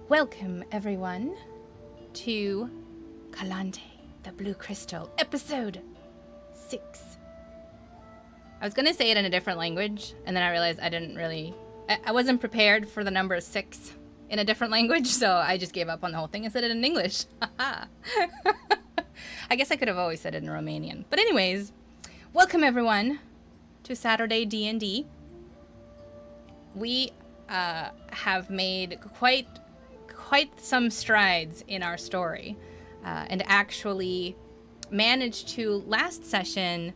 Welcome, everyone, to Calanthe, the Blue Crystal, episode 6. I was going to say it in a different language, and then I realized I wasn't prepared for the number 6 in a different language, so I just gave up on the whole thing and said it in English. I guess I could have always said it in Romanian. But anyways, welcome, everyone, to Saturday DnD. We have made quite some strides in our story, and actually managed to, last session,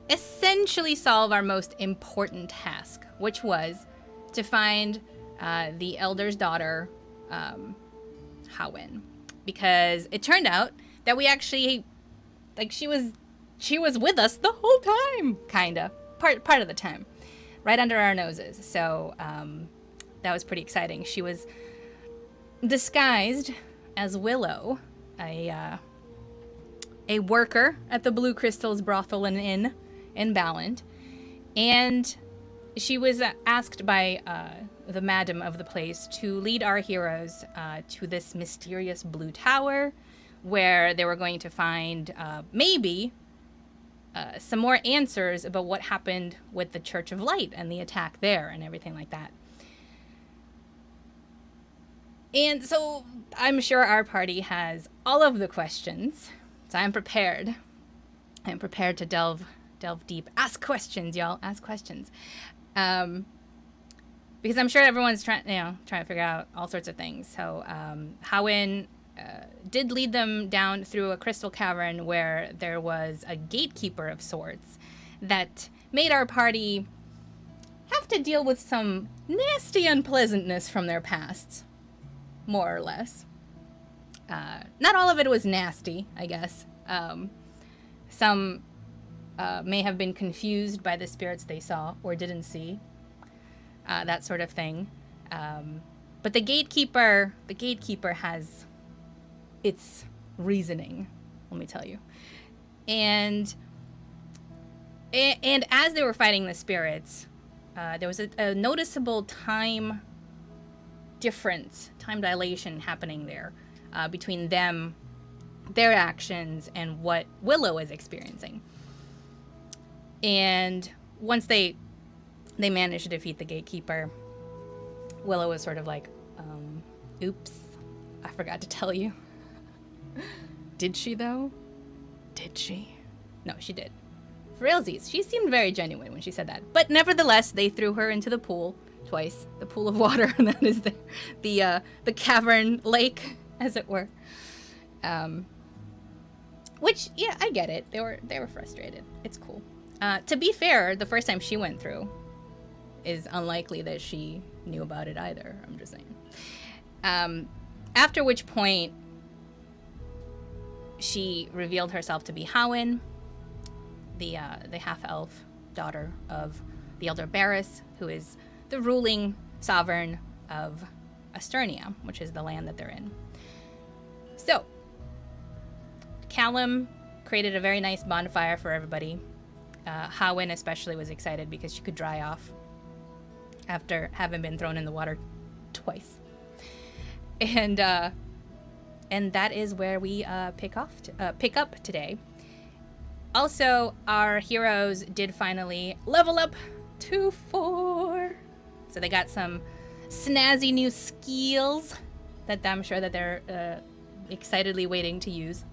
essentially solve our most important task, which was to find the elder's daughter, Hawyn, because it turned out that we actually, she was with us the whole time, kinda, part of the time, right under our noses. So that was pretty exciting. She was disguised as Willow, a worker at the Blue Crystal's brothel and inn in Calanthe, and she was asked by the madam of the place to lead our heroes to this mysterious blue tower, where they were going to find maybe some more answers about what happened with the Church of Light and the attack there and everything like that. And so I'm sure our party has all of the questions, so I'm prepared. I'm prepared to delve deep. Ask questions, y'all. Ask questions. Because I'm sure everyone's trying to figure out all sorts of things. So Hawyn did lead them down through a crystal cavern where there was a gatekeeper of sorts that made our party have to deal with some nasty unpleasantness from their pasts, more or less. Not all of it was nasty, I guess. Some may have been confused by the spirits they saw or didn't see, that sort of thing. But the gatekeeper has its reasoning, let me tell you. And as they were fighting the spirits, there was a noticeable time dilation happening there between them, their actions, and what Willow is experiencing. And once they managed to defeat the gatekeeper, Willow was sort of like, oops, I forgot to tell you. Did she, though? Did she? No, she did. For realsies, she seemed very genuine when she said that. But nevertheless, they threw her into the pool twice. The pool of water, and that is the cavern lake, as it were. Which, yeah, I get it. They were frustrated. It's cool. To be fair, the first time she went through is unlikely that she knew about it either. I'm just saying. After which point, she revealed herself to be Hawyn, the half-elf daughter of the Elder Barris, who is the ruling sovereign of Esternia, which is the land that they're in. So, Callum created a very nice bonfire for everybody. Hawyn especially was excited because she could dry off after having been thrown in the water twice. And that is where we pick up today. Also, our heroes did finally level up to 4. So they got some snazzy new skills that I'm sure that they're excitedly waiting to use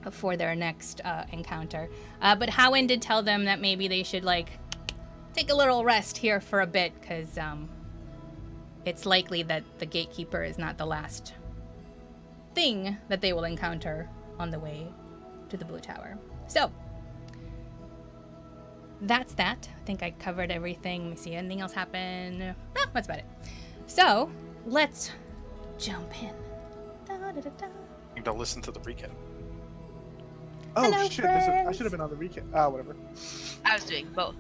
for their next encounter. But Hawyn did tell them that maybe they should take a little rest here for a bit, because it's likely that the gatekeeper is not the last thing that they will encounter on the way to the Blue Tower. So that's that. I think I covered everything. Let me see, anything else happen? No, that's about it. So let's jump in. Don't listen to the recap. Oh, Hello, shit, I should have been on the recap. Whatever. I was doing both.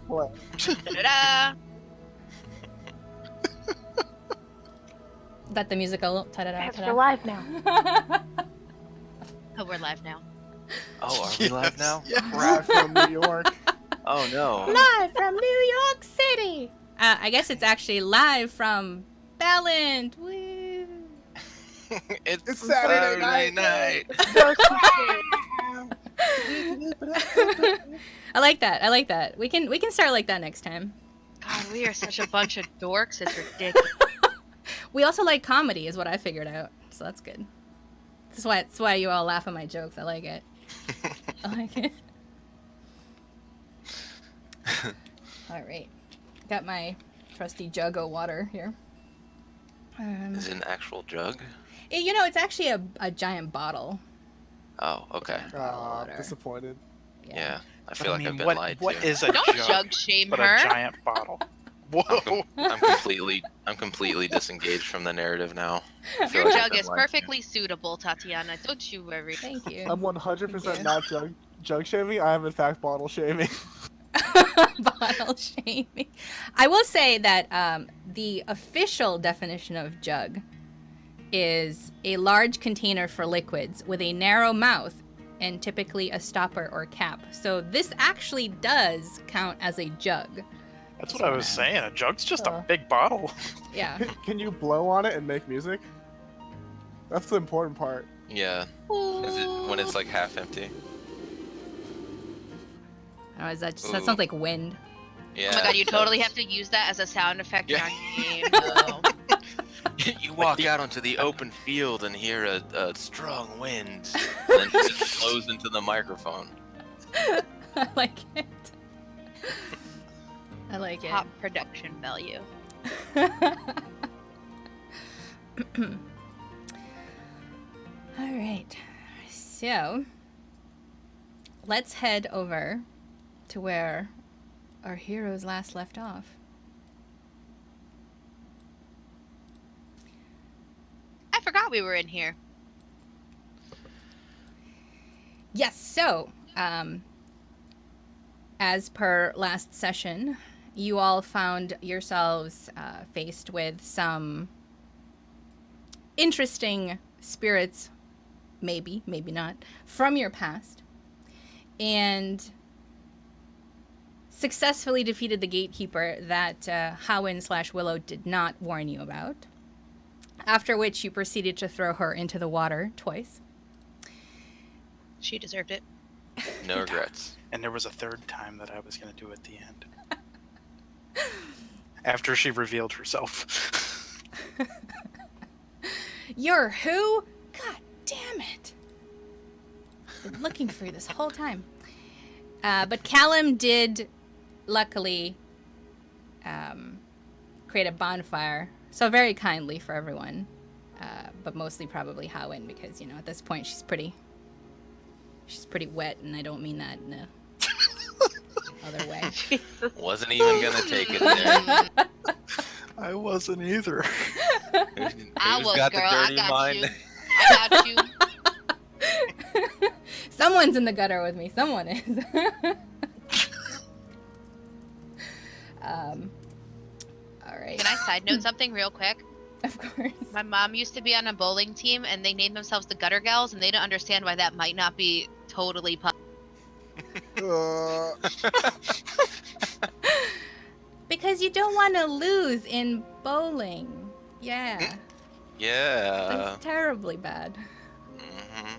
What? Ta-da! That the musical ta-da-da, Yes, ta-da. we're live now. Oh, we're live now. Oh, are we live now? Yes. Live from New York. Oh no. Live from New York City. I guess it's actually live from Calanthe. Woo. It's Saturday Saturday night. I like that. I like that. We can start like that next time. God, we are such a bunch of dorks. It's ridiculous. We also like comedy, is what I figured out. So that's good. That's why you all laugh at my jokes. I like it. I like it. All right, got my trusty jug of water here. Is it an actual jug? You know, it's actually a giant bottle. Oh, okay. Water. Disappointed. Yeah, I But feel like I've been what, lied what to. is a Don't jug jug shame but her. a giant bottle? Whoa! I'm completely disengaged from the narrative now. I feel Your like I've jug been is lied to. perfectly suitable, Tatiana. Don't you worry. Thank you. I'm 100% Thank you. not jug shaming. I am in fact bottle shaming. Bottle shaming. I will say that the official definition of jug is a large container for liquids with a narrow mouth and typically a stopper or cap. So this actually does count as a jug. That's what I was saying. A jug's just Uh. a big bottle. Yeah. Can you blow on it and make music? That's the important part. Yeah. Is it when it's like half empty? Oh, is that Ooh. that sounds like wind. Yeah. Oh my god, you it totally does. have to use that as a sound effect Yeah. in our game. though. You walk out onto the open field and hear a strong wind, and then it flows into the microphone. I like it. I like it. Top production value. All right. So, let's head over to where our heroes last left off. I forgot we were in here. Yes, so, as per last session, you all found yourselves faced with some interesting spirits, maybe not, from your past, and successfully defeated the gatekeeper that Hawyn/Willow did not warn you about, after which you proceeded to throw her into the water twice. She deserved it. No regrets. And there was a third time that I was going to do at the end. After she revealed herself. You're who? God damn it. Been looking for you this whole time. But Callum did, luckily, create a bonfire. So very kindly for everyone. But mostly probably Hawyn, because, you know, at this point she's pretty wet, and I don't mean that in a other way. Wasn't even gonna take it there. I wasn't either. Who's I was, got girl. the I dirty got mind? you. I got you. Someone's in the gutter with me. Someone is. All right. Can I side note something real quick? Of course. My mom used to be on a bowling team, and they named themselves the Gutter Gals, and they don't understand why that might not be totally Because you don't want to lose in bowling. Yeah. Yeah. That's terribly bad. hmm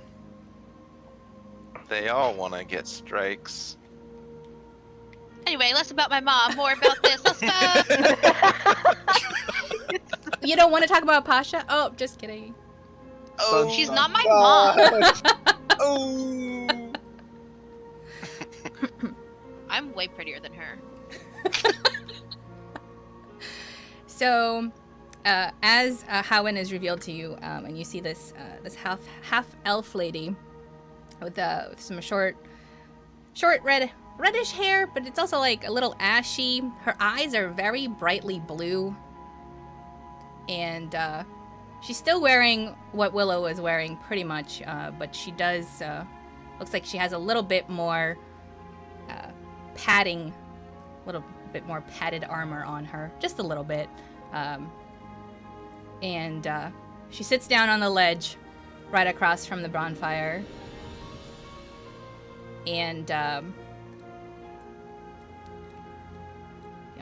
They all want to get strikes. Anyway, less about my mom, more about this. Let's go. You don't want to talk about Pasha? Oh, just kidding. Oh, She's not my mom. Oh. I'm way prettier than her. So, as Hawyn is revealed to you, and you see this this half elf lady with some short reddish hair, but it's also like a little ashy. Her eyes are very brightly blue, and she's still wearing what Willow was wearing, pretty much. But she does looks like she has a little bit more padding, a little bit more padded armor on her, just a little bit. And she sits down on the ledge right across from the bonfire. And, you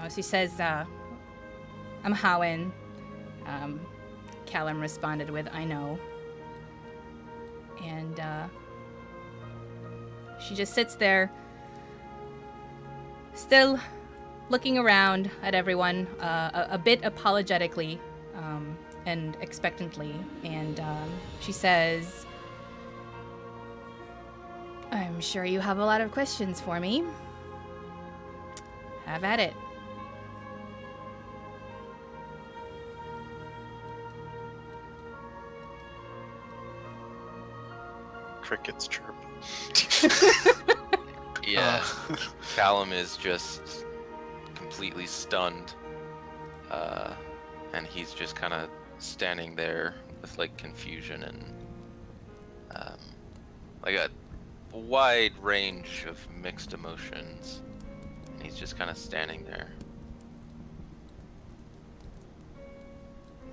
know, she says, I'm Hawyn. Callum responded with, "I know." And she just sits there, still looking around at everyone, a bit apologetically and expectantly. And she says, "I'm sure you have a lot of questions for me. Have at it." Crickets chirp. Yeah, Callum is just completely stunned, and he's just kind of standing there with like confusion and like a wide range of mixed emotions, and he's just kind of standing there.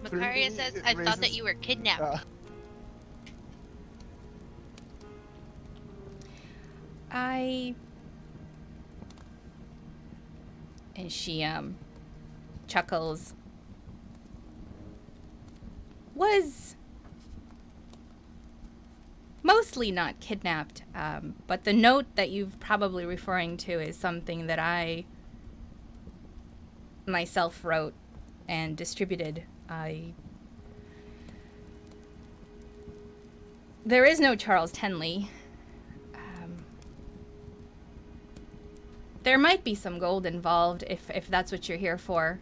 Makaria says, "I thought that you were kidnapped." And she chuckles. Was mostly not kidnapped, but the note that you're probably referring to is something that I myself wrote and distributed. There is no Charles Tenley. There might be some gold involved if that's what you're here for.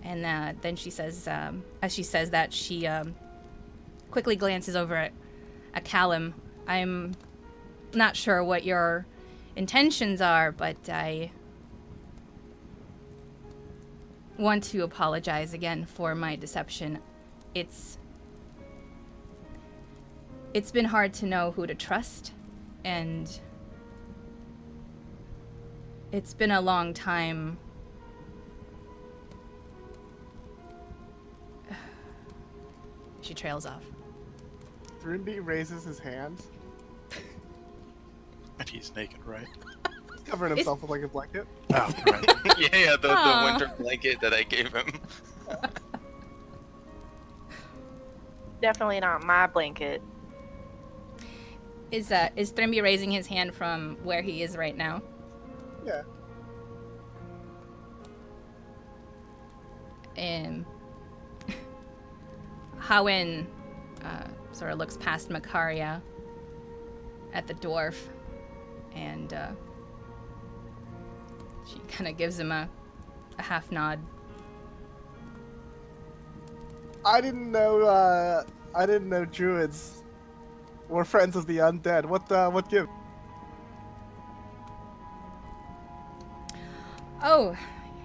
And then she says, as she says that, she quickly glances over at Callum. "I'm not sure what your intentions are, but I want to apologize again for my deception. It's been hard to know who to trust, and it's been a long time." She trails off. Thrimby raises his hand, And he's naked, right? covering himself with like a blanket. Oh, right. Yeah, the Aw. winter blanket that I gave him. Definitely not my blanket. Is Thrimby raising his hand from where he is right now? Yeah. Hawyn sort of looks past Makaria at the dwarf, and she kind of gives him a half nod. I didn't know druids were friends of the undead. What gives? Oh,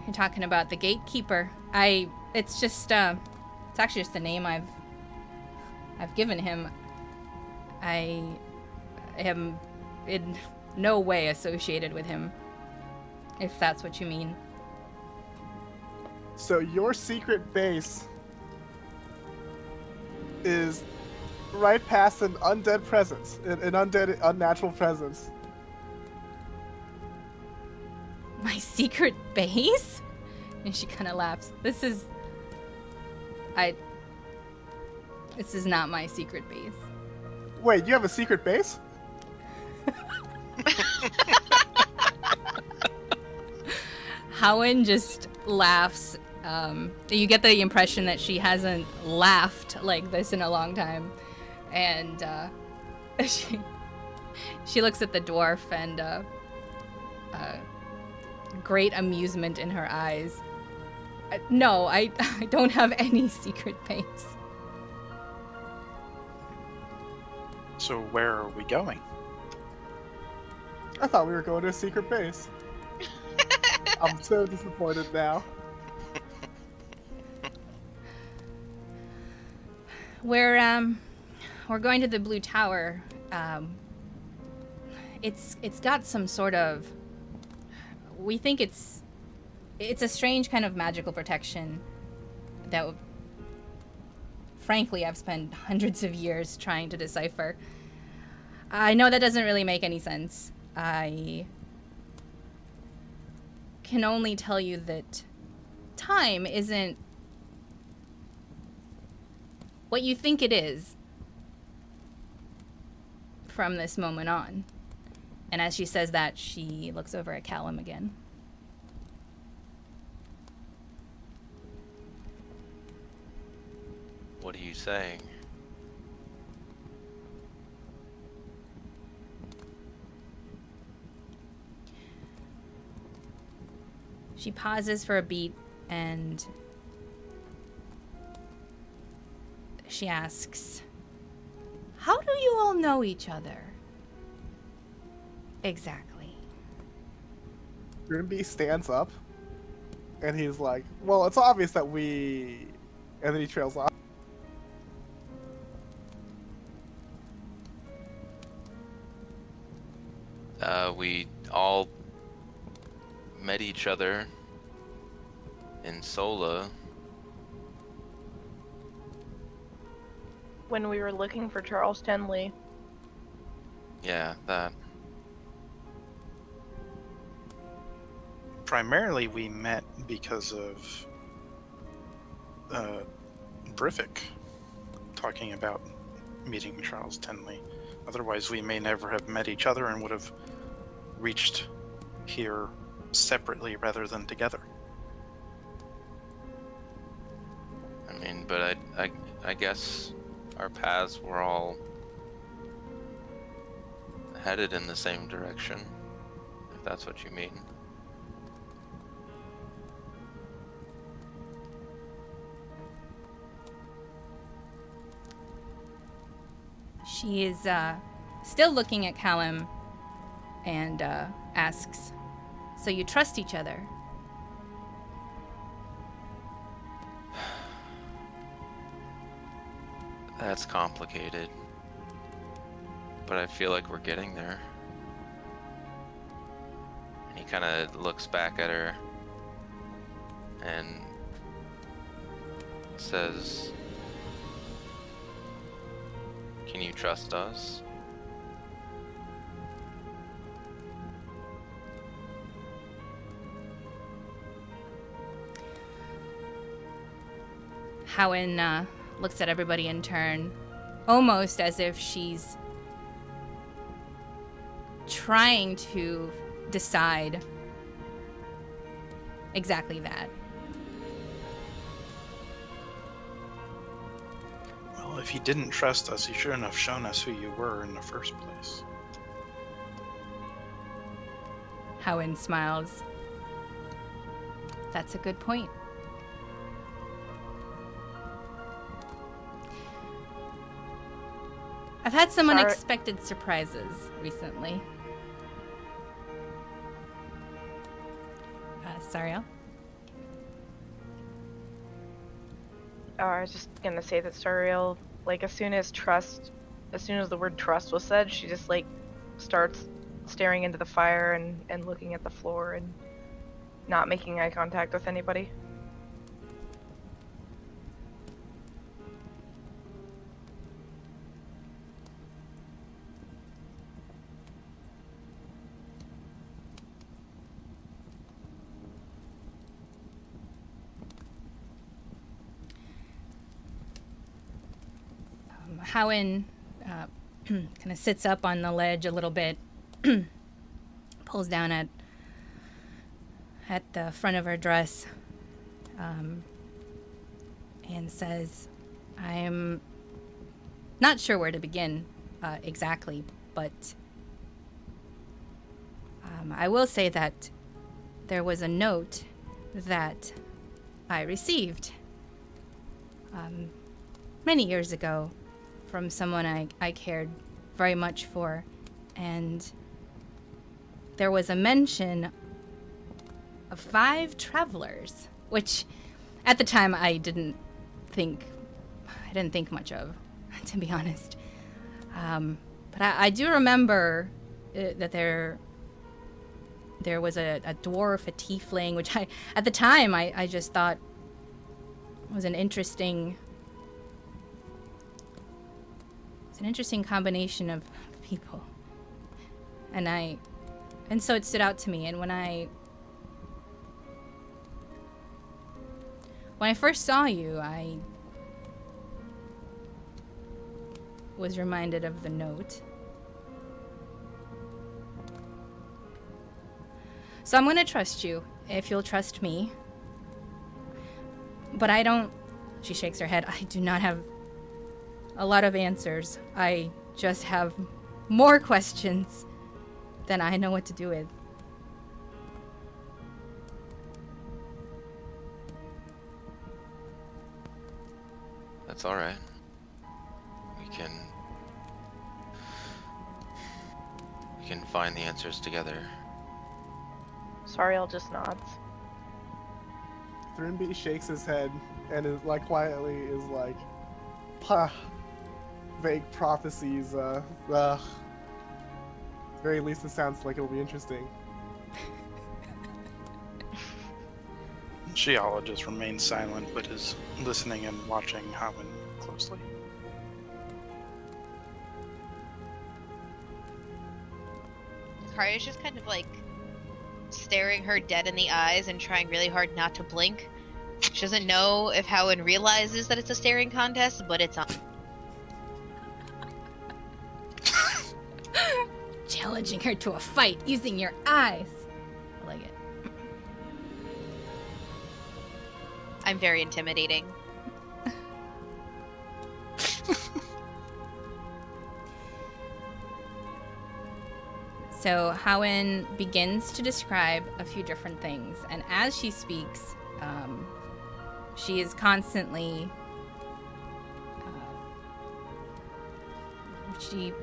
you're talking about the gatekeeper. It's just it's actually just the name I've given him. I am in no way associated with him, if that's what you mean. So your secret base is right past an undead presence, an undead, unnatural presence. My secret base? And she kind of laughs. This is not my secret base. Wait, you have a secret base? Hawyn just laughs. You get the impression that she hasn't laughed like this in a long time. And she looks at the dwarf, and great amusement in her eyes. No, I don't have any secret base. So where are we going? I thought we were going to a secret base. I'm so disappointed now. We're going to the Blue Tower. It's got some sort of, we think it's a strange kind of magical protection that, frankly, I've spent hundreds of years trying to decipher. I know that doesn't really make any sense. I can only tell you that time isn't what you think it is from this moment on. And as she says that, she looks over at Callum again. What are you saying? She pauses for a beat and she asks, "How do you all know each other?" Exactly. Grimby stands up, and he's like, "Well, it's obvious that we..." And then he trails off. We all met each other in Sola. When we were looking for Charles Tenley. Yeah, that. Primarily, we met because of Brivik talking about meeting Charles Tenley. Otherwise, we may never have met each other and would have reached here separately rather than together. I mean, but I guess our paths were all headed in the same direction, if that's what you mean. She is still looking at Callum and asks, "So you trust each other?" That's complicated, but I feel like we're getting there. And he kind of looks back at her and says, "Can you trust us?" Hawyn looks at everybody in turn, almost as if she's trying to decide exactly that. Well, if you didn't trust us, you shouldn't have shown us who you were in the first place. Hawyn smiles. That's a good point. I've had some unexpected surprises recently. Sariel? Oh, I was just gonna say that Sariel, like, as soon as the word trust was said, she just, like, starts staring into the fire and looking at the floor and not making eye contact with anybody. Hawyn kind of sits up on the ledge a little bit, pulls down at the front of her dress, and says, "I'm not sure where to begin exactly, but I will say that there was a note that I received many years ago from someone I cared very much for, and there was a mention of 5 travelers, which at the time I didn't think much of, to be honest. But I do remember that there was a dwarf, a tiefling, which at the time I just thought was an interesting combination of people, and so it stood out to me. And when I first saw you, was reminded of the note. So I'm gonna trust you, if you'll trust me. But I don't... She shakes her head. I do not have a lot of answers. I just have more questions than I know what to do with. That's all right. We can find the answers together. Sariel just nods. Thrimby shakes his head and is like quietly is like, "Pah, vague prophecies. Very least it sounds like it'll be interesting." Geologist remains silent, but is listening and watching Hawyn closely. Karya's just kind of like staring her dead in the eyes and trying really hard not to blink. She doesn't know if Hawyn realizes that it's a staring contest, but it's on. Challenging her to a fight using your eyes. I like it. I'm very intimidating. So Hawyn begins to describe a few different things, and as she speaks, she is constantly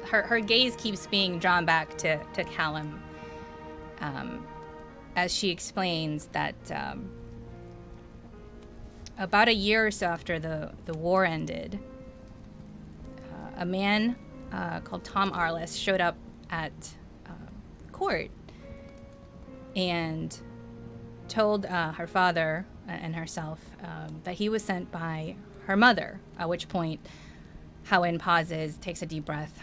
her gaze keeps being drawn back to Callum, as she explains that about a year or so after the war ended, a man called Tom Arliss showed up at court and told her father and herself that he was sent by her mother, at which point Hawyn pauses, takes a deep breath,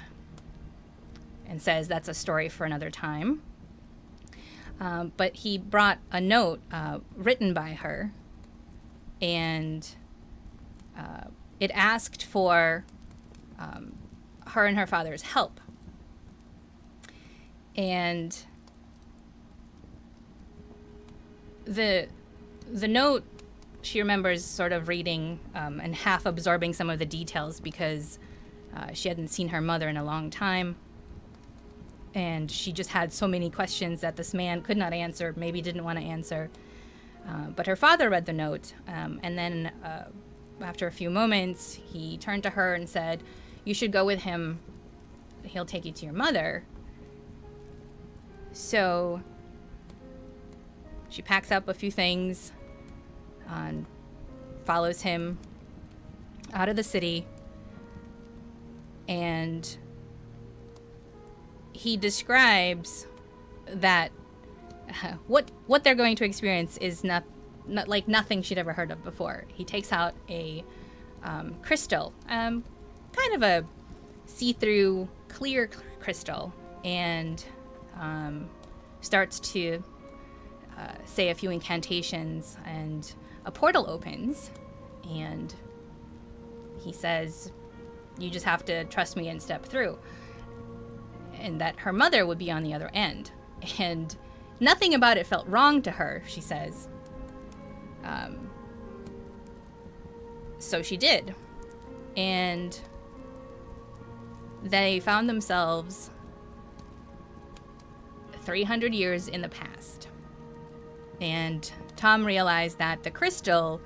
and says that's a story for another time. But he brought a note written by her, and it asked for her and her father's help. And the note, she remembers sort of reading and half absorbing some of the details because she hadn't seen her mother in a long time. And she just had so many questions that this man could not answer, maybe didn't want to answer. But her father read the note, and then after a few moments, he turned to her and said, "You should go with him. He'll take you to your mother." So she packs up a few things and follows him out of the city, and he describes that what they're going to experience is not like nothing she'd ever heard of before. He takes out a crystal, kind of a see-through clear crystal, and starts to say a few incantations, and a portal opens, and he says, "You just have to trust me and step through," and that her mother would be on the other end. And nothing about it felt wrong to her, she says. So she did. And they found themselves 300 years in the past. And Tom realized that the crystal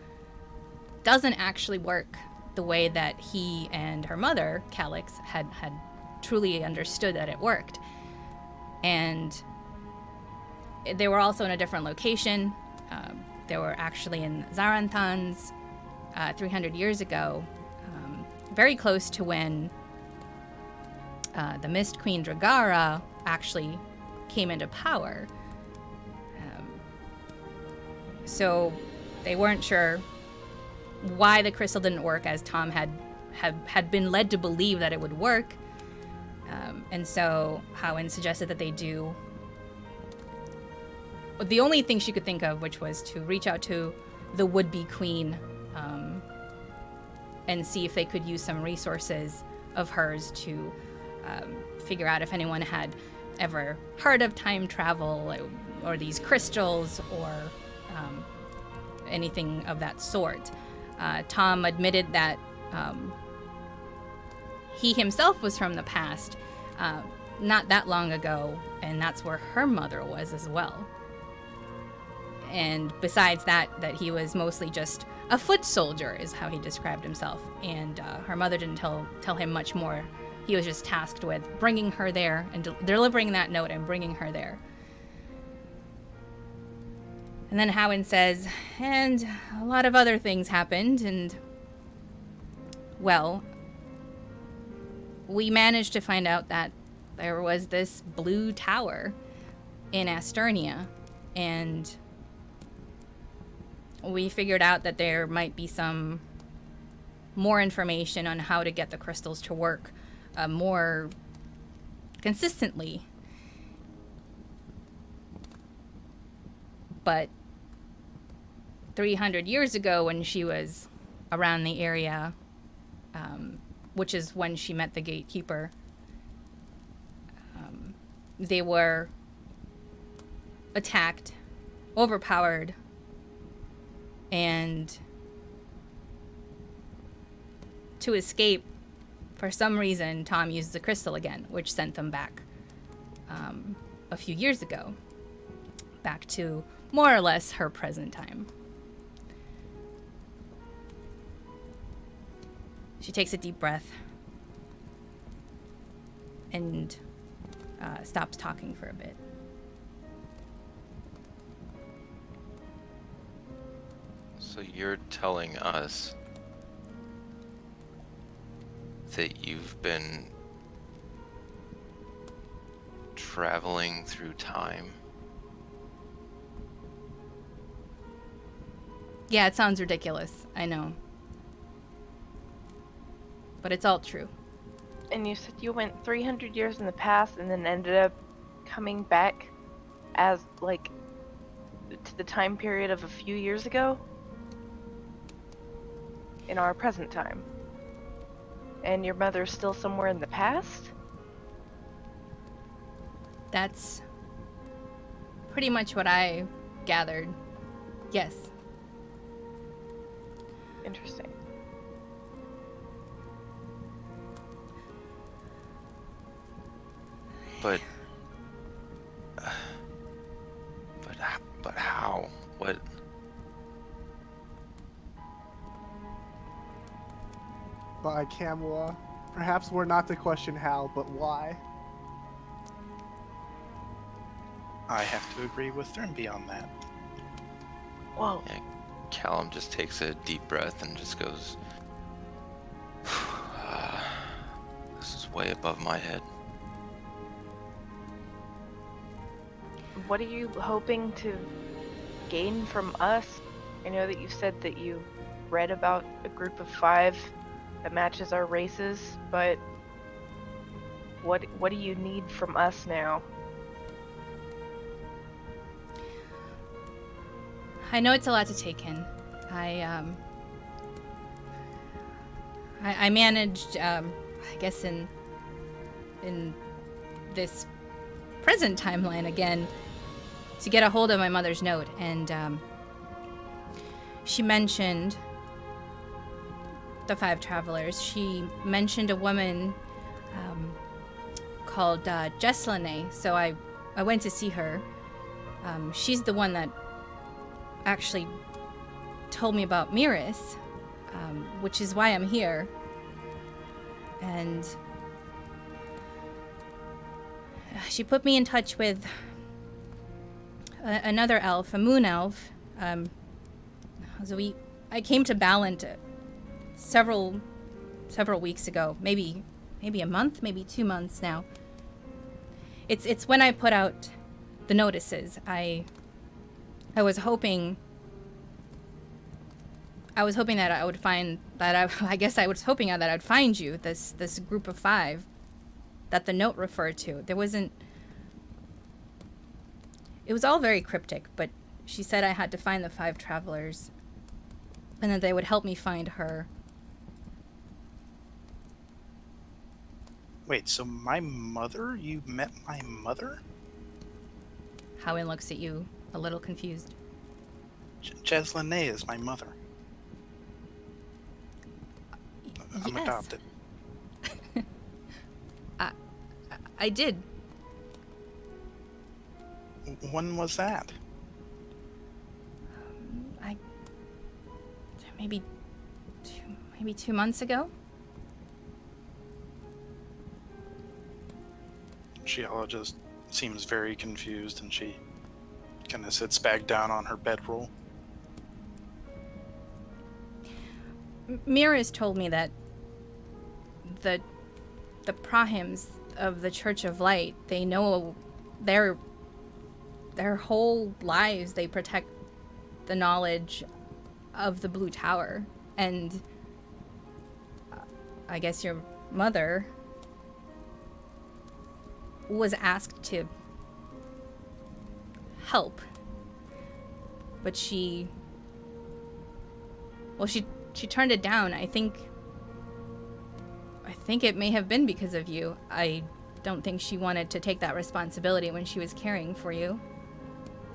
doesn't actually work the way that he and her mother, Calix, had truly understood that it worked. And they were also in a different location. They were actually in Zaranthans 300 years ago, very close to when the Mist Queen Dragara actually came into power. So they weren't sure why the crystal didn't work, as Tom had been led to believe that it would work. And so Hawyn suggested that they do the only thing she could think of, which was to reach out to the would-be queen and see if they could use some resources of hers to figure out if anyone had ever heard of time travel or these crystals or anything of that sort. Tom admitted that he himself was from the past, not that long ago, and that's where her mother was as well. And besides that he was mostly just a foot soldier, is how he described himself. And her mother didn't tell him much more. He was just tasked with bringing her there and delivering that note and bringing her there. And then Hawyn says, and a lot of other things happened, and, well, we managed to find out that there was this blue tower in Asternia, and we figured out that there might be some more information on how to get the crystals to work more consistently. But 300 years ago, when she was around the area, which is when she met the gatekeeper, they were attacked, overpowered, and to escape, for some reason, Tom used the crystal again, which sent them back a few years ago, back to more or less her present time. She takes a deep breath and stops talking for a bit. So you're telling us that you've been traveling through time? Yeah, it sounds ridiculous, I know. But it's all true. And you said you went 300 years in the past and then ended up coming back as, like, to the time period of a few years ago? In our present time. And your mother's still somewhere in the past? That's pretty much what I gathered. Yes. Interesting. But how? What? By Kamala. Perhaps we're not to question how, but why? I have to agree with Thurnby on that. Whoa. Yeah, Callum just takes a deep breath and just goes, this is way above my head. What are you hoping to gain from us? I know that you said that you read about a group of 5 that matches our races, but what do you need from us now? I know it's a lot to take in. I managed, I guess in this present timeline again, to get a hold of my mother's note, and she mentioned the 5 travelers. She mentioned a woman called Jesslane, so I went to see her. She's the one that actually told me about Miris, which is why I'm here. And she put me in touch with another elf, a moon elf. I came to Ballant several weeks ago, maybe a month, maybe 2 months now. It's when I put out the notices. I was hoping that I would find that I guess I was hoping that I'd find you, this group of 5 that the note referred to. It was all very cryptic, but she said I had to find the 5 travelers and that they would help me find her. Wait, so my mother? You met my mother? Hawyn looks at you, a little confused. Jeslinay is my mother. I'm Yes. adopted. I did. When was that? Maybe 2 months ago. Sheila just seems very confused, and she kind of sits back down on her bedroll. Mira's told me that the Prahims of the Church of Light, they know their whole lives they protect the knowledge of the Blue Tower, and I guess your mother was asked to help, but she turned it down. I think it may have been because of you. I don't think she wanted to take that responsibility when she was caring for you.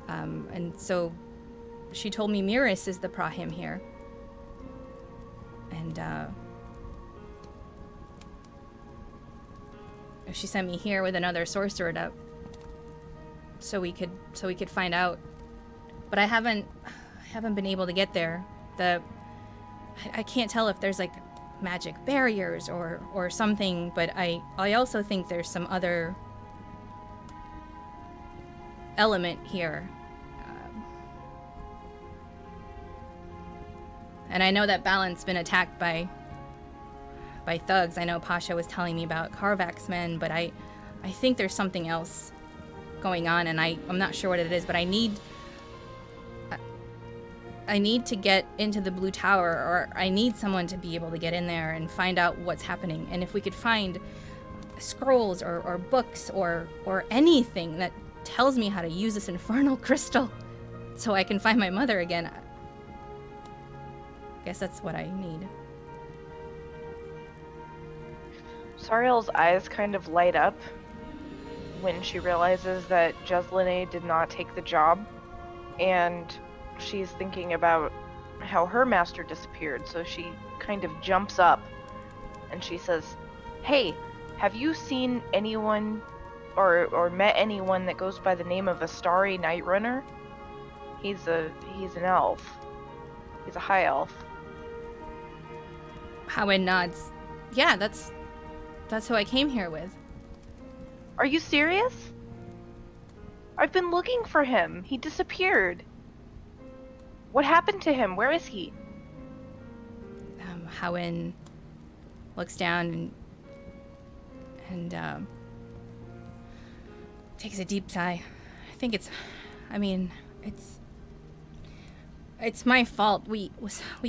And so she told me Miris is the Prahim here. And she sent me here with another sorcerer to so we could find out. But I haven't been able to get there. I can't tell if there's like magic barriers or something, but I also think there's some other element here. And I know that Balance been attacked by thugs. I know Pasha was telling me about Karvak's men, but I think there's something else going on, and I'm not sure what it is, but I need to get into the Blue Tower, or I need someone to be able to get in there and find out what's happening. And if we could find scrolls or books or anything that tells me how to use this infernal crystal so I can find my mother again, I guess that's what I need. Sariel's eyes kind of light up when she realizes that Jeslinay did not take the job, and she's thinking about how her master disappeared, so she kind of jumps up and she says, "Hey, have you seen anyone or met anyone that goes by the name of a Starry Night Runner? He's an elf. He's a high elf." Hawyn nods. Yeah, that's who I came here with. Are you serious? I've been looking for him. He disappeared. What happened to him? Where is he? Hawyn looks down and takes a deep sigh. I think it's my fault. We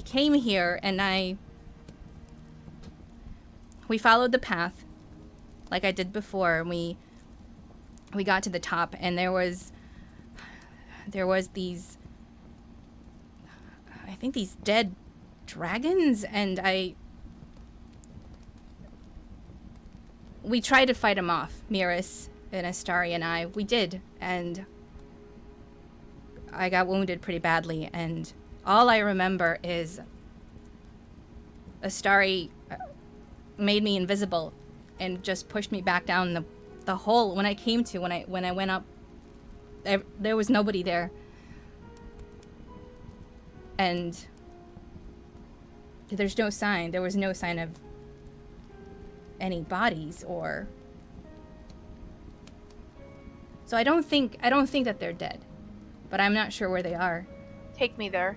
came here and we followed the path like I did before, and we got to the top, and there was these, I think, these dead dragons, and we tried to fight them off, Miris and Astari and I. We did, and I got wounded pretty badly, and all I remember is Astari made me invisible and just pushed me back down the hole. When I went up, there was nobody there, and there was no sign of any bodies, or so I don't think that they're dead, but I'm not sure where they are. Take me there.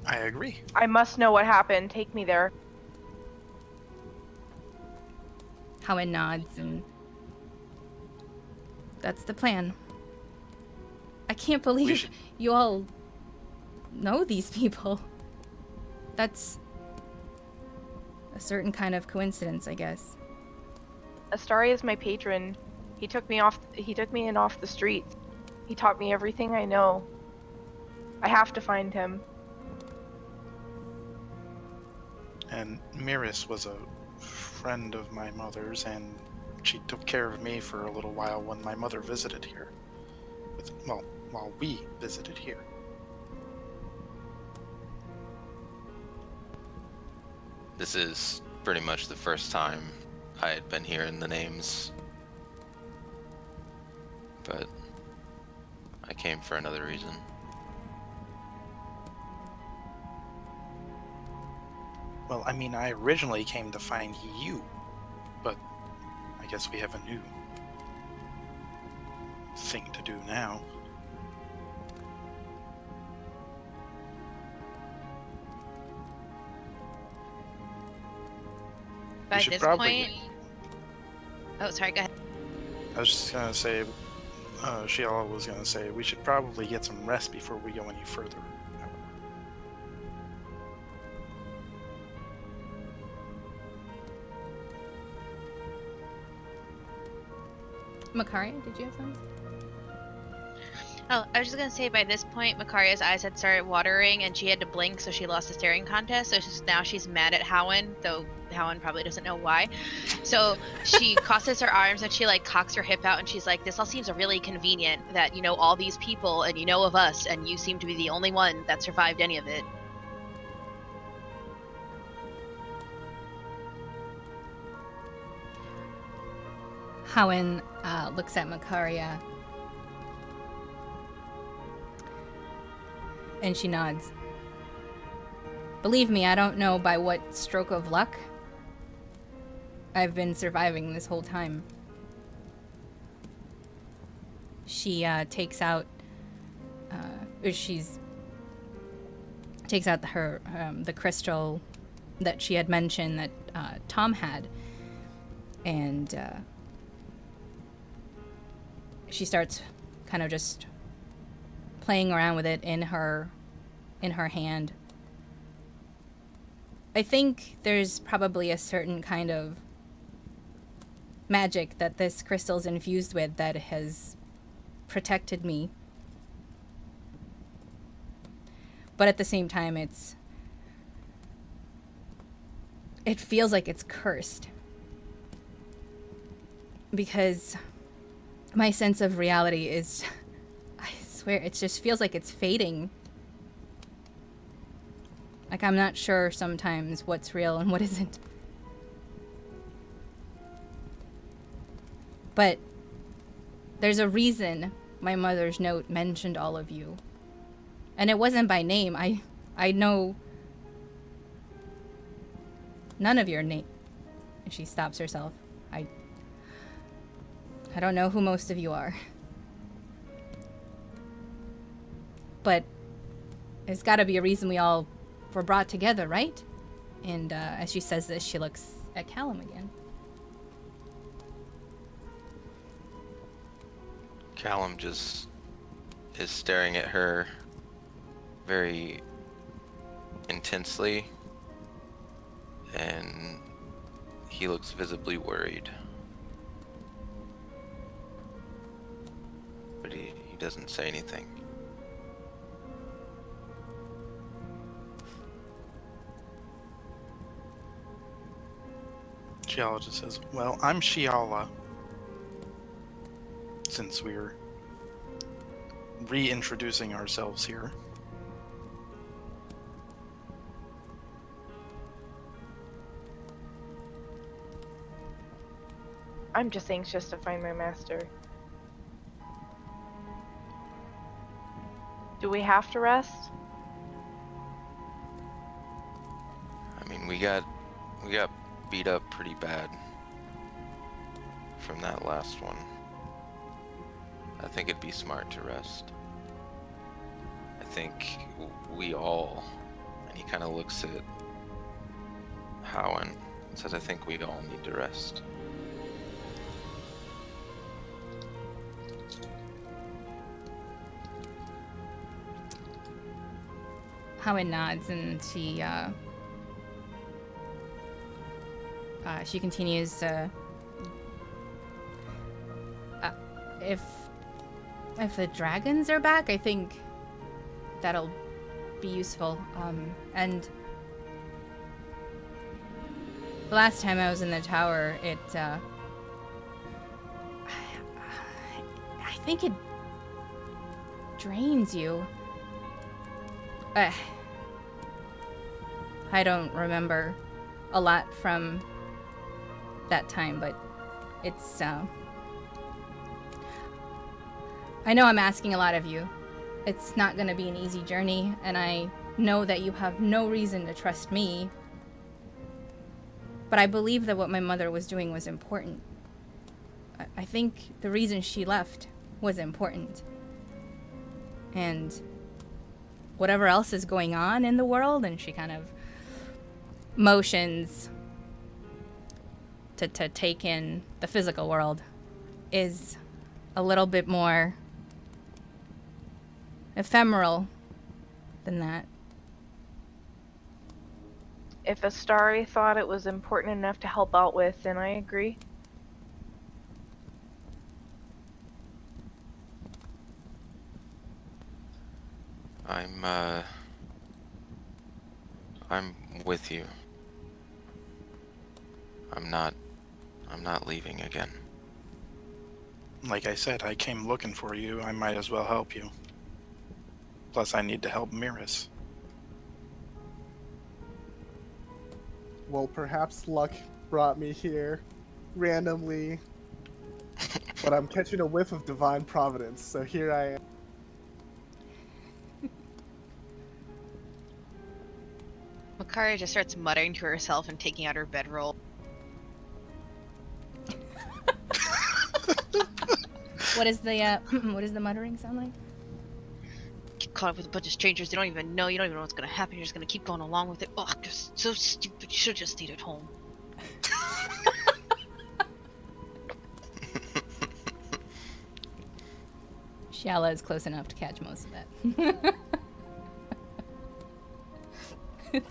I agree. I must know what happened. Take me there. Hawyn nods, and that's the plan. I can't believe you all know these people. That's a certain kind of coincidence, I guess. Astari is my patron. He took me in off the street. He taught me everything I know. I have to find him. And Miris was a friend of my mother's, and she took care of me for a little while when my mother visited here. Well, while we visited here. This is pretty much the first time I had been hearing the names. But I came for another reason. Well, I mean, I originally came to find you, but I guess we have a new thing to do now. By should this probably- point. Oh, sorry. Go ahead. I was just gonna say, Shiala was gonna say, we should probably get some rest before we go any further. Makaria, did you have something? Oh, I was just gonna say by this point, Makaria's eyes had started watering and she had to blink, so she lost the staring contest. So now she's mad at Hawyn, though Hawyn probably doesn't know why. So she crosses her arms and she like cocks her hip out and she's like, "This all seems really convenient that you know all these people and you know of us and you seem to be the only one that survived any of it." Hawyn looks at Makaria and she nods. Believe me, I don't know by what stroke of luck I've been surviving this whole time. She takes out her the crystal that she had mentioned that Tom had, and she starts kind of just playing around with it in her hand. I think there's probably a certain kind of magic that this crystal's infused with that has protected me. But at the same time, it feels like it's cursed. Because my sense of reality is, I swear, it just feels like it's fading. Like I'm not sure sometimes what's real and what isn't. But there's a reason my mother's note mentioned all of you. And it wasn't by name. I know none of your name. And she stops herself. I don't know who most of you are. But there's got to be a reason we all were brought together, right? And as she says this, she looks at Callum again. Callum just is staring at her very intensely, and he looks visibly worried. But he doesn't say anything. Shiala just says, "Well, I'm Shiala." Since we're reintroducing ourselves here. I'm just anxious to find my master. Do we have to rest? I mean, we got beat up pretty bad from that last one. I think it'd be smart to rest. I think we all, and he kind of looks at Hawyn and says, I think we all need to rest. Hawyn nods and she continues, if the dragons are back, I think that'll be useful. And the last time I was in the tower, it, I think it drains you. I don't remember a lot from that time, but it's, I know I'm asking a lot of you. It's not gonna be an easy journey, and I know that you have no reason to trust me. But I believe that what my mother was doing was important. I think the reason she left was important. And whatever else is going on in the world, and she kind of motions to take in the physical world, is a little bit more ephemeral than that. If Astari thought it was important enough to help out with, then I agree. I'm with you. I'm not leaving again. Like I said, I came looking for you. I might as well help you. Plus, I need to help Miris. Well, perhaps luck brought me here randomly, but I'm catching a whiff of divine providence, so here I am. Makaria just starts muttering to herself and taking out her bedroll. What is the what does the muttering sound like? Get caught up with a bunch of strangers you don't even know what's gonna happen. You're just gonna keep going along with it. Oh, just so stupid. You should've just stayed at home. Shala is close enough to catch most of that.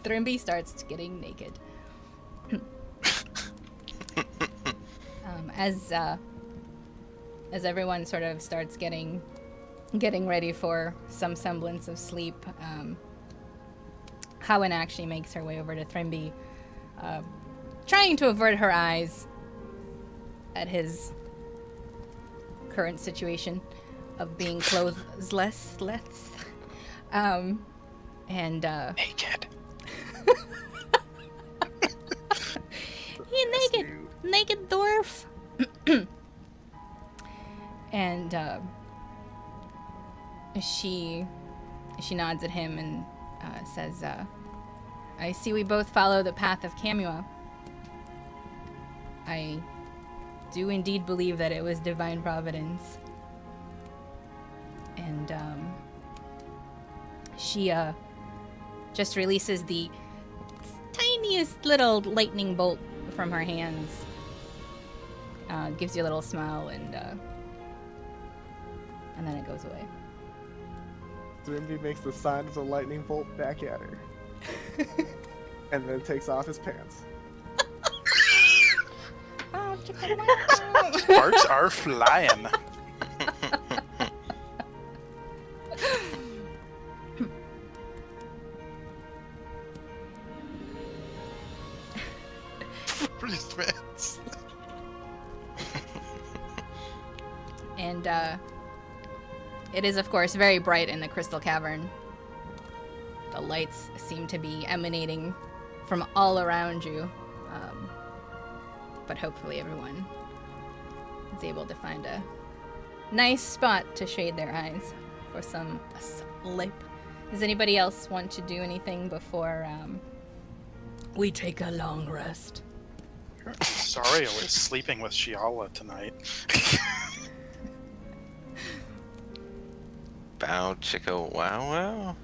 Thrimby starts getting naked. As everyone sort of starts getting ready for some semblance of sleep, Hawyn actually makes her way over to Thrimby, trying to avert her eyes at his current situation of being clothesless. Naked. He naked dwarf. And she nods at him and says, I see we both follow the path of Kamua. I do indeed believe that it was divine providence. And she just releases the tiniest little lightning bolt from her hands. Gives you a little smile, and then it goes away. Thrimby makes the sign of the lightning bolt back at her. And then takes off his pants. Oh, Sparks are flying. Pants. And it is, of course, very bright in the crystal cavern. The lights seem to be emanating from all around you. But hopefully everyone is able to find a nice spot to shade their eyes for some sleep. Does anybody else want to do anything before we take a long rest? Sorry, I was sleeping with Shiala tonight. Bow chicka wow wow.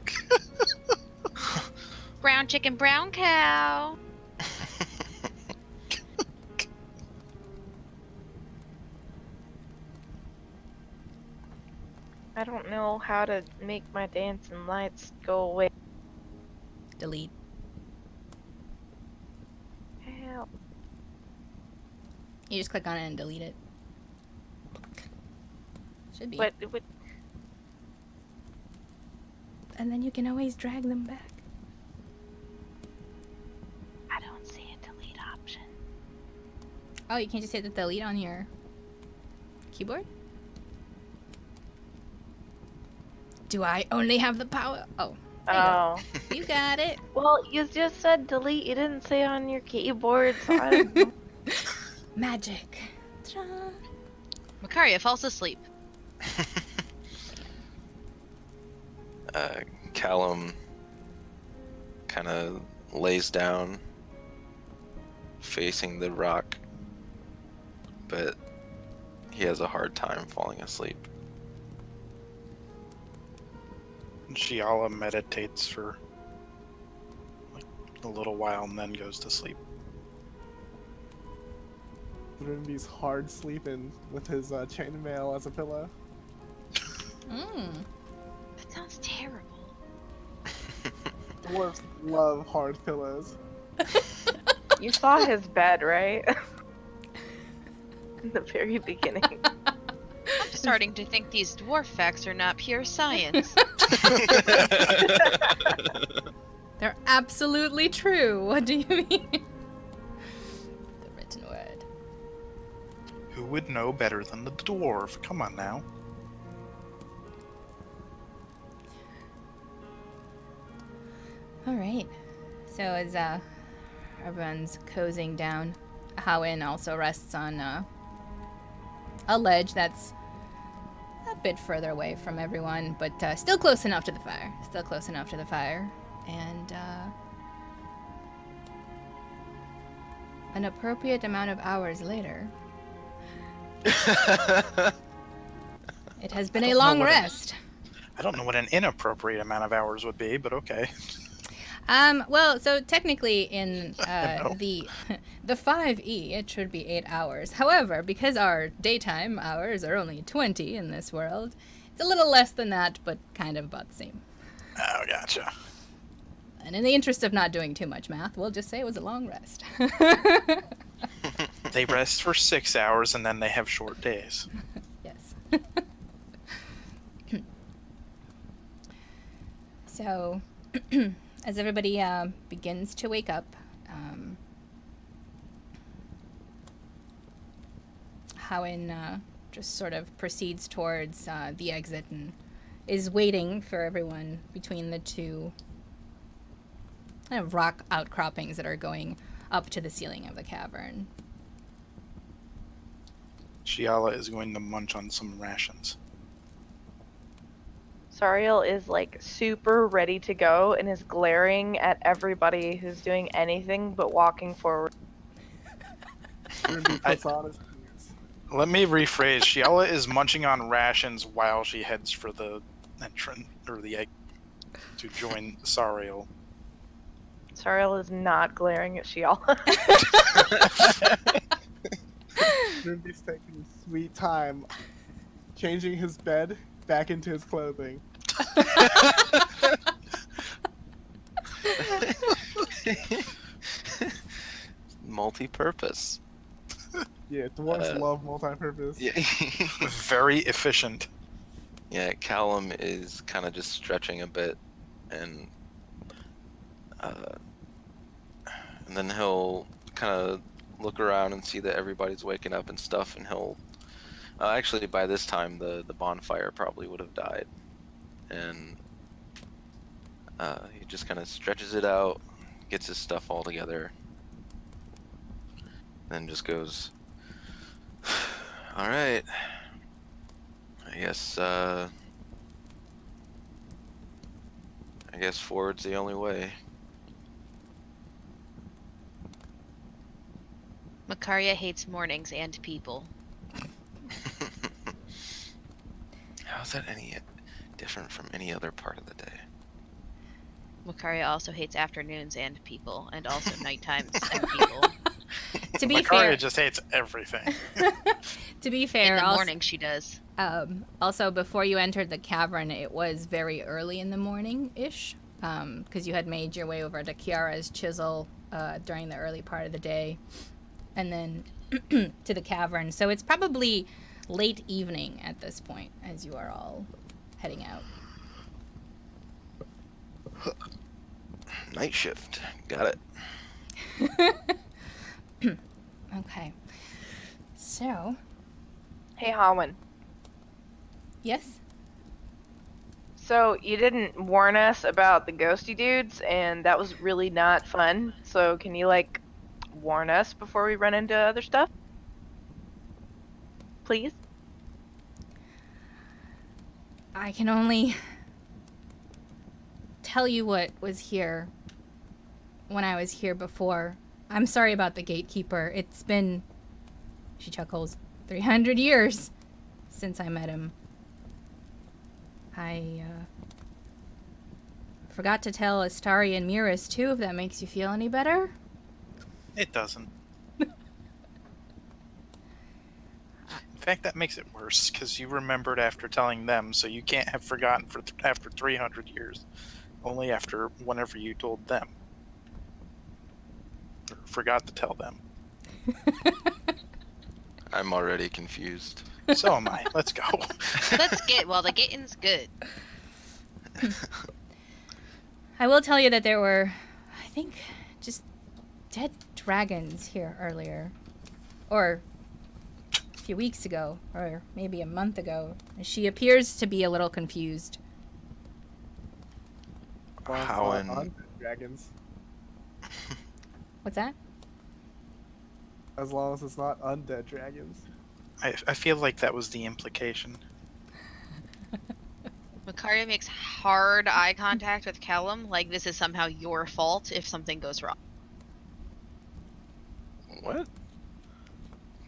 Brown chicken, brown cow. I don't know how to make my dancing lights go away. Delete. Help. You just click on it and delete it. Should be. What? And then you can always drag them back. I don't see a delete option. Oh, you can't just hit the delete on your keyboard? Do I only have the power? Oh. There you go. Oh. You got it. Well, you just said delete. You didn't say on your keyboard, so I don't know. Magic. Ta-da. Makaria falls asleep. Callum kind of lays down, facing the rock, but he has a hard time falling asleep. Giala meditates for like a little while and then goes to sleep. Ruby's hard sleeping with his chainmail as a pillow. That sounds terrible. Dwarves love hard pillows. You saw his bed, right? In the very beginning. I'm starting to think these dwarf facts are not pure science. They're absolutely true. What do you mean? The written word. Who would know better than the dwarf? Come on now. All right. So as everyone's cozying down, Hawyn also rests on a ledge that's a bit further away from everyone, but still close enough to the fire. Still close enough to the fire. And an appropriate amount of hours later, it has been a long rest. I don't know what an inappropriate amount of hours would be, but okay. Well, so technically in No. the 5e, it should be 8 hours. However, because our daytime hours are only 20 in this world, it's a little less than that, but kind of about the same. Oh, gotcha. And in the interest of not doing too much math, we'll just say it was a long rest. They rest for 6 hours and then they have short days. Yes. So, as everybody begins to wake up, Hawyn just sort of proceeds towards the exit and is waiting for everyone between the two kind of rock outcroppings that are going up to the ceiling of the cavern. Giala is going to munch on some rations. Sariel is like super ready to go and is glaring at everybody who's doing anything but walking forward. Ruby puts on his pants. Let me rephrase. Giala is munching on rations while she heads for the entrance, or the egg, to join Sariel. Sariel is not glaring at Shiala. Ruby's taking his sweet time, changing his bed back into his clothing. Multi-purpose. Yeah, dwarves love multi-purpose. Yeah. Very efficient. Yeah, Callum is kind of just stretching a bit, and then he'll kind of look around and see that everybody's waking up and stuff, and he'll actually by this time the bonfire probably would have died, and he just kind of stretches it out, gets his stuff all together, then just goes, all right, I guess forward's the only way. Makaria hates mornings and people. How's that any different from any other part of the day? Makaria also hates afternoons and people, and also nighttimes and people. To be Makaria fair, just hates everything. to be In fair, the also, morning she does. also before you entered the cavern, it was very early in the morning-ish, because you had made your way over to Kiara's chisel during the early part of the day, and then to the cavern. So it's probably late evening at this point as you are all heading out. Night shift. Got it. Okay. So, Hey, Hawyn. yes? So, you didn't warn us about the ghosty dudes, and that was really not fun. So, can you, like, warn us before we run into other stuff? Please? I can only tell you what was here when I was here before. I'm sorry about the gatekeeper. It's been, she chuckles, 300 years since I met him. I forgot to tell Astari and Miras too, if that makes you feel any better. It doesn't. In fact, that makes it worse, because you remembered after telling them, so you can't have forgotten after 300 years. Only after whenever you told them. Or forgot to tell them. I'm already confused. So am I. Let's go. Let's get while the getting's good. I will tell you that there were, I think, just dead dragons here earlier. Or a few weeks ago, or maybe a month ago. She appears to be a little confused. Hawyn. On dragons. What's that? As long as it's not undead dragons. I feel like that was the implication. Makaria makes hard eye contact with Callum, like this is somehow your fault if something goes wrong. What?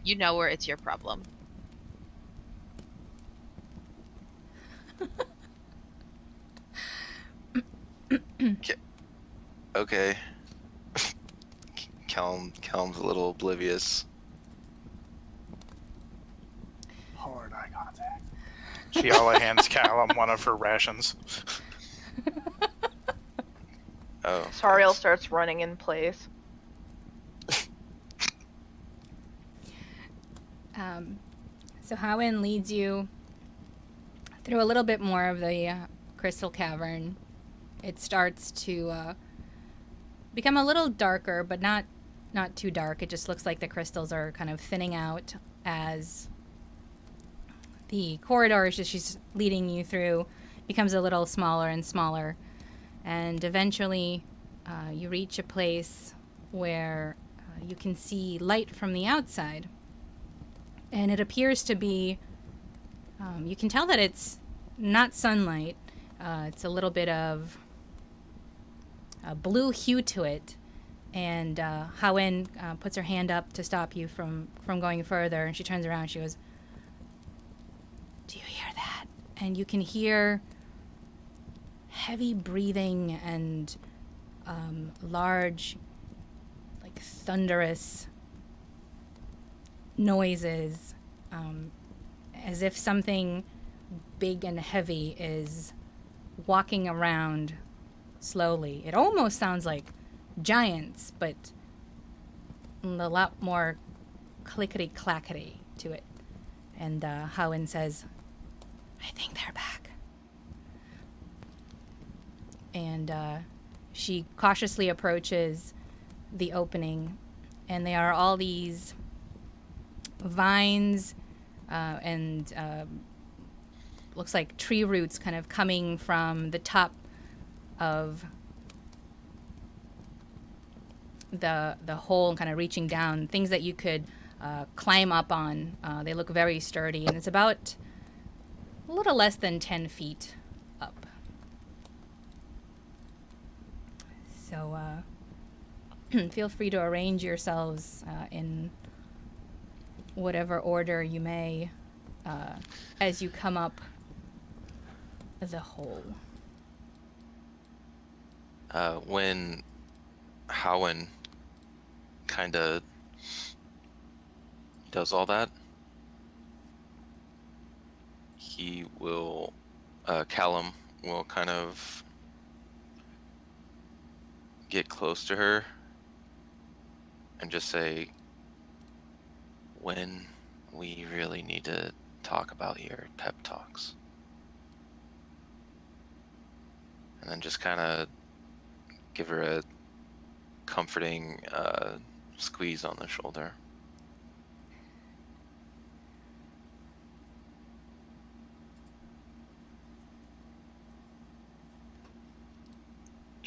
You know where it's your problem. Okay. Callum's a little oblivious. Hard eye contact. She all hands Callum one of her rations. Oh. Sariel starts running in place. So Hawyn leads you through a little bit more of the crystal cavern. It starts to become a little darker, but not too dark. It just looks like the crystals are kind of thinning out as the corridors that she's leading you through becomes a little smaller and smaller. And eventually you reach a place where you can see light from the outside. And it appears to be, you can tell that it's not sunlight. It's a little bit of a blue hue to it. And Hawyn puts her hand up to stop you from going further. And she turns around and she goes, "Do you hear that?" And you can hear heavy breathing and large, like thunderous noises, as if something big and heavy is walking around slowly. It almost sounds like giants, but a lot more clickety-clackety to it. And Hawyn says, "I think they're back." And she cautiously approaches the opening, and there are all these vines and looks like tree roots kind of coming from the top of the hole and kind of reaching down, things that you could climb up on. They look very sturdy, and it's about a little less than 10 feet up. So feel free to arrange yourselves in whatever order you may as you come up the hole. When Hawyn kind of does all that, he will, Callum will kind of get close to her and just say, "When we really need to talk about your pep talks." And then just kind of give her a comforting squeeze on the shoulder.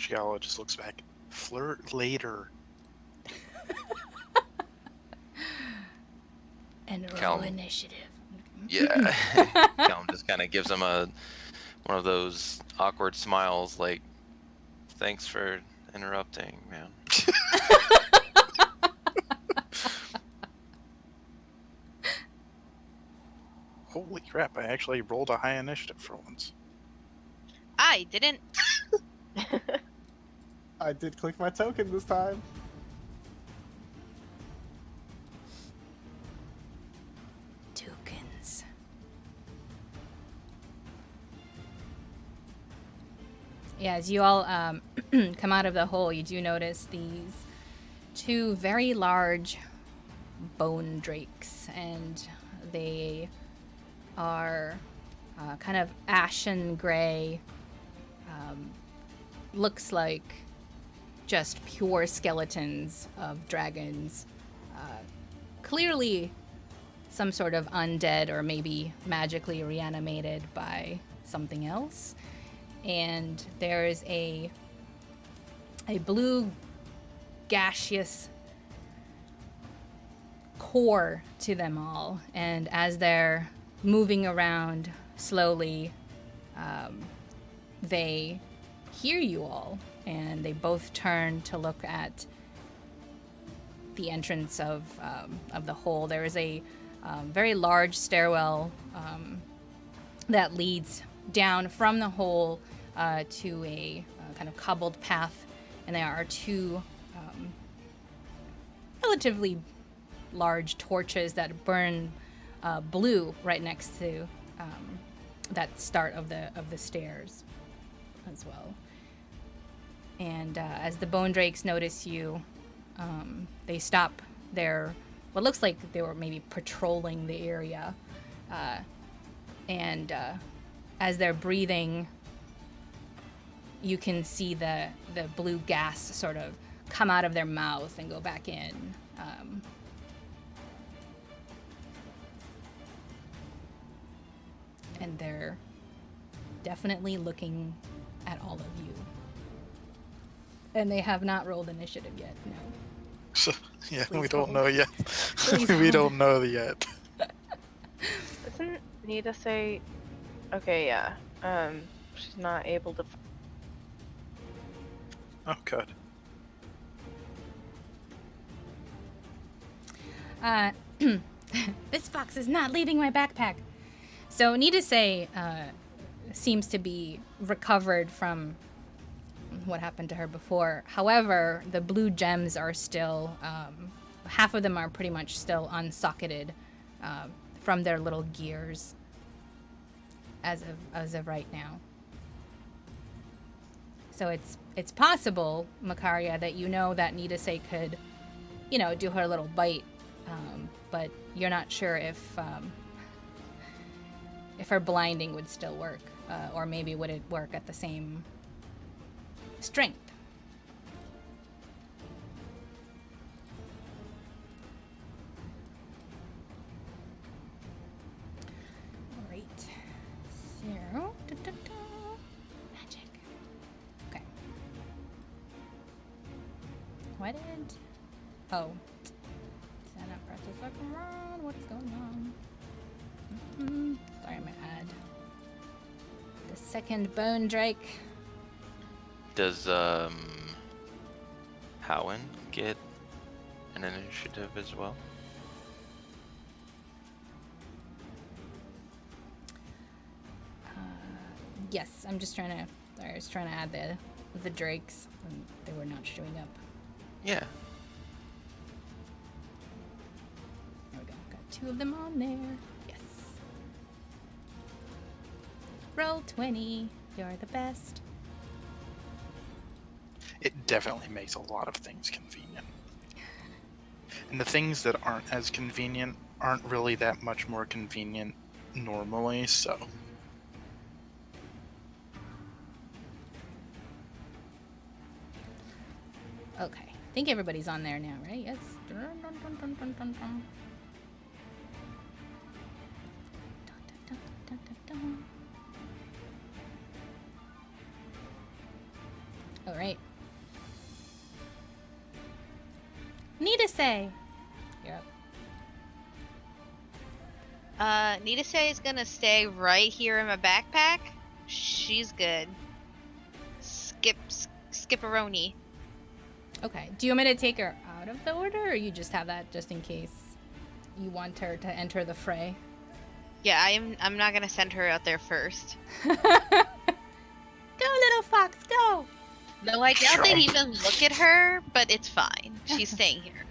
Shigala just looks back. Flirt later. And roll Callum. initiative. Yeah. Callum just kind of gives him one of those awkward smiles, like, thanks for interrupting, man. Holy crap, I actually rolled a high initiative for once. I didn't. I did click my token this time. Tokens. Yeah, as you all come out of the hole, you do notice these two very large bone drakes, and they are kind of ashen gray. Looks like just pure skeletons of dragons. Clearly some sort of undead or maybe magically reanimated by something else. And there is a blue gaseous core to them all. And as they're moving around slowly, they hear you all, and they both turn to look at the entrance of the hole. There is a very large stairwell that leads down from the hole to a kind of cobbled path, and there are two relatively large torches that burn blue right next to that start of the stairs as well. And as the bone drakes notice you, they stop their what looks like they were maybe patrolling the area, and as they're breathing, you can see the blue gas sort of come out of their mouth and go back in. And they're definitely looking at all of you. And they have not rolled initiative yet, no. So, yeah, Please we don't hold. know yet. Please We hold. don't know yet. Doesn't Nita say? Okay, yeah. She's not able to. Oh, good. This fox is not leaving my backpack. So Nidase seems to be recovered from what happened to her before. However, the blue gems are still, half of them are pretty much still unsocketed from their little gears as of right now. So it's possible, Makaria, that you know that Nidase could, do her little bite, but you're not sure if her blinding would still work, or maybe would it work at the same strength. Right. Zero. Magic. Okay. Why did... Oh. Santa press the second round. What is going on? Sorry, I'm gonna add the second bone drake. Does Hawyn get an initiative as well? Yes, I'm just trying to. Sorry, I was trying to add the drakes, and they were not showing up. Yeah. There we go. Got two of them on there. Yes. Roll 20. You're the best. It definitely makes a lot of things convenient. And the things that aren't as convenient aren't really that much more convenient normally, so. Okay. I think everybody's on there now, right? Yes. Dun, dun, dun, dun, dun, dun, dun. Dun, dun, dun, dun, dun, dun. All right. Nidase, you're up. Nidase is gonna stay right here in my backpack. She's good. Skipperoni. Okay. Do you want me to take her out of the order, or you just have that just in case you want her to enter the fray? Yeah, I'm not gonna send her out there first. Go, little fox, go! No, I doubt they'd even look at her, but it's fine. She's staying here.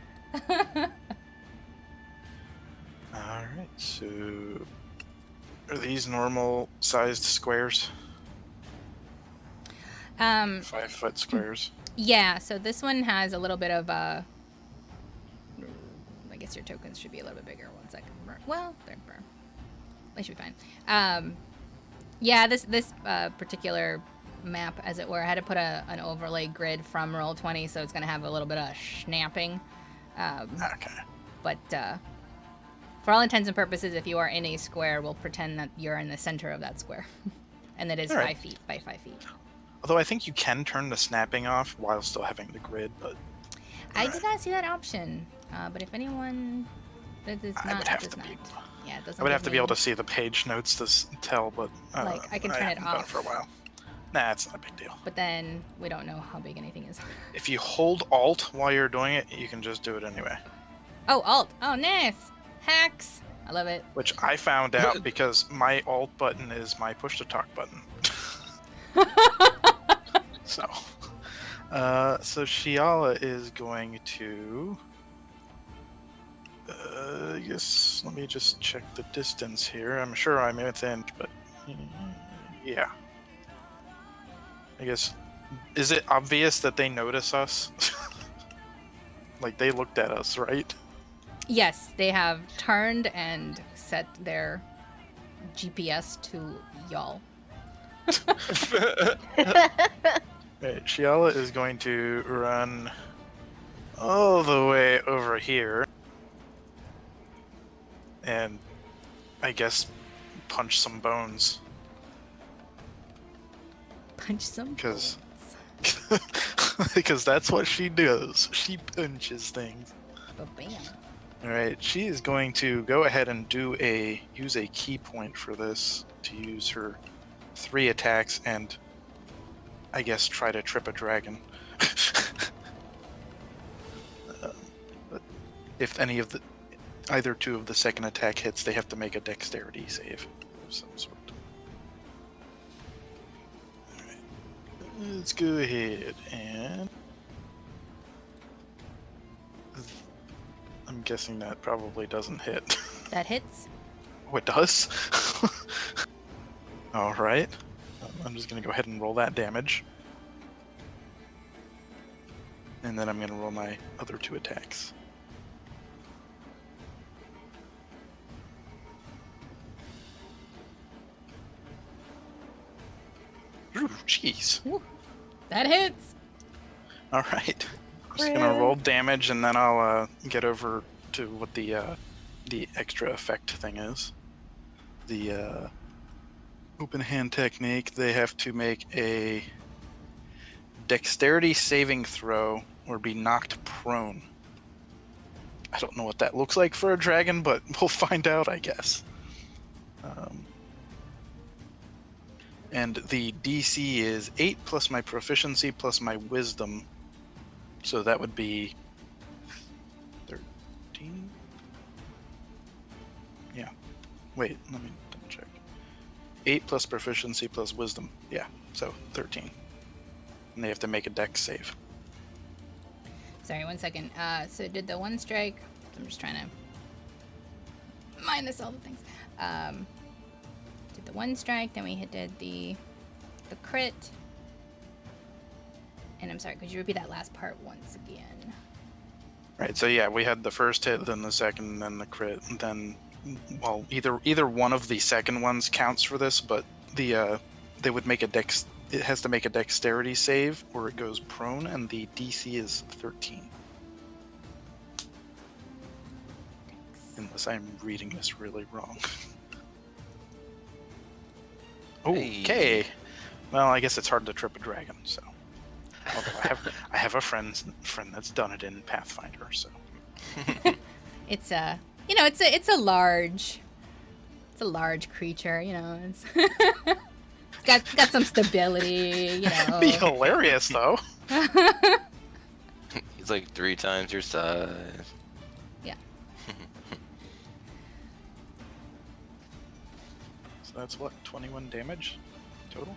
Alright, so are these normal sized squares? 5-foot squares. Yeah, so this one has a little bit of I guess your tokens should be a little bit bigger. 1 second. Well, they should be fine. Yeah, this particular map, as it were, I had to put an overlay grid from Roll20, so it's going to have a little bit of snapping. Okay. But for all intents and purposes, if you are in a square, we'll pretend that you're in the center of that square. And that is All right. 5 feet by 5 feet. Although I think you can turn the snapping off while still having the grid, but I did not see that option. But if anyone... That is not... I would have does to not. be. Yeah, it doesn't I would have give to be me- able to see the page notes to tell, but Like, I can turn it haven't done off. for a while. Nah, it's not a big deal. But then we don't know how big anything is. If you hold Alt while you're doing it, you can just do it anyway. Oh, Alt. Oh, nice. Hacks. I love it. Which I found out because my Alt button is my push to talk button. So Shiala is going to. I guess let me just check the distance here. I'm sure I'm within, but yeah. I guess, is it obvious that they notice us? Like they looked at us, right? Yes, they have turned and set their GPS to y'all. Right, Shiala is going to run all the way over here and I guess punch some bones Punch some because bullets. because that's what she does. She punches things. Ba-bam. All right, she is going to go ahead and use a key point for this to use her 3 attacks and I guess try to trip a dragon. But if either 2 of the second attack hits, they have to make a dexterity save of some sort. Alright. Let's go ahead and I'm guessing that probably doesn't hit. That hits. Oh, it does? Alright. I'm just going to go ahead and roll that damage. And then I'm going to roll my other 2 attacks. Ooh, jeez. Woo. That hits. Alright. I'm just going to roll damage and then I'll get over to what the extra effect thing is. The open hand technique, they have to make a dexterity saving throw or be knocked prone. I don't know what that looks like for a dragon, but we'll find out, I guess. And the DC is 8 plus my proficiency plus my wisdom. So that would be 13? Yeah. Wait, let me double check. 8 plus proficiency plus wisdom. Yeah, so 13. And they have to make a dex save. Sorry, 1 second. So did the 1 strike. I'm just trying to minus all the things. Did the 1 strike, then we did the crit. And I'm sorry, could you repeat that last part once again? Right, so yeah, we had the first hit, then the second, then the crit, and then, well, either one of the second ones counts for this, but they would make it has to make a dexterity save or it goes prone, and the DC is 13. Unless I'm reading this really wrong. Okay. Well, I guess it's hard to trip a dragon, so. I have a friend that's done it in Pathfinder, so It's a, you know, it's a large creature. You know, it's got some stability. You it'd be know. hilarious though. He's like 3 times your size. Yeah. So that's what, 21 damage total?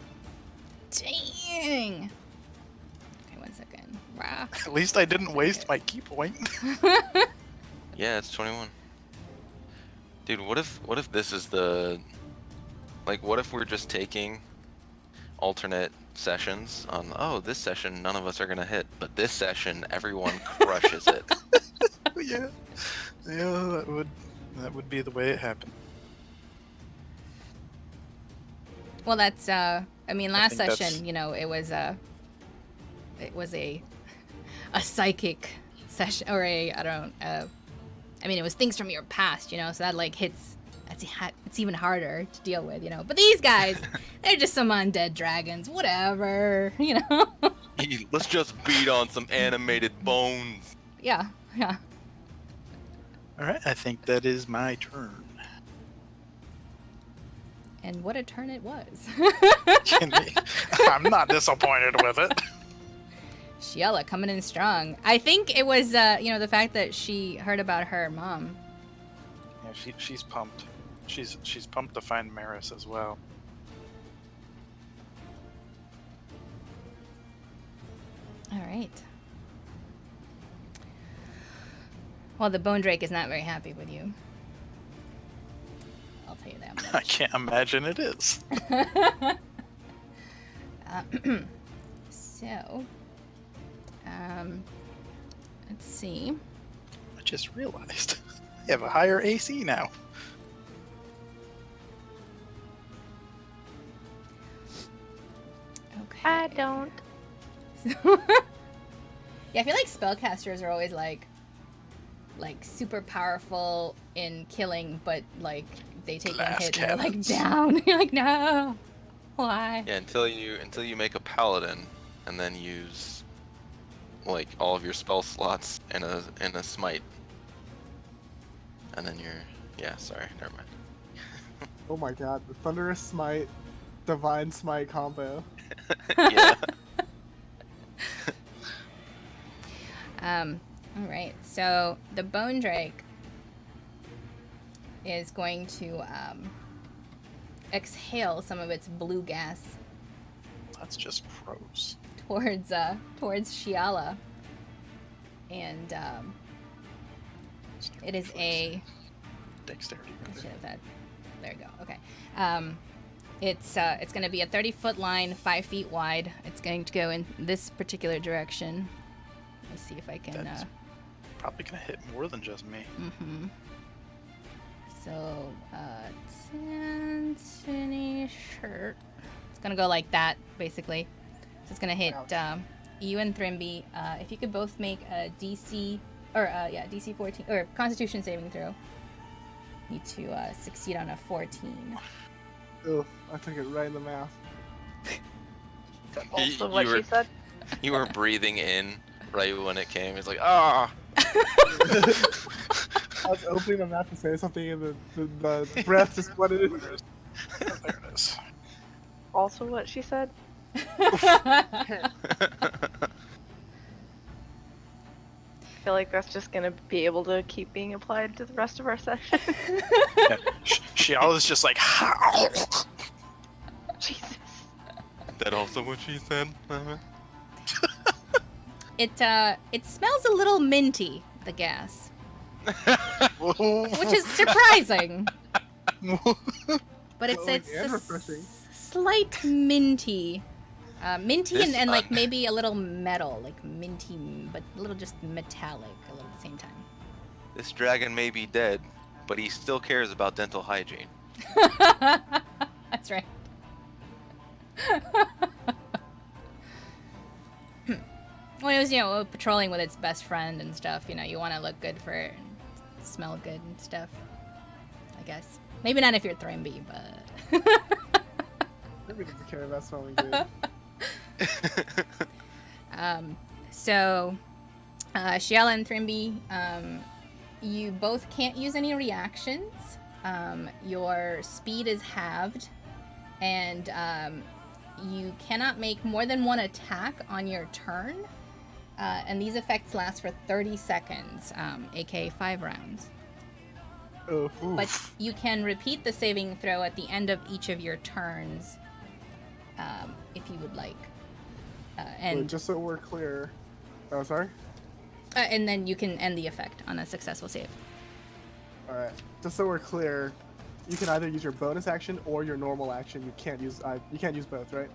Dang. Okay, 1 second. Wow. At least I didn't waste my key point. Yeah, it's 21. Dude, what if this is the, like, what if we're just taking alternate sessions on, oh, this session none of us are gonna hit, but this session everyone crushes it. Yeah, that would be the way it happened. Well, that's I mean, last think that's- session, you know, it was a psychic session, or I mean, it was things from your past, you know, so that like hits. It's even harder to deal with, you know. But these guys, they're just some undead dragons, whatever, you know. Let's just beat on some animated bones. Yeah. All right, I think that is my turn. And what a turn it was. I'm not disappointed with it. Shiela coming in strong. I think it was, you know, the fact that she heard about her mom. Yeah, she's pumped. She's pumped to find Maris as well. All right. Well, the Bone Drake is not very happy with you. I'll tell you that much. I can't imagine it is. So, let's see. I just realized I have a higher AC now. Okay. I don't. Yeah, I feel like spellcasters are always like super powerful in killing, but like they take one Glass hit and they're like cannons. down. You're like, no, why? Yeah, until you make a paladin and then use like all of your spell slots in a smite. And then sorry, never mind. Oh my god, the Thunderous Smite, Divine Smite combo. Yeah. All right. So the Bone Drake is going to exhale some of its blue gas That's just gross. towards Shiala, and it is a. Dexterity. I rather. should have had. There you go. Okay. It's going to be a 30-foot line, 5 feet wide. It's going to go in this particular direction. Let's see if I can. That's probably gonna hit more than just me. Mm-hmm. So, 10, 20, shirt. It's gonna go like that, basically. So it's gonna hit Ouch. you and Thrimby. If you could both make a DC, DC 14 or Constitution saving throw. Need to succeed on a 14. Oof, I took it right in the mouth. Also, what you were, she said. You were breathing in right when it came. It's like, ah. I was opening my mouth to say something and the breath just flooded in. There it is. Also, what she said. Oh, I feel like that's just gonna be able to keep being applied to the rest of our session. Yeah. Shiala's just like, Jesus. That also what she said. It smells a little minty, the gas, which which is surprising. But it's Glowing it's and a refreshing. slight minty, minty This and like one. maybe a little metal, like minty, but a little just metallic, a little at the same time. This dragon may be dead, but he still cares about dental hygiene. That's right. Well, it was, you know, patrolling with its best friend and stuff. You know, you want to look good for it and smell good and stuff. I guess. Maybe not if you're Thrimby, but. Nobody doesn't care about smelling good. So, Shiala and Thrimby, you both can't use any reactions. Your speed is halved, and you cannot make more than one attack on your turn. And these effects last for 30 seconds, aka 5 rounds. Oof. But you can repeat the saving throw at the end of each of your turns, if you would like. And Wait, just so we're clear. Oh, sorry? and then you can end the effect on a successful save. Alright. Just so we're clear, you can either use your bonus action or your normal action. You can't use both, right?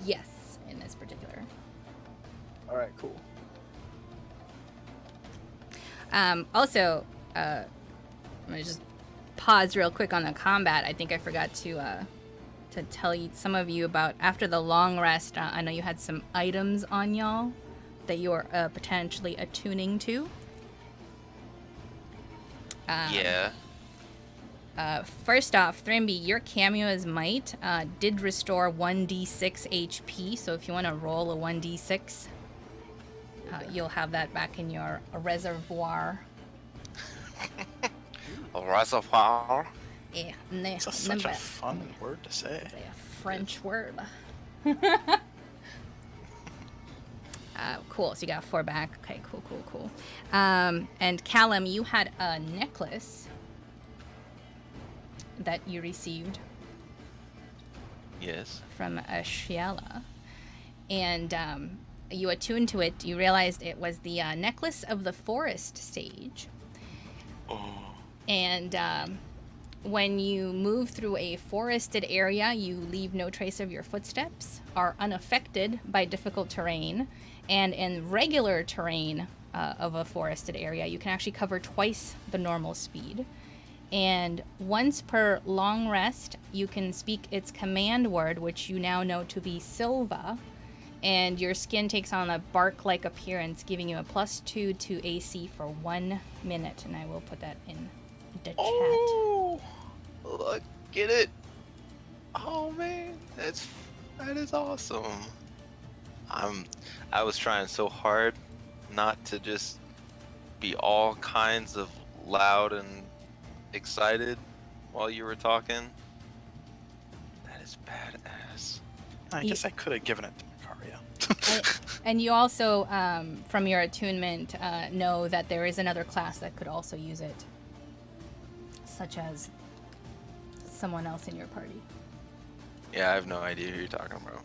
Yes, in this particular. Alright, cool. Also, I'm gonna just pause real quick on the combat. I think I forgot to tell you, some of you, about after the long rest. I know you had some items on y'all that you are potentially attuning to. Yeah. First off, Thrimby, your cameo as Might did restore 1d6 HP, so if you want to roll a 1d6, you'll have that back in your reservoir. A reservoir. Yeah, It's such a fun word to say. It's a French word. Cool, so you got 4 back. Okay, cool. And Callum, you had a necklace that you received Yes. from Shiala, and you attuned to it. You realized it was the necklace of the forest stage. Oh. And when you move through a forested area, you leave no trace of your footsteps, are unaffected by difficult terrain, and in regular terrain of a forested area, you can actually cover twice the normal speed. And once per long rest, you can speak its command word, which you now know to be Silva, and your skin takes on a bark-like appearance, giving you a +2 to AC for 1 minute. And I will put that in the chat. Oh, look, get it. Oh man, that is awesome. I was trying so hard not to just be all kinds of loud and excited while you were talking. That is badass. I guess I could have given it to Macaria. And you also, from your attunement, know that there is another class that could also use it, such as someone else in your party. Yeah, I have no idea who you're talking about.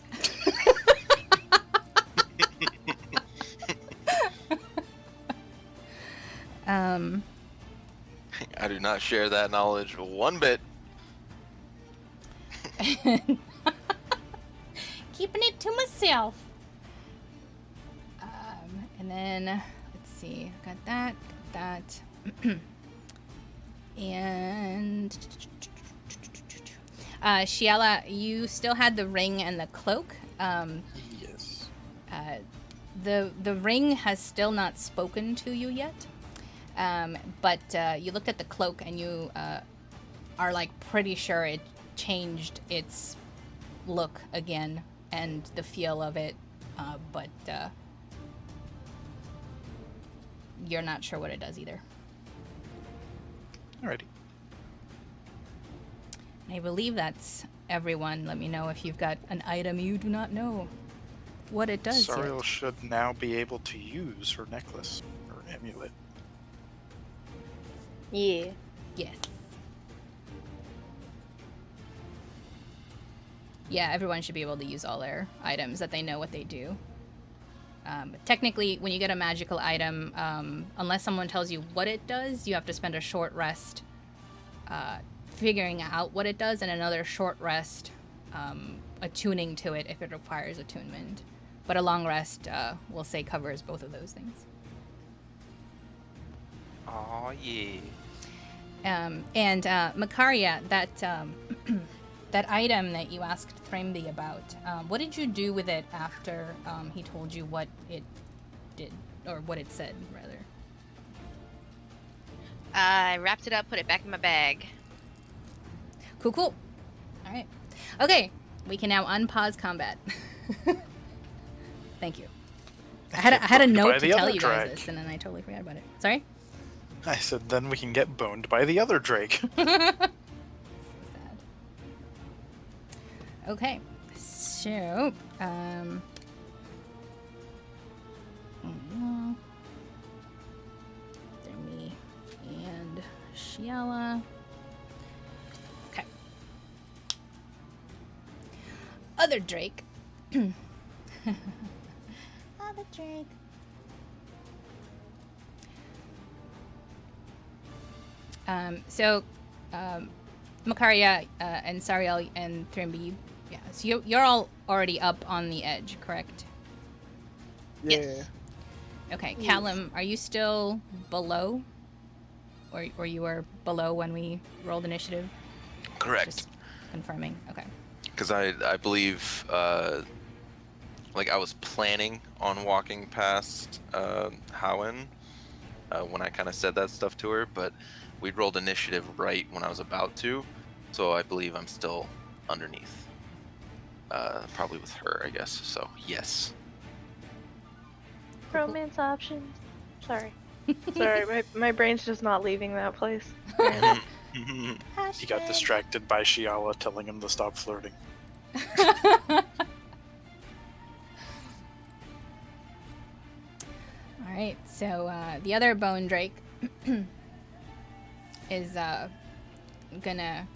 I do not share that knowledge one bit. Keeping it to myself. And then, let's see, got that. And Shiala, you still had the ring and the cloak. Yes. The ring has still not spoken to you yet. But you looked at the cloak and you are like pretty sure it changed its look again and the feel of it, but you're not sure what it does either. Alrighty. And I believe that's everyone. Let me know if you've got an item you do not know what it does Sariel yet. should now be able to use her necklace or amulet. Yeah. Yes. Yeah, everyone should be able to use all their items that they know what they do. But technically, when you get a magical item, unless someone tells you what it does, you have to spend a short rest figuring out what it does and another short rest attuning to it if it requires attunement. But a long rest, we'll say, covers both of those things. Oh yeah. And Macaria, that that item that you asked Thrimby about, what did you do with it after he told you what it did, or what it said, rather? I wrapped it up, put it back in my bag. Cool. All right. Okay, we can now unpause combat. Thank you. I had a note to the tell other you guys drake. this, and then I totally forgot about it. Sorry? I said, then we can get boned by the other Drake. So sad. Okay, so, me and Shiala. Okay. Other Drake. Other Drake. Makaria and Sariel and Trimby, yeah, so you're all already up on the edge, correct? Yeah. Yes. Okay, Callum, are you still below? Or you were below when we rolled initiative? Correct. Just confirming, okay. Because I believe, like, I was planning on walking past Hawyn when I kind of said that stuff to her, but we rolled initiative right when I was about to, so I believe I'm still underneath. Probably with her, I guess. So, yes. Romance options. Sorry. Sorry, my brain's just not leaving that place. He got distracted by Shiala telling him to stop flirting. Alright, so the other Bone Drake is gonna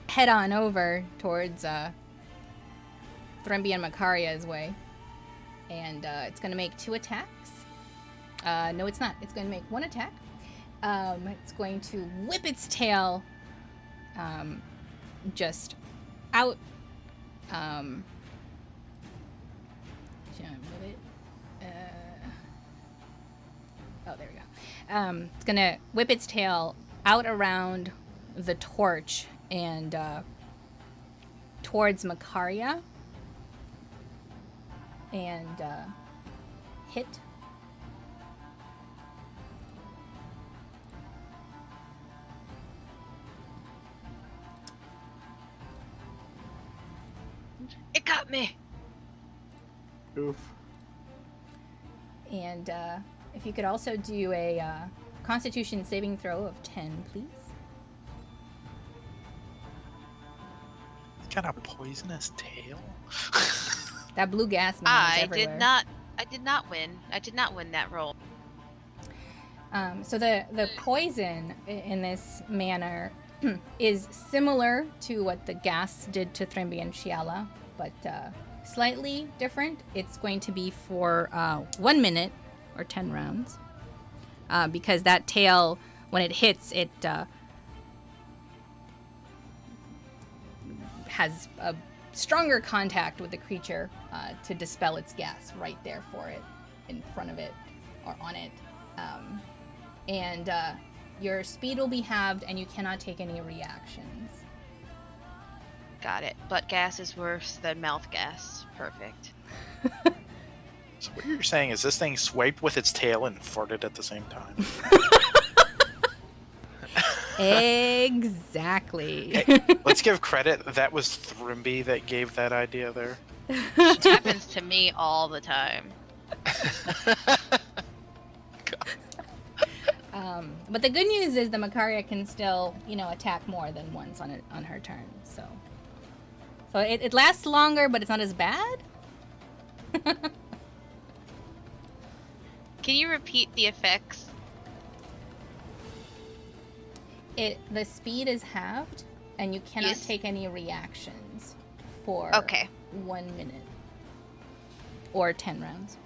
head on over towards Thremby and Makaria's way. And it's gonna make 2 attacks. No, it's not. It's gonna make 1 attack. It's going to whip its tail just out. Should I move it? Oh, there we go. It's gonna whip its tail out around the torch and towards Makaria and hit. It got me. Oof. And if you could also do a Constitution saving throw of 10, please. Got a poisonous tail? That blue gas man is I everywhere. did not win. I did not win that roll. So the poison in this manner is similar to what the gas did to Thremby and Shiala, but slightly different. It's going to be for 1 minute or 10 rounds. Because that tail, when it hits, it has a stronger contact with the creature to dispel its gas right there for it, in front of it, or on it. And your speed will be halved, and you cannot take any reactions. Got it. Butt gas is worse than mouth gas. Perfect. So what you're saying is this thing swiped with its tail and farted at the same time? Exactly. Hey, let's give credit. That was Thremby that gave that idea there. It happens to me all the time. But the good news is the Makaria can still, attack more than once on her turn. So it lasts longer, but it's not as bad. Can you repeat the effects? The speed is halved, and you cannot Yes. take any reactions for Okay. 1 minute or 10 rounds.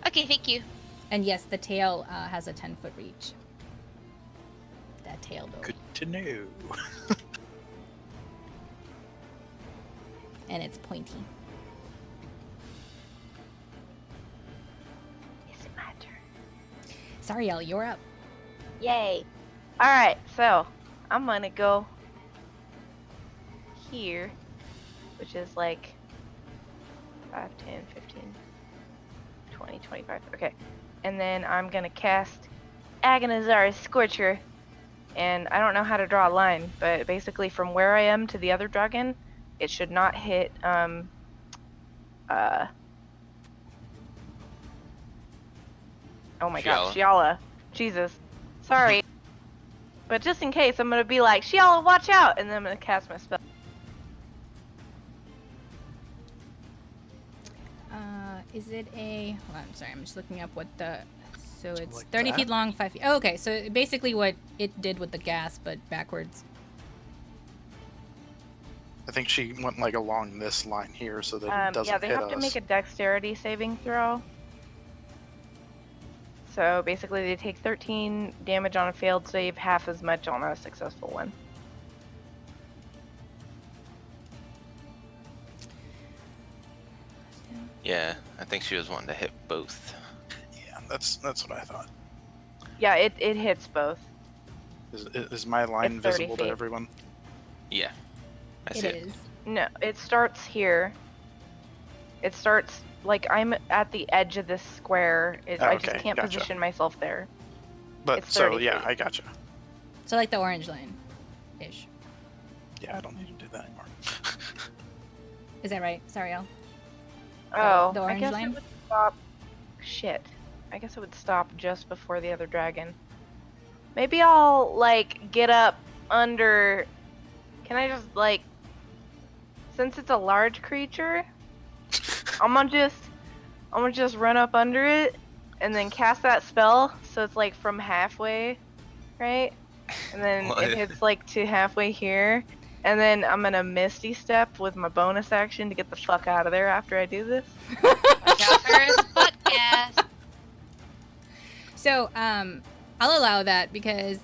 Okay, thank you. And yes, the tail has a 10-foot reach. That tail though. Good to know. And it's pointy. Is it my turn? Sariel, you're up. Yay. Alright, so I'm gonna go here, which is like 5, 10, 15, 20, 25. Okay. And then I'm gonna cast Agonizar's Scorcher And I don't know how to draw a line, but basically from where I am to the other dragon, it should not hit, oh my god, Shiala. Jesus. Sorry. But just in case, I'm gonna be like, Shiala, watch out! And then I'm gonna cast my spell. Is it a... Hold on, I'm sorry, I'm just looking up what the... So it's Like 30 that? feet long, 5 feet... Oh, okay, so basically what it did with the gas, but backwards. I think she went like along this line here so that it doesn't Yeah, they hit have to us. make a dexterity saving throw. So basically they take 13 damage on a failed save, half as much on a successful one. Yeah, I think she was wanting to hit both. Yeah, that's what I thought. Yeah, it hits both. Is my line It's 30 visible to feet. everyone? Yeah, I It see is. No, it starts here. It starts, like, I'm at the edge of this square. I just Okay, can't gotcha. position myself there. But It's so 30 yeah, feet. I gotcha. So like the orange line. Ish. Yeah, I don't need to do that anymore. Is that right? Sorry, Al. Oh, the I orange guess line? it would stop. Shit. I guess it would stop just before the other dragon. Maybe I'll, like, get up under... Can I just, like... Since it's a large creature, I'm gonna just run up under it and then cast that spell so it's like from halfway, right? And then What? it hits like to halfway here. And then I'm gonna Misty Step with my bonus action to get the fuck out of there after I do this. Watch out for his butt gas. So, I'll allow that because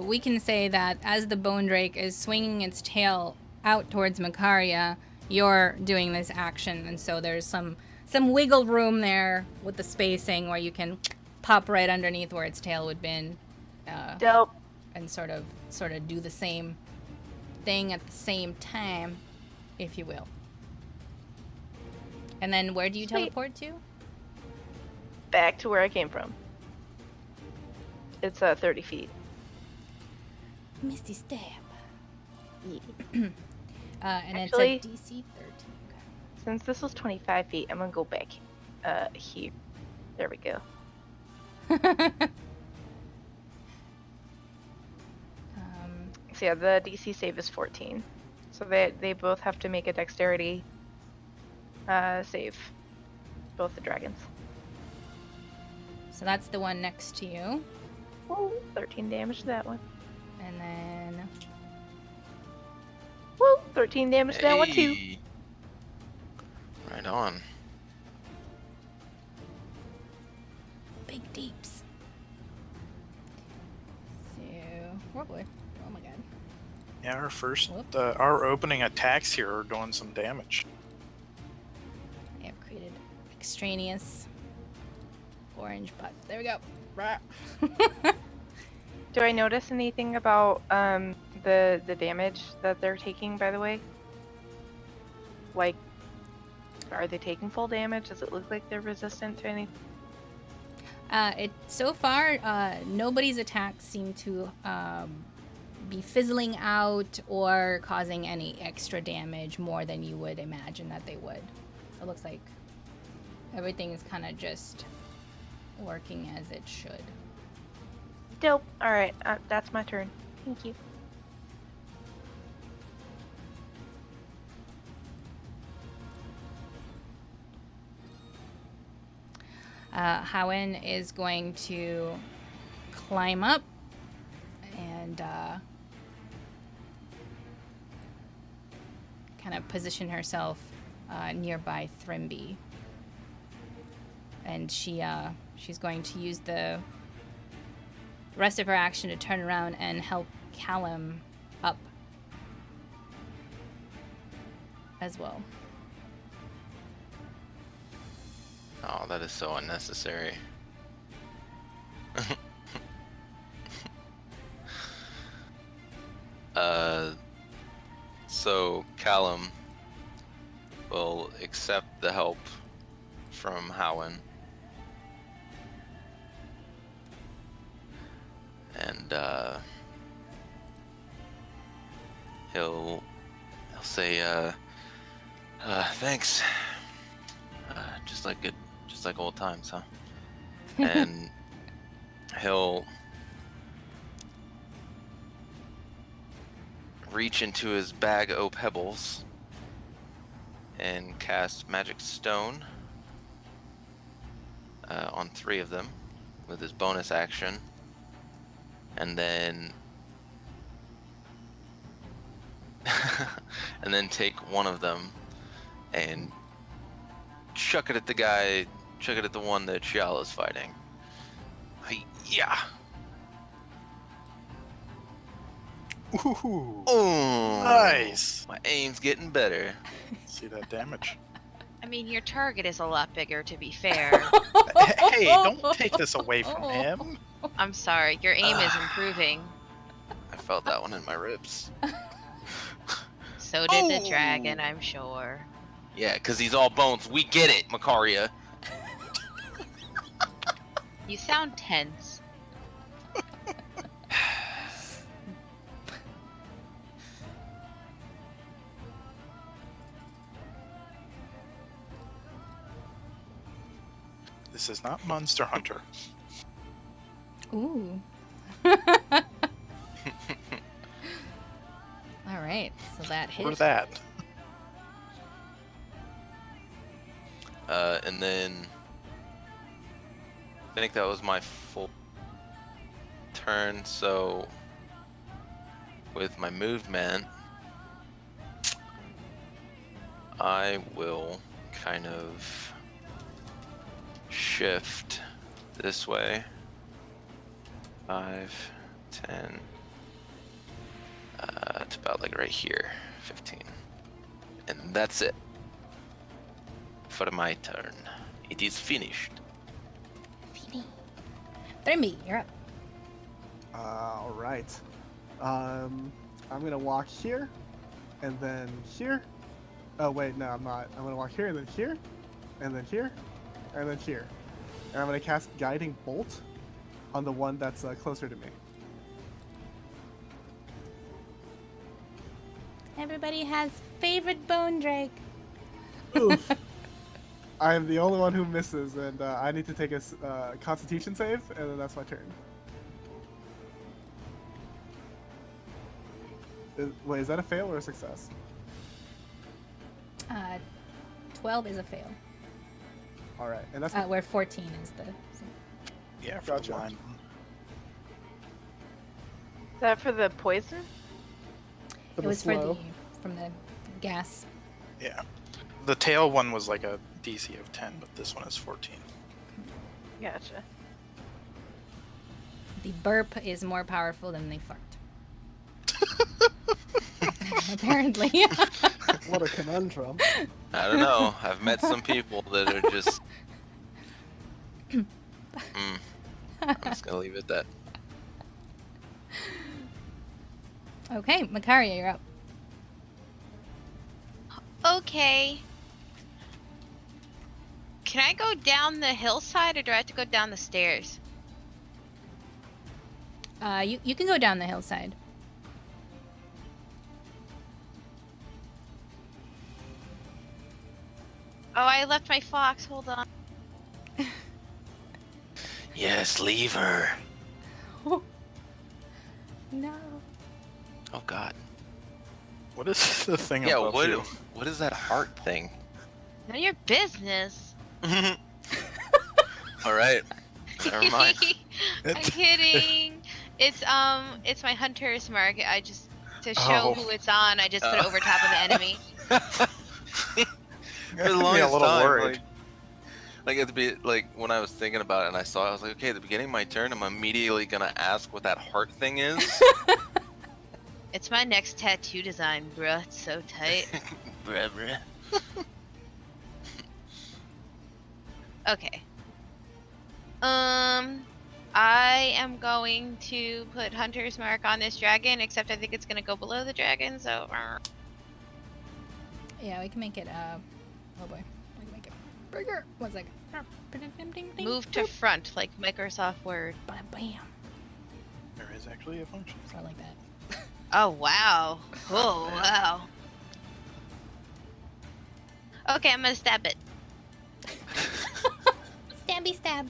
we can say that as the Bone Drake is swinging its tail out towards Makaria, you're doing this action, and so there's some wiggle room there with the spacing where you can pop right underneath where its tail would been, Dope. and sort of do the same thing at the same time, if you will. And then where do you Sweet. teleport to? Back to where I came from. It's 30 feet. Misty Step. Yeah. And Actually- it's a DC 13. Since this was 25 feet, I'm gonna go back here. There we go. So yeah, the DC save is 14. So they both have to make a dexterity save. Both the dragons. So that's the one next to you. Woo, 13 damage to that one. And then Woo, 13 damage to that one too. Hey. Right on. Big Deeps. So, oh boy. Oh my god. Yeah, Whoop. our opening attacks here are doing some damage. I have created extraneous orange butt. There we go. Rah. Do I notice anything about the damage that they're taking, by the way? Like, are they taking full damage? Does it look like they're resistant to anything? So far, nobody's attacks seem to be fizzling out or causing any extra damage more than you would imagine that they would. So it looks like everything is kind of just working as it should. Dope. Alright, that's my turn. Thank you. Hawyn is going to climb up and kind of position herself nearby Thrimby. And she's going to use the rest of her action to turn around and help Callum up as well. Oh, that is so unnecessary. So Callum will accept the help from Hawyn and he'll say, thanks. Just like old times, huh? And he'll reach into his bag o' pebbles and cast Magic Stone on 3 of them with his bonus action, and then and then take one of them and chuck it at the one that Shiala's fighting. Yeah. Ooh, Oh, nice. my aim's getting better. See that damage? I mean, your target is a lot bigger, to be fair. Hey, don't take this away from him. I'm sorry, your aim is improving. I felt that one in my ribs. So did the Oh. dragon, I'm sure. Yeah, because he's all bones. We get it, Makaria. You sound tense. This is not Monster Hunter. Ooh. All right, so that hit. Or that. And then I think that was my full turn, so with my movement, I will kind of shift this way. 5, 10, to about like right here, 15. And that's it for my turn. It is finished. Thrimby, you're up. All right. I'm gonna walk here, and then here. Oh wait, no, I'm not. I'm gonna walk here, and then here, and then here, and then here. And I'm gonna cast Guiding Bolt on the one that's closer to me. Everybody has favorite bone drake. Oof. I am the only one who misses, and I need to take a Constitution save, and then that's my turn. Wait, is that a fail or a success? 12 is a fail. All right, and that's Where 14 is the. Yeah, for Gotcha. the line. Is that for the poison? for It the was slow. from the gas. Yeah. The tail one was like a DC of 10, but this one is 14. Gotcha. The burp is more powerful than the fart. Apparently. What a conundrum. I don't know. I've met some people that are just. I'm just gonna leave it at that. Okay, Makaria, you're up. Okay. Can I go down the hillside, or do I have to go down the stairs? You can go down the hillside. Oh, I left my fox. Hold on. Yes, leave her. No. Oh God. What is the thing Yeah. above you? What is that heart thing? None of your business. All right. Never mind. I'm kidding. It's my hunter's mark. I just to show Oh. who it's on. I just put it over top of the enemy. For the Got me a longest little time, worried. like at the when I was thinking about it and I saw it, I was like, okay, at the beginning of my turn, I'm immediately gonna ask what that heart thing is. It's my next tattoo design, bruh. It's so tight. Bruh, bruh. Okay. I am going to put hunter's mark on this dragon, except I think it's gonna go below the dragon. So. Yeah, we can make it, oh boy. We can make it bigger. 1 second. Move to front like Microsoft Word. Bam, bam. There is actually a function. So I like that. Oh wow. Oh wow. Okay, I'm gonna stab it. Stabby stab.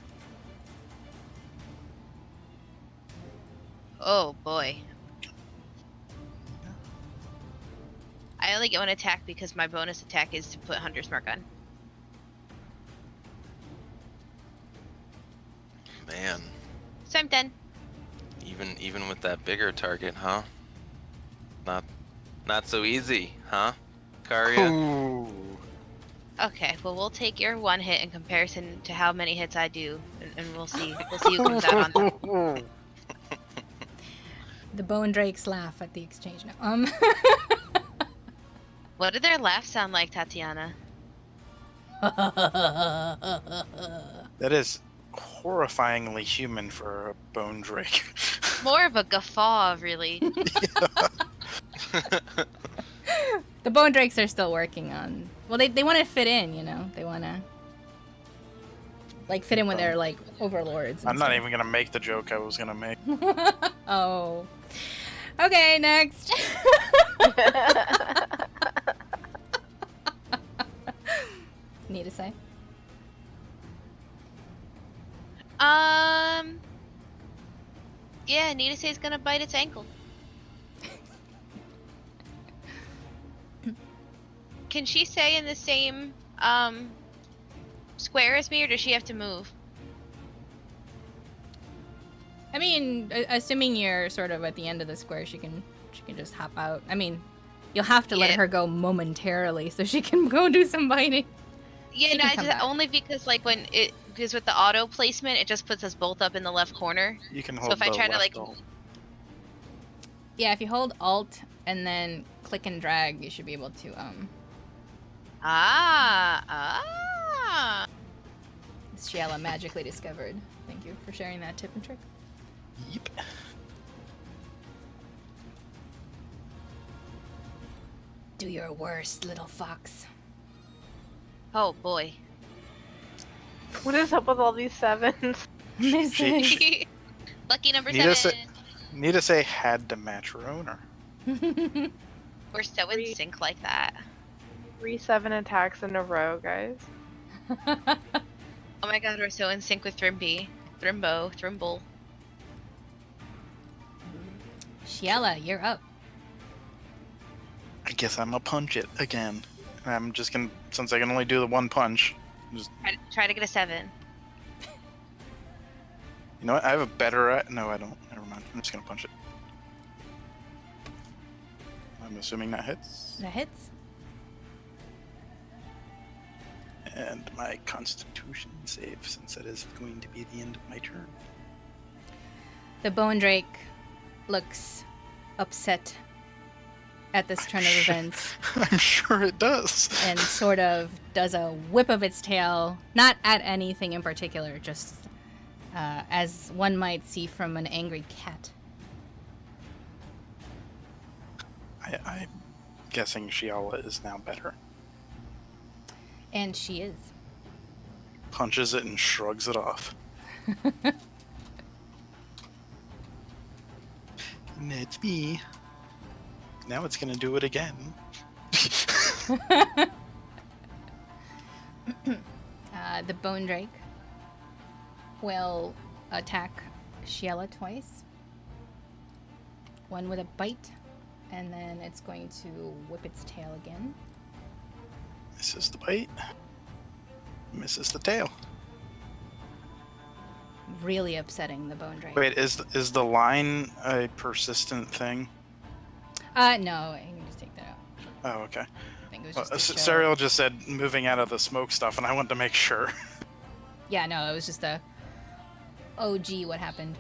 Oh boy. I only get one attack because my bonus attack is to put Hunter's Mark on. Man, So I'm done. even with that bigger target, huh? Not so easy, huh, Karya? Ooh. Okay, well we'll take your one hit in comparison to how many hits I do, and we'll see who comes out on top. The bone drakes laugh at the exchange now. What did their laugh sound like, Tatiana? That is horrifyingly human for a bone drake. More of a guffaw, really. The bone drakes are still working on. Well, they want to fit in, you know. They want to like fit in with their like overlords. and I'm not stuff. even gonna make the joke I was gonna make. Oh. Okay, next. Need to say? Yeah, Nita says gonna bite its ankle. Can she stay in the same square as me, or does she have to move? I mean, assuming you're sort of at the end of the square, she can just hop out. I mean, you'll have to let Yeah. her go momentarily so she can go do some biting. Yeah, She no, can come back. only because like because with the auto placement, it just puts us both up in the left corner. You can So hold if I the try to, left like- alt. Yeah, if you hold Alt and then click and drag, you should be able to Shiela magically discovered. Thank you for sharing that tip and trick. Yep. Do your worst, little fox. Oh boy. What is up with all these sevens? Missing. Lucky number Nita 7. Nita say had to match her owner. We're so in Three. sync like that. 3 7 attacks in a row, guys. Oh my god, we're so in sync with Thrimby. Thrimble. Shiela, you're up. I guess I'm gonna punch it again. And I'm just gonna, since I can only do the one punch. Just, Try to get a 7. you know what? I have a better. No, I don't. Never mind. I'm just gonna punch it. I'm assuming that hits. That hits. And my Constitution save, since it is going to be the end of my turn. The bone drake looks upset at this turn of events I'm sure it does. and sort of does a whip of its tail, not at anything in particular, just as one might see from an angry cat. I'm guessing Shiala is now better. And she is. Punches it and shrugs it off. And it's me. Now it's gonna do it again. The bone drake will attack Shiela twice. One with a bite, and then it's going to whip its tail again. Misses the bite. Misses the tail. Really upsetting the bone drake. Wait, is the line a persistent thing? No, you can just take that out. Oh, okay. I think it was just a show. Serial just said moving out of the smoke stuff, and I wanted to make sure. Yeah, no, it was just a... Oh, gee, what happened?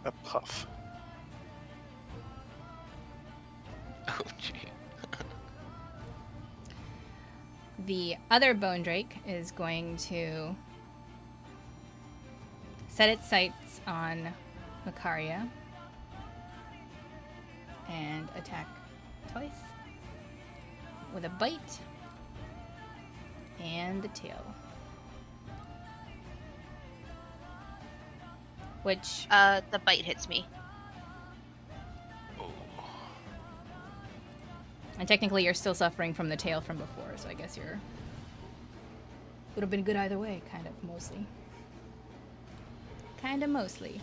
A puff. Oh, gee. The other bone drake is going to set its sights on Macaria and attack twice with a bite and the tail. Which The bite hits me. Oh. And technically, you're still suffering from the tail from before, so I guess you're... Would have been good either way, kind of, mostly. Kind of, mostly.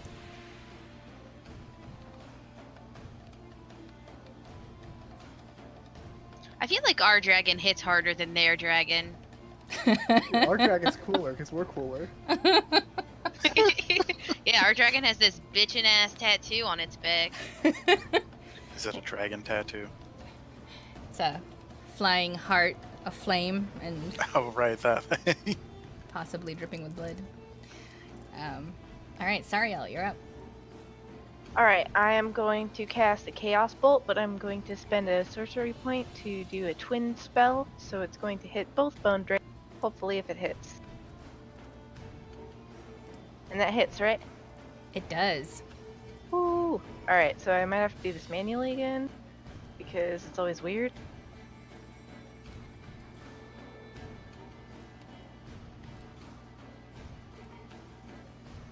I feel like our dragon hits harder than their dragon. Our dragon's cooler because we're cooler. Yeah, our dragon has this bitchin' ass tattoo on its back. Is that a dragon tattoo? It's a flying heart aflame and Oh, right, that. possibly dripping with blood. Alright, Sariel, you're up. Alright, I am going to cast a Chaos Bolt, but I'm going to spend a sorcery point to do a twin spell, so it's going to hit both Bone Drake, hopefully if it hits. And that hits, right? It does. Woo! Alright, so I might have to do this manually again, because it's always weird.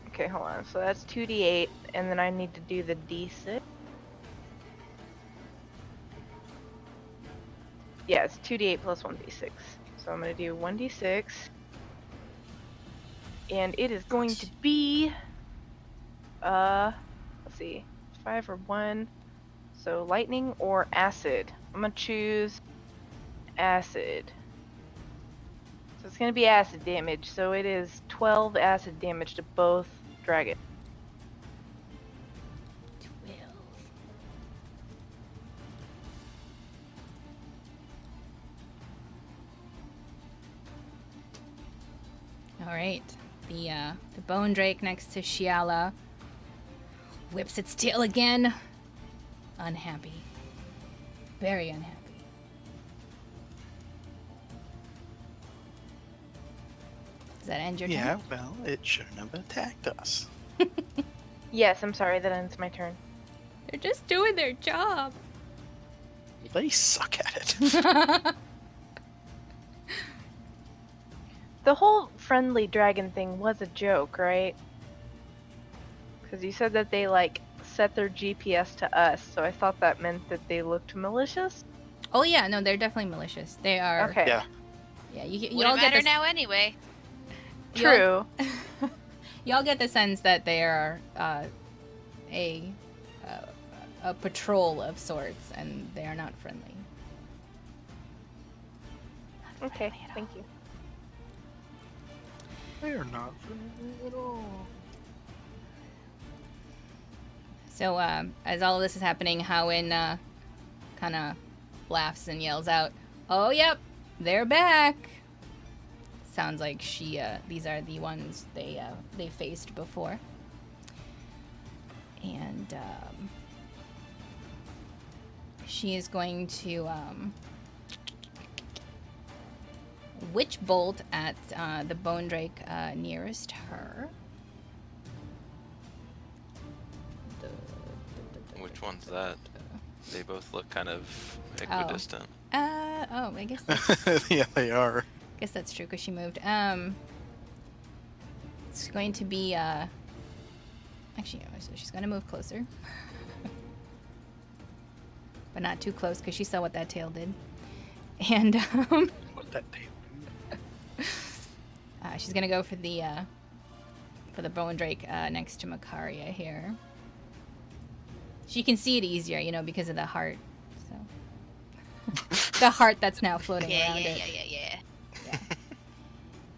Okay, hold on. So that's 2d8, and then I need to do the d6. Yeah, it's 2d8 plus 1d6. So I'm going to do 1d6. And it is going to be... let's see. 5 or 1. So lightning or acid. I'm going to choose acid. So it's going to be acid damage. So it is 12 acid damage to both dragons. 12. Alright. The bone drake next to Shiala whips its tail again. Unhappy. Very unhappy. Does that end your turn? Yeah, well, it shouldn't have attacked us. Yes, I'm sorry, that ends my turn. They're just doing their job. They suck at it. The whole friendly dragon thing was a joke, right? Because you said that they, like, set their GPS to us, so I thought that meant that they looked malicious. Oh yeah, no, they're definitely malicious. They are. Okay. Yeah. Yeah, you Wouldn't all get matter this. now anyway. True. Y'all get the sense that they are a patrol of sorts, and they are not friendly. Not Okay, friendly at thank all. you. They're not friendly at all. So, as all of this is happening, Hawyn kind of laughs and yells out, "Oh, yep, they're back!" Sounds like these are the ones they faced before. And, she is going to, Witch Bolt at the Bone Drake nearest her. Which one's that? They both look kind of equidistant. I guess that's, Yeah, they are. guess that's true because she moved. It's going to be, actually, no, so she's going to move closer. But not too close because she saw what that tail did. And, What that tail? she's going to go for the Bone Drake next to Makaria here. She can see it easier, you know, because of the heart. So the heart that's now floating Yeah, around yeah, it. yeah.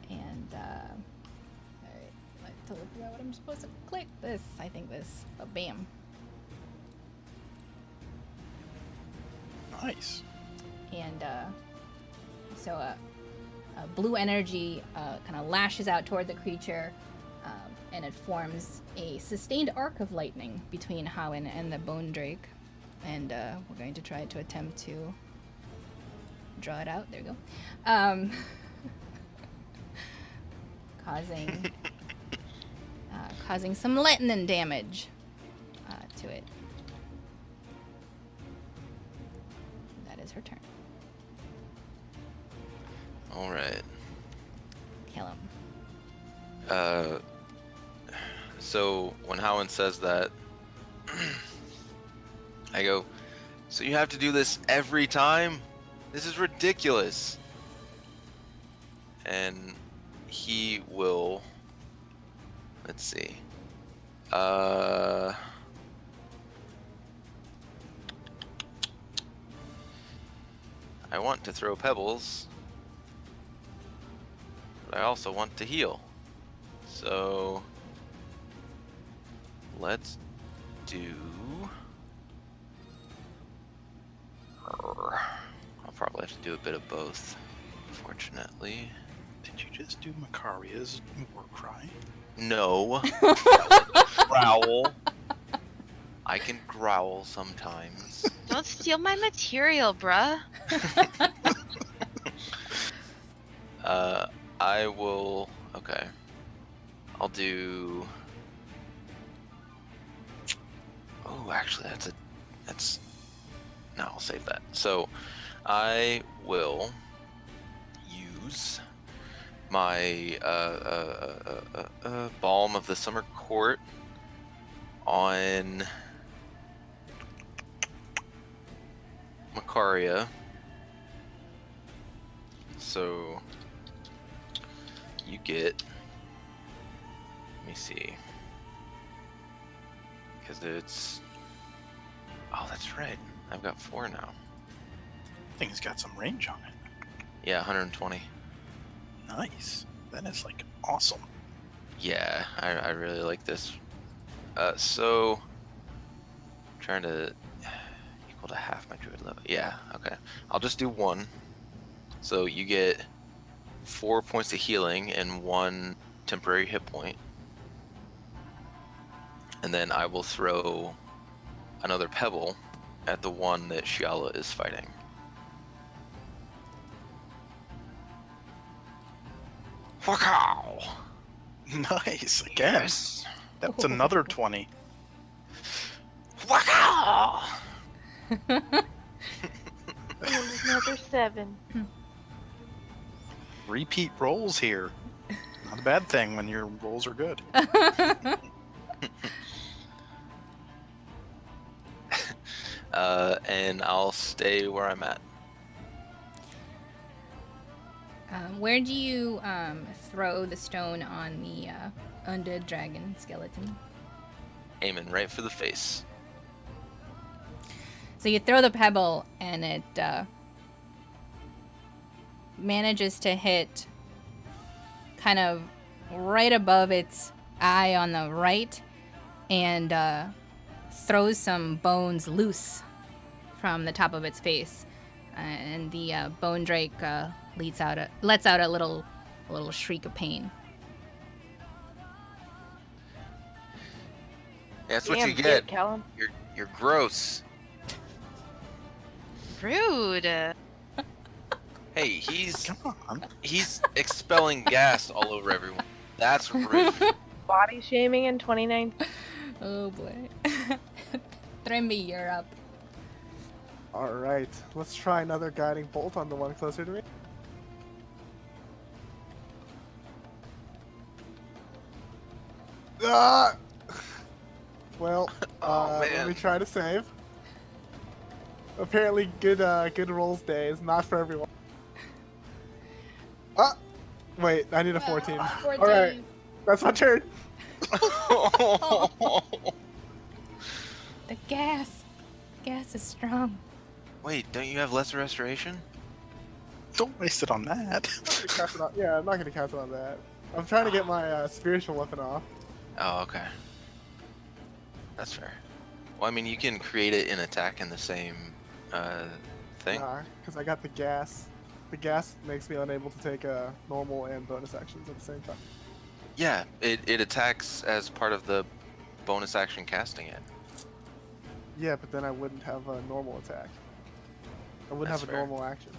And alright, I totally forgot what I'm supposed to click. This, I think this. But bam. Nice. And so blue energy kind of lashes out toward the creature, and it forms a sustained arc of lightning between Hawyn and the Bone Drake. And we're going to try to attempt to draw it out. There you go. Causing some lightning damage to it. That is her turn. All right. Kill him. So when Howland says that, I go, So you have to do this every time? This is ridiculous. And he will... Let's see. I want to throw pebbles, but I also want to heal. So let's do... I'll probably have to do a bit of both, unfortunately. Did you just do Macaria's war cry? No. Growl. I can growl sometimes. Don't steal my material, bruh. I will... Okay. I'll do... Oh, actually, that's... No, I'll save that. So, I will use my Balm of the Summer Court on Macaria. So you get, let me see, because it's, oh, that's right, I've got 4 now. Thing's got some range on it. Yeah, 120. Nice. That is like awesome. Yeah, I really like this. So trying to equal to half my druid level. Yeah, okay. I'll just do 1. So you get 4 points of healing and 1 temporary hit point. And then I will throw another pebble at the one that Shiala is fighting. Wow! Nice. Again. Yes. That's another 20. Wow! Another 7. Repeat rolls here. Not a bad thing when your rolls are good. And I'll stay where I'm at. Where do you throw the stone on the undead dragon skeleton? Aiming right for the face. So you throw the pebble, and it manages to hit kind of right above its eye on the right, and throws some bones loose from the top of its face. And the bone drake lets out a little shriek of pain. That's what Damn, you get. Callum. You're gross. Rude. Hey, he's Come on. expelling gas all over everyone. That's rude. Body shaming in 29. Oh boy. Trimby, you're up. Alright, let's try another guiding bolt on the one closer to me. Ah! Well, Oh, let man. me try to save. Apparently, good rolls day is not for everyone. Ah! Wait, I need a 14. 14. Alright, that's my turn. The gas. Gas is strong. Wait, don't you have lesser restoration? Don't waste it on that. I'm not gonna cast it on- yeah, I'm not gonna cast it on that. I'm trying to get my spiritual weapon off. Oh, okay. That's fair. Well, I mean, you can create it and attack in the same thing. Nah, because I got the gas. The gas makes me unable to take normal and bonus actions at the same time. Yeah, it attacks as part of the bonus action casting it. Yeah, but then I wouldn't have a normal attack. I wouldn't That's have a fair. normal action.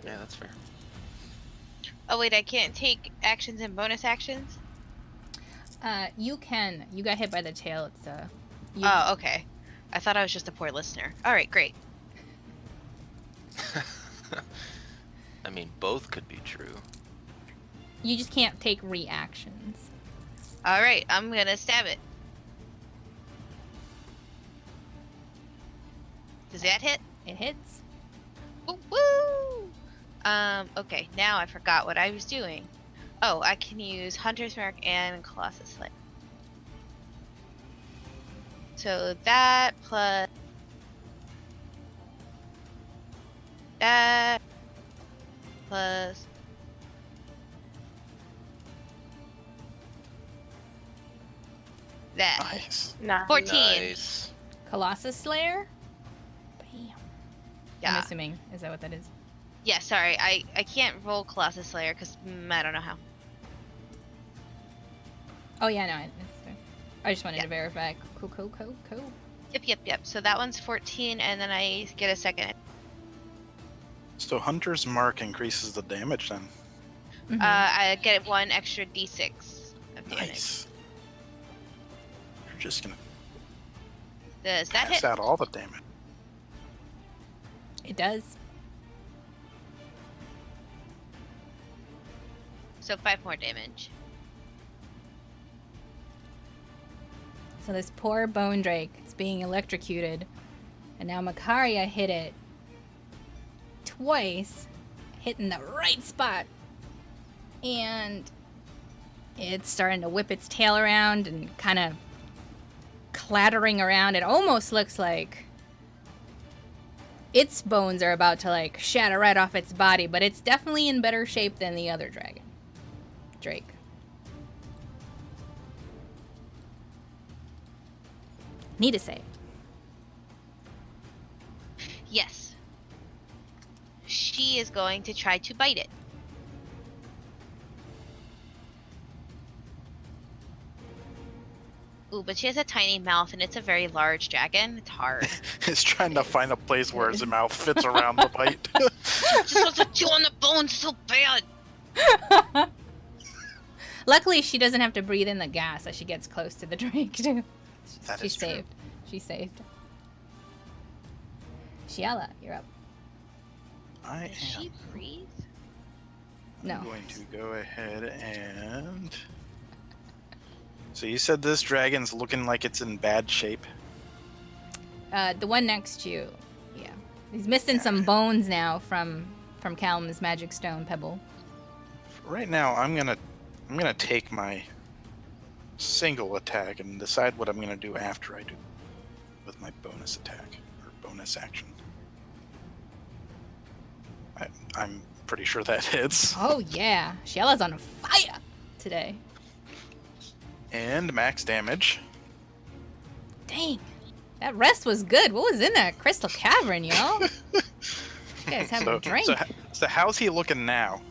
Yeah, that's fair. Oh wait, I can't take actions and bonus actions? You can. You got hit by the tail. It's you, Oh, okay. I thought I was just a poor listener. Alright, great. I mean, both could be true. you just can't take reactions. Alright, I'm gonna stab it. Does that hit? It hits. Woo woo! Okay, now I forgot what I was doing. Oh, I can use Hunter's Mark and Colossus Slayer. So that plus that plus that. Nice. Nah. 14. Nice. Colossus Slayer? Bam. Yeah. I'm assuming. Is that what that is? Yeah, sorry. I can't roll Colossus Slayer because I don't know how. Oh, yeah, no. I just wanted Yeah. to verify. Cool. Yep. So that one's 14, and then I get a second. So Hunter's Mark increases the damage then. Mhm. I get 1 extra d6 of damage. Nice. You're just gonna Does that pass hit? out all the damage. It does. So 5 more damage. So this poor Bone Drake is being electrocuted. And now Makaria hit it twice, hitting the right spot. And it's starting to whip its tail around and kind of clattering around. It almost looks like its bones are about to like shatter right off its body, but it's definitely in better shape than the other Drake. Need a save. Yes. She is going to try to bite it. Ooh, but she has a tiny mouth and it's a very large dragon. It's hard. It's trying to find a place where his mouth fits around the bite. Just wants to chew on the bones so bad. Luckily, she doesn't have to breathe in the gas as she gets close to the Drake, too. That She's is true. saved. She's saved. Shiala, you're up. I Does am she breathe? No. going to go ahead and... So you said this dragon's looking like it's in bad shape? The one next to you, yeah. He's missing some bones now from Callum's magic stone pebble. Right now, I'm gonna take my single attack and decide what I'm gonna do after I do with my bonus attack or bonus action. I'm pretty sure that hits. Oh yeah, Shiala's on fire today. And max damage. Dang, that rest was good. What was in that crystal cavern, y'all? You guys having a drink? So how's he looking now?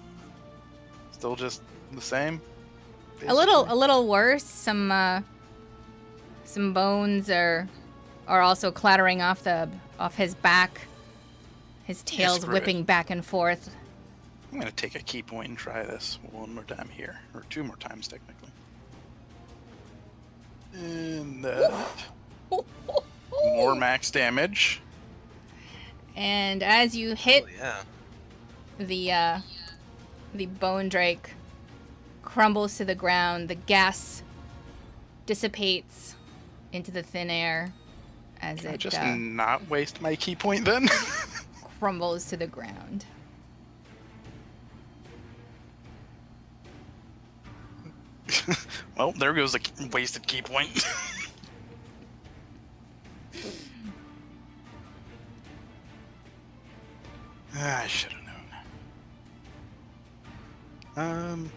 Still just the same? A little worse. Some bones are also clattering off his back. His tail's screw whipping back and forth. I'm gonna take a key point and try this one more time here, or 2 more times technically. And more max damage. And as you hit Oh, yeah. the bone drake crumbles to the ground, the gas dissipates into the thin air as Can I it just not waste my key point then? crumbles to the ground. Well, there goes a wasted key point. I should have known.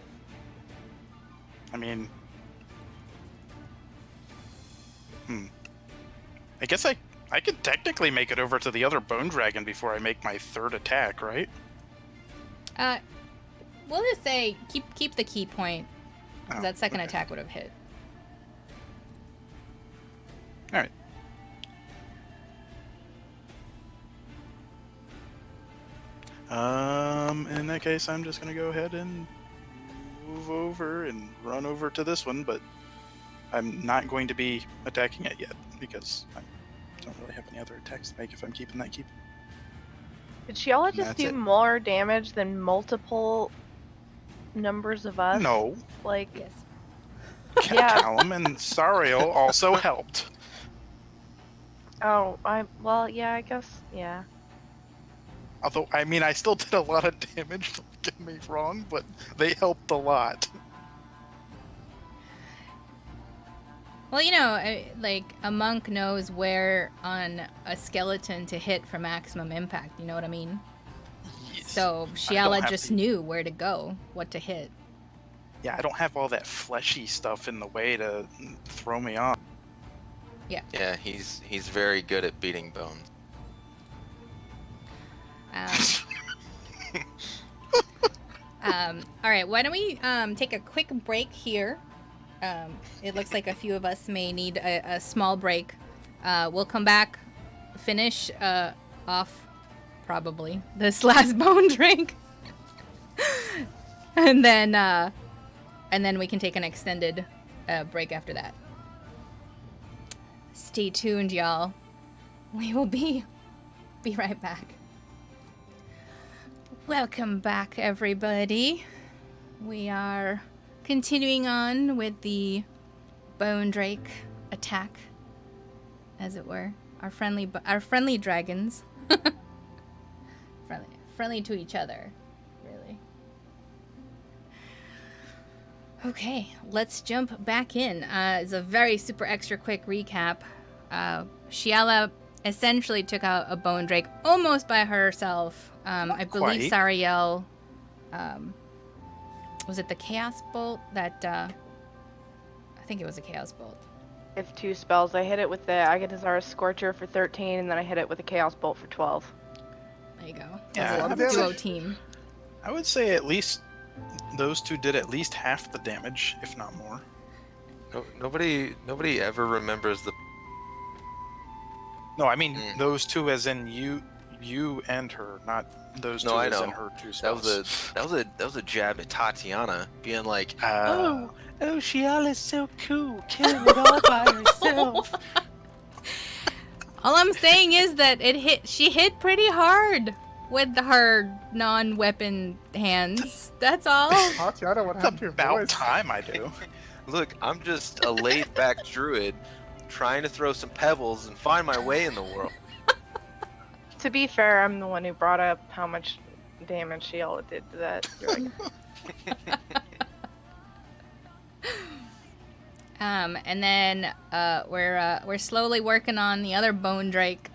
I mean, I guess I could technically make it over to the other bone dragon before I make my 3rd attack, right? We'll just say keep the key point. 'Cause Oh, that second okay. attack would have hit. All right. In that case, I'm just gonna go ahead and move over and run over to this one, but I'm not going to be attacking it yet because I don't really have any other attacks to make if I'm keeping that keep. Did Shiala just That's do it. more damage than multiple numbers of us? No, Like, Yes. Yeah. Callum and Sariel also helped. well, yeah, I guess, yeah. Although, I mean, I still did a lot of damage, don't get me wrong, but they helped a lot. Well, you know, like, a monk knows where on a skeleton to hit for maximum impact, you know what I mean? Yes. So, I don't Shiala have just to- knew where to go, what to hit. Yeah, I don't have all that fleshy stuff in the way to throw me off. Yeah, he's very good at beating bones. All right, why don't we take a quick break here? It looks like a few of us may need a small break. We'll come back, finish off probably this last bone drink, and then we can take an extended break after that. Stay tuned, y'all. We will be right back. Welcome back, everybody. We are continuing on with the Bone Drake attack, as it were. Our friendly dragons. friendly to each other, really. Okay, let's jump back in. It's a very super extra quick recap. Shiala essentially took out a Bone Drake almost by herself. I believe quite. Sariel, was it the Chaos Bolt that, I think it was a Chaos Bolt. I have 2 spells. I hit it with the Agonizar's Scorcher for 13, and then I hit it with a Chaos Bolt for 12. There you go. Yeah, That's a duo team. I would say at least those two did at least half the damage, if not more. Nobody ever remembers the. No, I mean those two as in you and her, not those two No, I as know. in her two That spells. was a jab at Tatiana, being like, Uh, oh, Shiala's so cool, killing it all by herself. All I'm saying is that she hit pretty hard with her non-weapon hands. That's all. Tatiana, what happened to your about voice? time I do. Look, I'm just a laid-back druid trying to throw some pebbles and find my way in the world. To be fair, I'm the one who brought up how much damage Shiala did to that. You're like, And then we're slowly working on the other Bone Drake,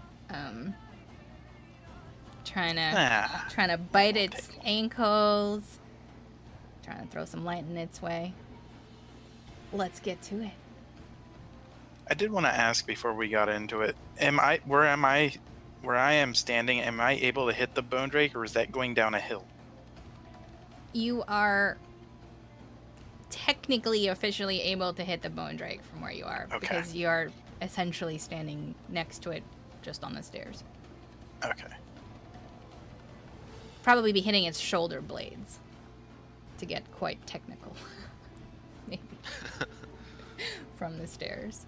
trying to bite its ankles, trying to throw some light in its way. Let's get to it. I did want to ask before we got into it. Where I am standing, am I able to hit the Bone Drake, or is that going down a hill? You are technically officially able to hit the Bone Drake from where you are, Okay. because you are essentially standing next to it just on the stairs. Okay. Probably be hitting its shoulder blades to get quite technical. Maybe. From the stairs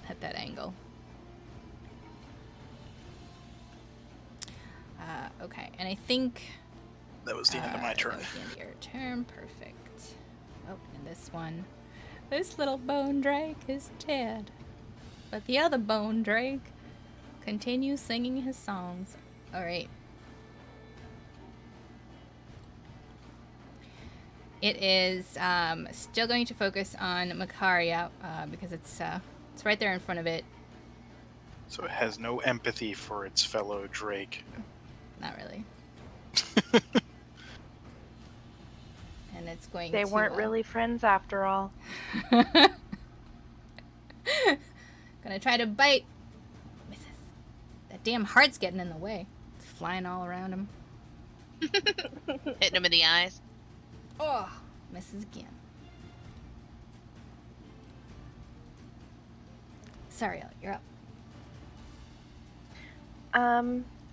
at that angle. Okay, and I think That was the end of my that turn. was the end of your turn. Perfect. Oh, and this little Bone Drake is dead, but the other Bone Drake continues singing his songs. All right. It is still going to focus on Makaria because it's right there in front of it. So it has no empathy for its fellow Drake. Not really. And it's going they to... weren't really friends after all. Gonna try to bite. Misses. That damn heart's getting in the way. It's flying all around him. Hitting him in the eyes. Oh, misses again. Sariel, you're up.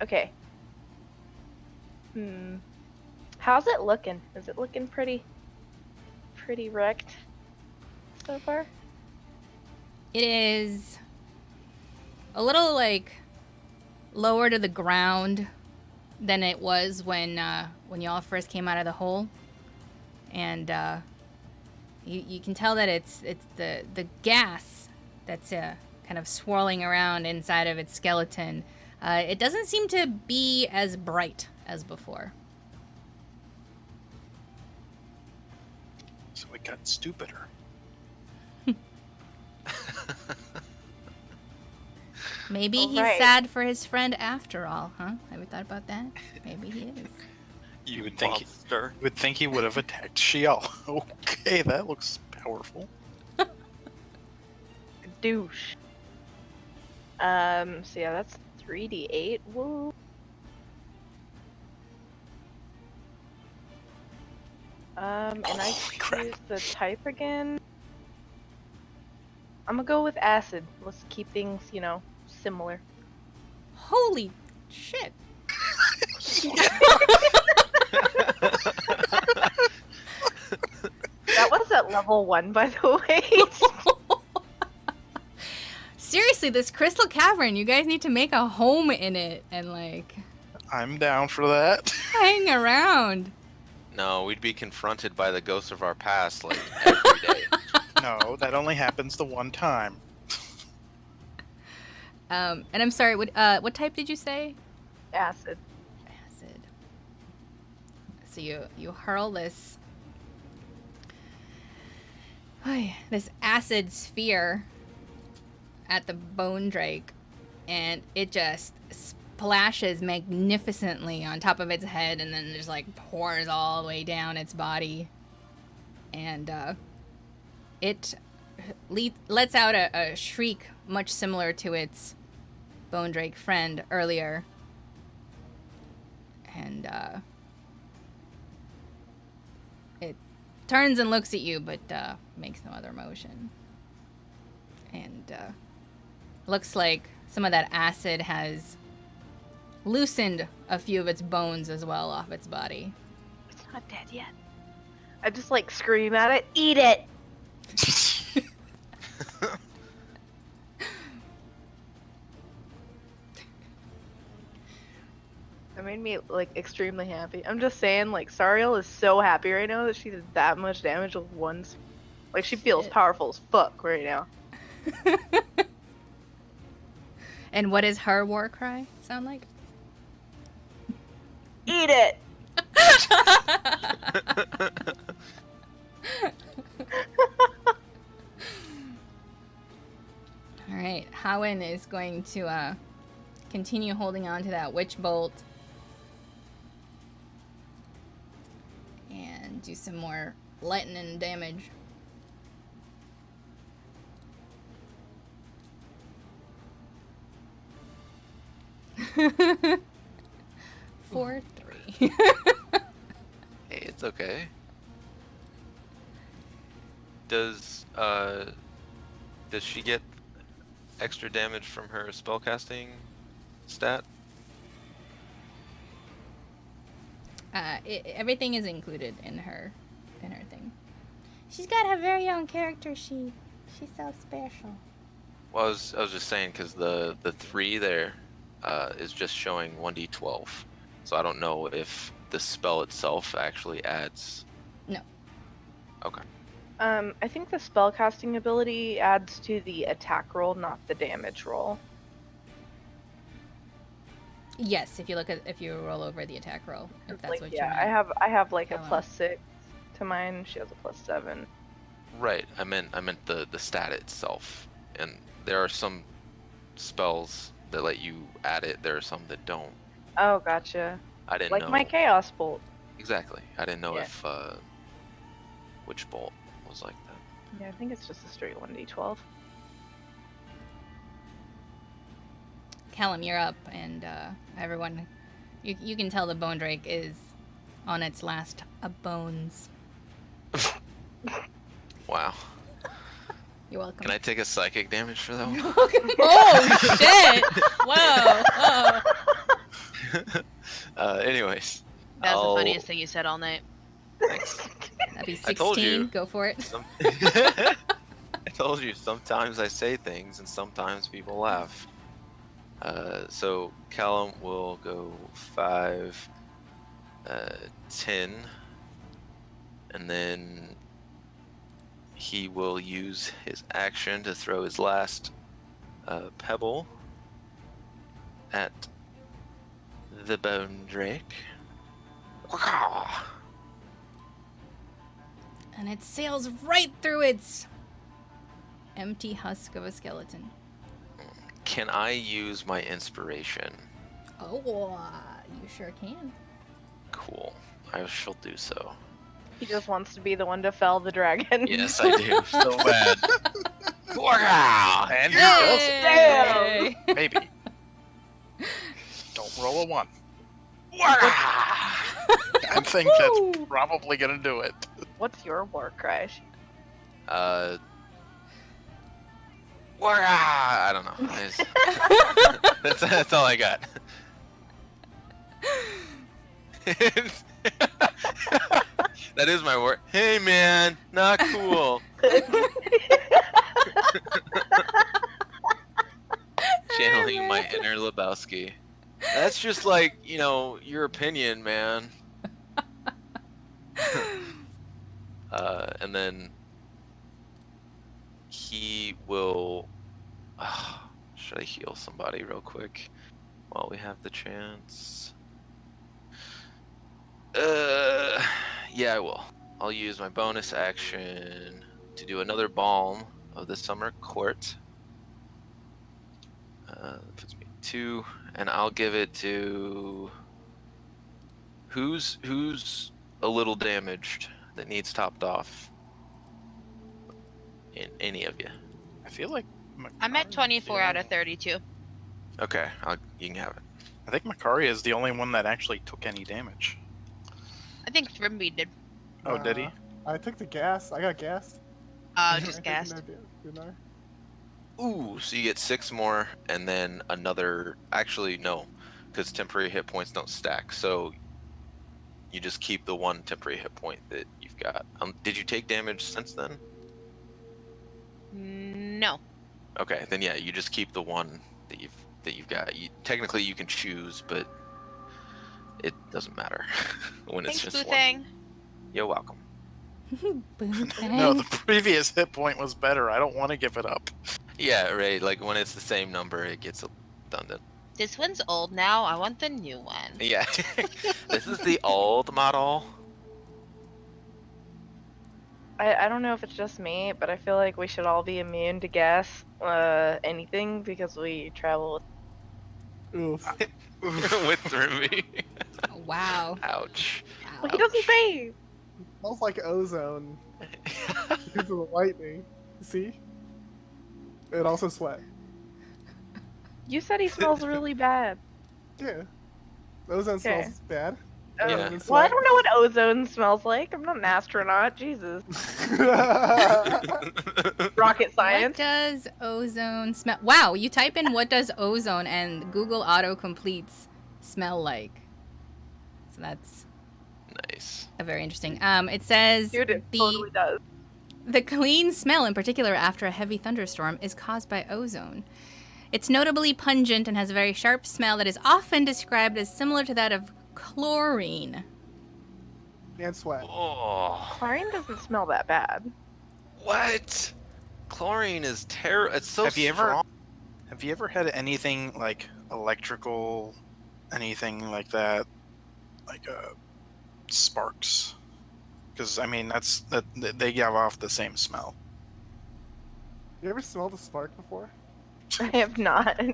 Okay. How's it looking? Is it looking pretty wrecked so far? It is a little, like, lower to the ground than it was when y'all first came out of the hole. And you can tell that it's the gas that's kind of swirling around inside of its skeleton It doesn't seem to be as bright as before. So it got stupider. Maybe he's Alright. sad for his friend after all, huh? Have you thought about that? Maybe he is. You would think monster. You would think he would have attacked Shiel. Okay, that looks powerful. Douche. So yeah, that's 3d8. Woo. And I Holy crap. choose the type again. I'm gonna go with acid. Let's keep things, you know, similar. Holy shit. That was at level 1, by the way. Seriously, this crystal cavern, you guys need to make a home in it and, like, I'm down for that. hang around. No, we'd be confronted by the ghosts of our past like every day. No, that only happens the one time. And I'm sorry, what type did you say? Acid. Acid. So you hurl this this acid sphere at the bone drake, and it just splashes magnificently on top of its head, and then just like pours all the way down its body, and it lets out a shriek much similar to its bone drake friend earlier, and it turns and looks at you, but makes no other motion. And looks like some of that acid has loosened a few of its bones as well off its body. It's not dead yet. I just like scream at it, eat it! That made me like extremely happy. I'm just saying, like, Sariel is so happy right now that she did that much damage with one. Like, she feels Shit. powerful as fuck right now. And what does her war cry sound like? Eat it! All right, Hawyn is going to continue holding on to that witch bolt and do some more lightning damage. For 3. Hey, it's okay. Does she get extra damage from her spellcasting stat? Everything is included in her thing. She's got her very own character sheet. She's so special. Well, I was just saying because the 3 there is just showing 1d12, so I don't know if the spell itself actually adds. No. Okay. I think the spellcasting ability adds to the attack roll, not the damage roll. Yes, if you roll over the attack roll, if that's Like, what yeah, you meant. I have like a Callum. +6 to mine. She has a +7. Right. I meant the stat itself, and there are some spells that let you add it. There are some that don't. Oh, gotcha. I didn't Like know. my Chaos Bolt. Exactly. I didn't know Yeah. if which bolt was like that. Yeah, I think it's just a straight 1d12. Callum, you're up, and everyone, you can tell the bone drake is on its last bones. Wow. You're welcome. Can I take a psychic damage for that one? Oh shit! Whoa! Anyways. That's I'll- the funniest thing you said all night. Thanks. That'd be I told 16. you. Go for it. I told you, sometimes I say things and sometimes people laugh. So Callum will go 5, 10, and then he will use his action to throw his last pebble at the bone drake. And it sails right through its empty husk of a skeleton. Can I use my inspiration? Oh, you sure can. Cool. I shall do so. He just wants to be the one to fell the dragon. Yes, I do. So bad. And he does it. Yay! Maybe. Don't roll a 1. I think that's probably gonna do it. What's your war cry? I don't know. That's all I got. That is my word. Hey man, not cool. Channeling my inner Lebowski. That's just like, you know, your opinion, man. And then he will. Should I heal somebody real quick while we have the chance? Yeah, I will. I'll use my bonus action to do another Balm of the Summer Court. That puts me 2, and I'll give it to who's a little damaged that needs topped off. In any of you. I feel like I'm at Makari's 24 the out of only- 32. Okay, you can have it. I think Makari is the only one that actually took any damage. I think Trimby did. Oh, did he? I took the gas. I got gassed. Just I gassed. think no, didn't I? Ooh, so you get 6 more, and then another. Actually, no, because temporary hit points don't stack. So you just keep the 1 temporary hit point that you've got. Did you take damage since then? No. Okay, then yeah, you just keep the 1 that you've got. Technically, you can choose, but it doesn't matter when it's Thanks, just Boo 1. Thing. You're welcome. No, the previous hit point was better. I don't want to give it up. Yeah, right. Like when it's the same number, it gets redundant. This one's old now. I want the new one. Yeah, this is the old model. I don't know if it's just me, but I feel like we should all be immune to gas anything because we travel. Oof. With Trimby. Wow. Ouch. Well, he doesn't bathe. Smells like ozone because of the lightning. See? And also sweat. You said he smells really bad. Yeah. Ozone Okay. smells bad. Oh, Yeah. And well, I sweat. don't know what ozone smells like. I'm not an astronaut. Jesus. Rocket What science. does ozone smell? Wow, you type in what does ozone and Google auto completes smell like. So that's Nice. a very interesting. It says Dude, it totally does. the clean smell, in particular after a heavy thunderstorm, is caused by ozone. It's notably pungent and has a very sharp smell that is often described as similar to that of chlorine. And sweat. Oh, Chlorine doesn't smell that bad. what? Chlorine is terrible. It's so Have you strong. Have you ever had anything like electrical, anything like that, like sparks? Because I mean, that they give off the same smell. You ever smelled a spark before? I have not. Go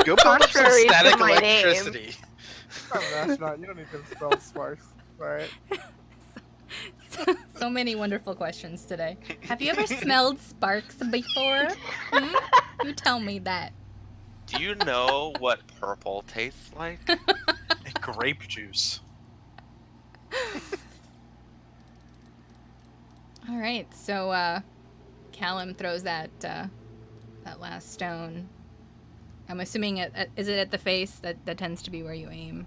build up some Contrary to static my name. electricity. I'm an astronaut. You don't need to smell sparks. Alright. So many wonderful questions today. Have you ever smelled sparks before? You tell me that. Do you know what purple tastes like? Grape juice. All right, so Callum throws that last stone. I'm assuming is it at the face? That tends to be where you aim.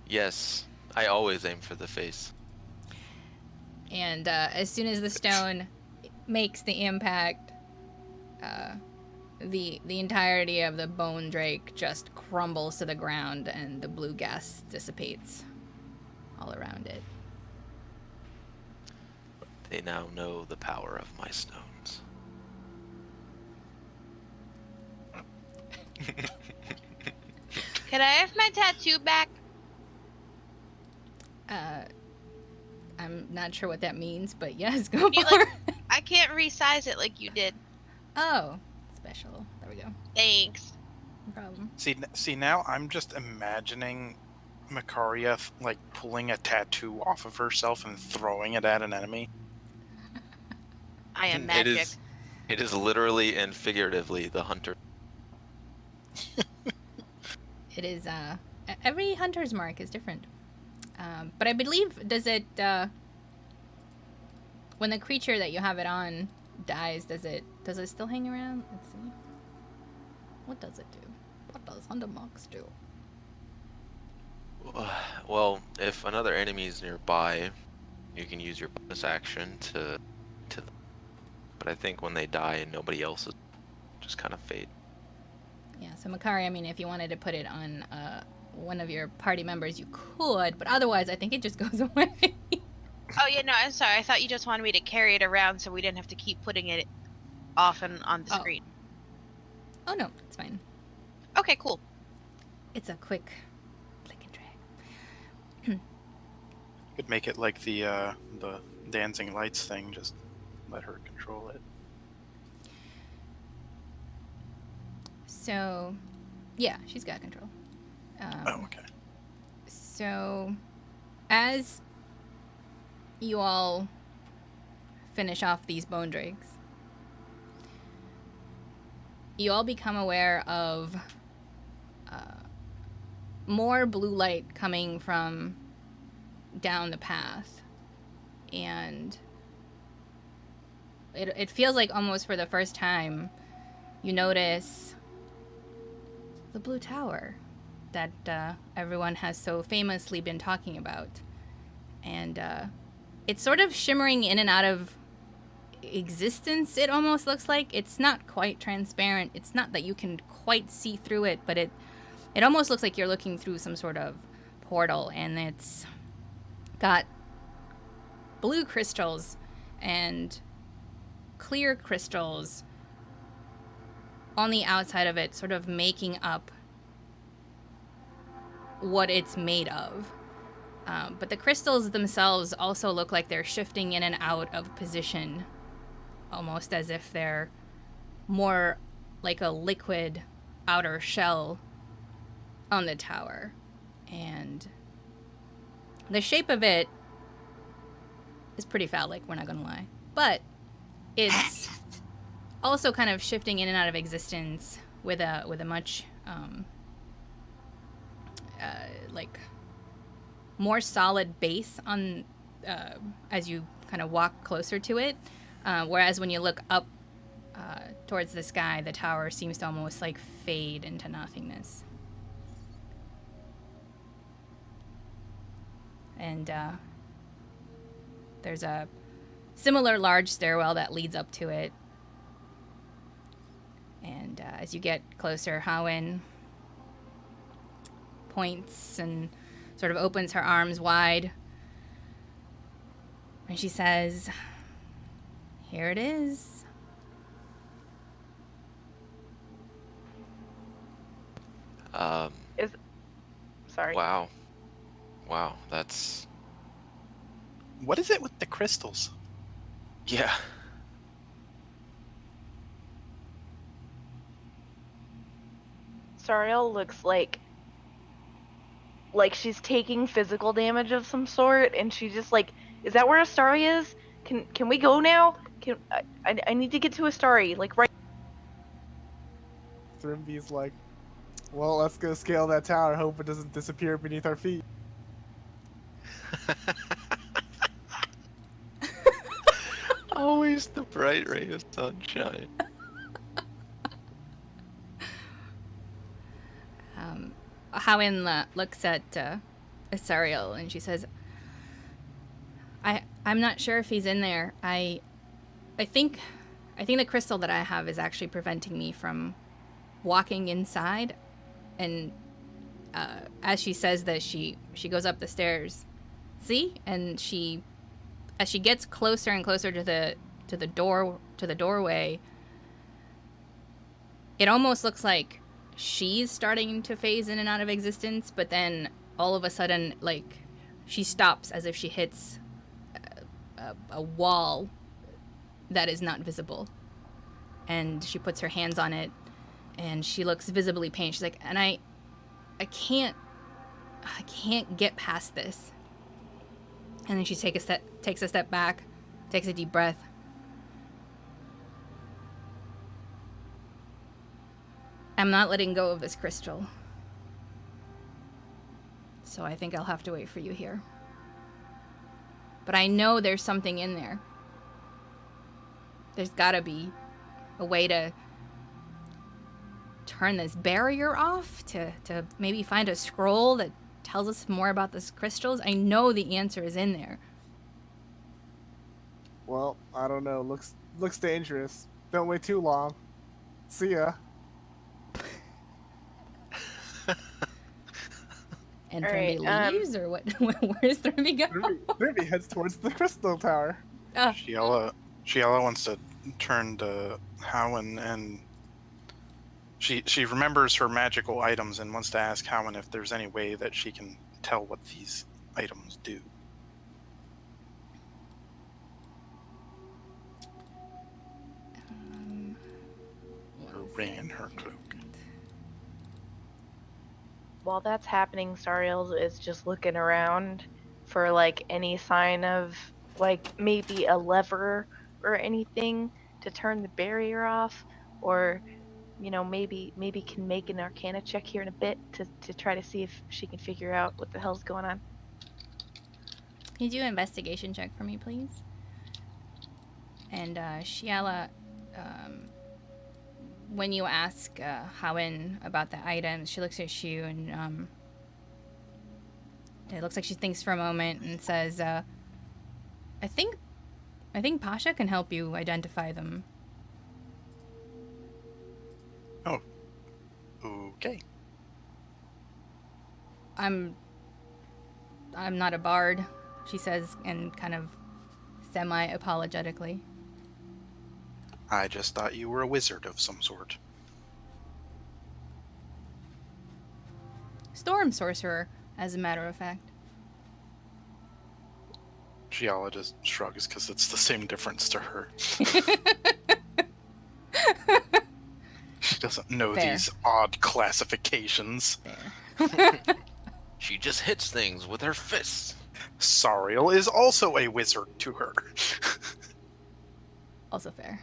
Yes, I always aim for the face. And as soon as the stone makes the impact, the entirety of the bone drake just crumbles to the ground, and the blue gas dissipates all around it. They now know the power of my stones. Can I have my tattoo back? I'm not sure what that means, but yes, go You, for like- it. I can't resize it like you did. Oh, special. There we go. Thanks. No problem. See, now I'm just imagining Makaria like pulling a tattoo off of herself and throwing it at an enemy. I am magic. It is literally and figuratively the hunter. It is, every hunter's mark is different. But I believe, does it, when the creature that you have it on dies, does it still hang around? Let's see. What does it do? What does hunter marks do? Well, if another enemy is nearby, you can use your bonus action to. But I think when they die and nobody else is, just kind of fade. Yeah, so Makari, I mean, if you wanted to put it on one of your party members, you could, but otherwise, I think it just goes away. Oh yeah, no, I'm sorry. I thought you just wanted me to carry it around so we didn't have to keep putting it off and on the Oh. screen. Oh no, it's fine. Okay, cool. It's a quick click and drag. Could make it like the dancing lights thing. Just let her control it. So, yeah, she's got control. Oh, okay. So, as you all finish off these bone drakes, you all become aware of more blue light coming from down the path. And it feels like almost for the first time you notice the blue tower that everyone has so famously been talking about. And it's sort of shimmering in and out of existence, it almost looks like. It's not quite transparent. It's not that you can quite see through it, but it almost looks like you're looking through some sort of portal, and it's got blue crystals and clear crystals on the outside of it, sort of making up what it's made of. But the crystals themselves also look like they're shifting in and out of position, almost as if they're more like a liquid outer shell on the tower. And the shape of it is pretty phallic, we're not gonna lie. But it's also kind of shifting in and out of existence with a much like more solid base on as you kind of walk closer to it, whereas when you look up towards the sky, the tower seems to almost like fade into nothingness. And there's a similar large stairwell that leads up to it. And as you get closer, Hawyn points and sort of opens her arms wide. And she says, "Here it is." Sorry. Wow, that's What is it with the crystals? yeah. Sariel looks like she's taking physical damage of some sort, and she just like, is that where Astari is? Can we go now? I need to get to Astari, like right. Thrimby's like, well, let's go scale that tower. Hope it doesn't disappear beneath our feet. Always the bright ray of sunshine. Hawyn looks at Asariel and she says, I'm not sure if he's in there. I think the crystal that I have is actually preventing me from walking inside. And as she says this, she goes up the stairs. See? And as she gets closer and closer to the doorway, it almost looks like she's starting to phase in and out of existence, but then all of a sudden, like, she stops as if she hits a wall that is not visible. And she puts her hands on it, and she looks visibly pained. She's like, and I can't get past this. And then she takes a step back, takes a deep breath. I'm not letting go of this crystal. So I think I'll have to wait for you here. But I know there's something in there. There's gotta be a way to turn this barrier off, to maybe find a scroll that tells us more about these crystals. I know the answer is in there. Well, I don't know. Looks dangerous. Don't wait too long. See ya. And All Thurby right, leaves, or what? Where's Thurby go? Ruby heads towards the crystal tower. Oh, Shiela wants to turn to Hawyn, and she remembers her magical items and wants to ask Hawyn if there's any way that she can tell what these items do. Her ring and her cloak. While that's happening, Sariel is just looking around for like any sign of like maybe a lever or anything to turn the barrier off, or you know, maybe can make an Arcana check here in a bit to try to see if she can figure out what the hell's going on. can you do an investigation check for me, please? And Shiala, when you ask Hawyn about the items, she looks at you and it looks like she thinks for a moment and says, I think Pasha can help you identify them. Oh. Okay. I'm not a bard, she says, and kind of semi-apologetically. I just thought you were a wizard of some sort. Storm Sorcerer, as a matter of fact. Shiala just shrugs because it's the same difference to her. She doesn't know Fair. these odd classifications. There. She just hits things with her fists. Sariel is also a wizard to her. Also fair.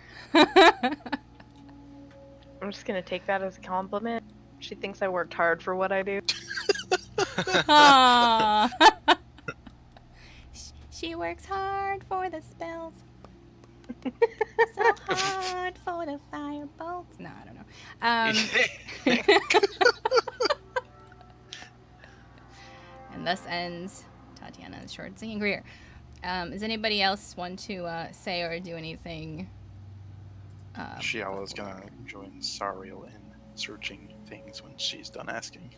I'm just gonna take that as a compliment. She thinks I worked hard for what I do. Aww. She works hard for the spells. So hard for the fire bolts. No, I don't know. And thus ends Tatiana's short singing career. Does anybody else want to say or do anything? Shiala's gonna join Sariel in searching things when she's done asking.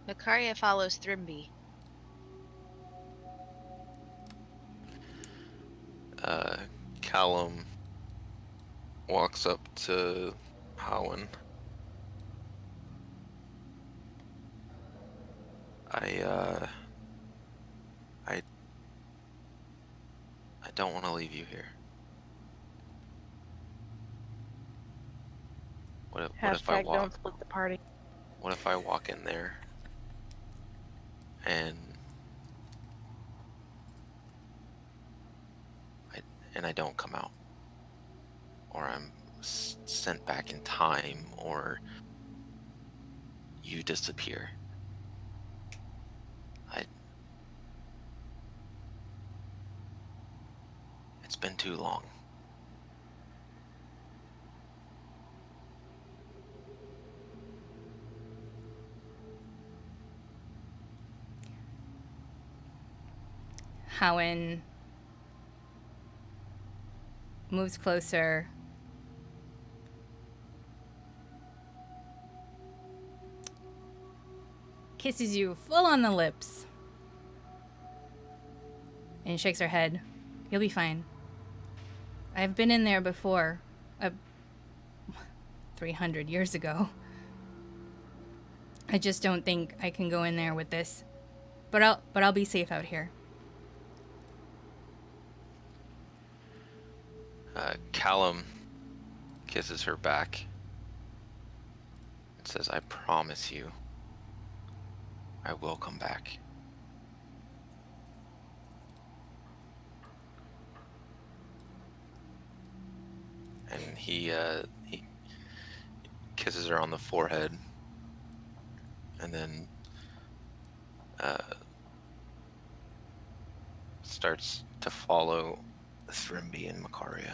Macaria follows Thrimby. Callum walks up to Hawyn. I don't want to leave you here. What if I Hashtag walk? don't split the party. What if I walk in there and I don't come out, or I'm sent back in time, or you disappear? It's been too long. Hawyn moves closer. Kisses you full on the lips. And shakes her head. You'll be fine. I've been in there before. 300 years ago. I just don't think I can go in there with this. But I'll be safe out here. Callum kisses her back and says, I promise you, I will come back. And he kisses her on the forehead, and then starts to follow Thrimby and Makaria.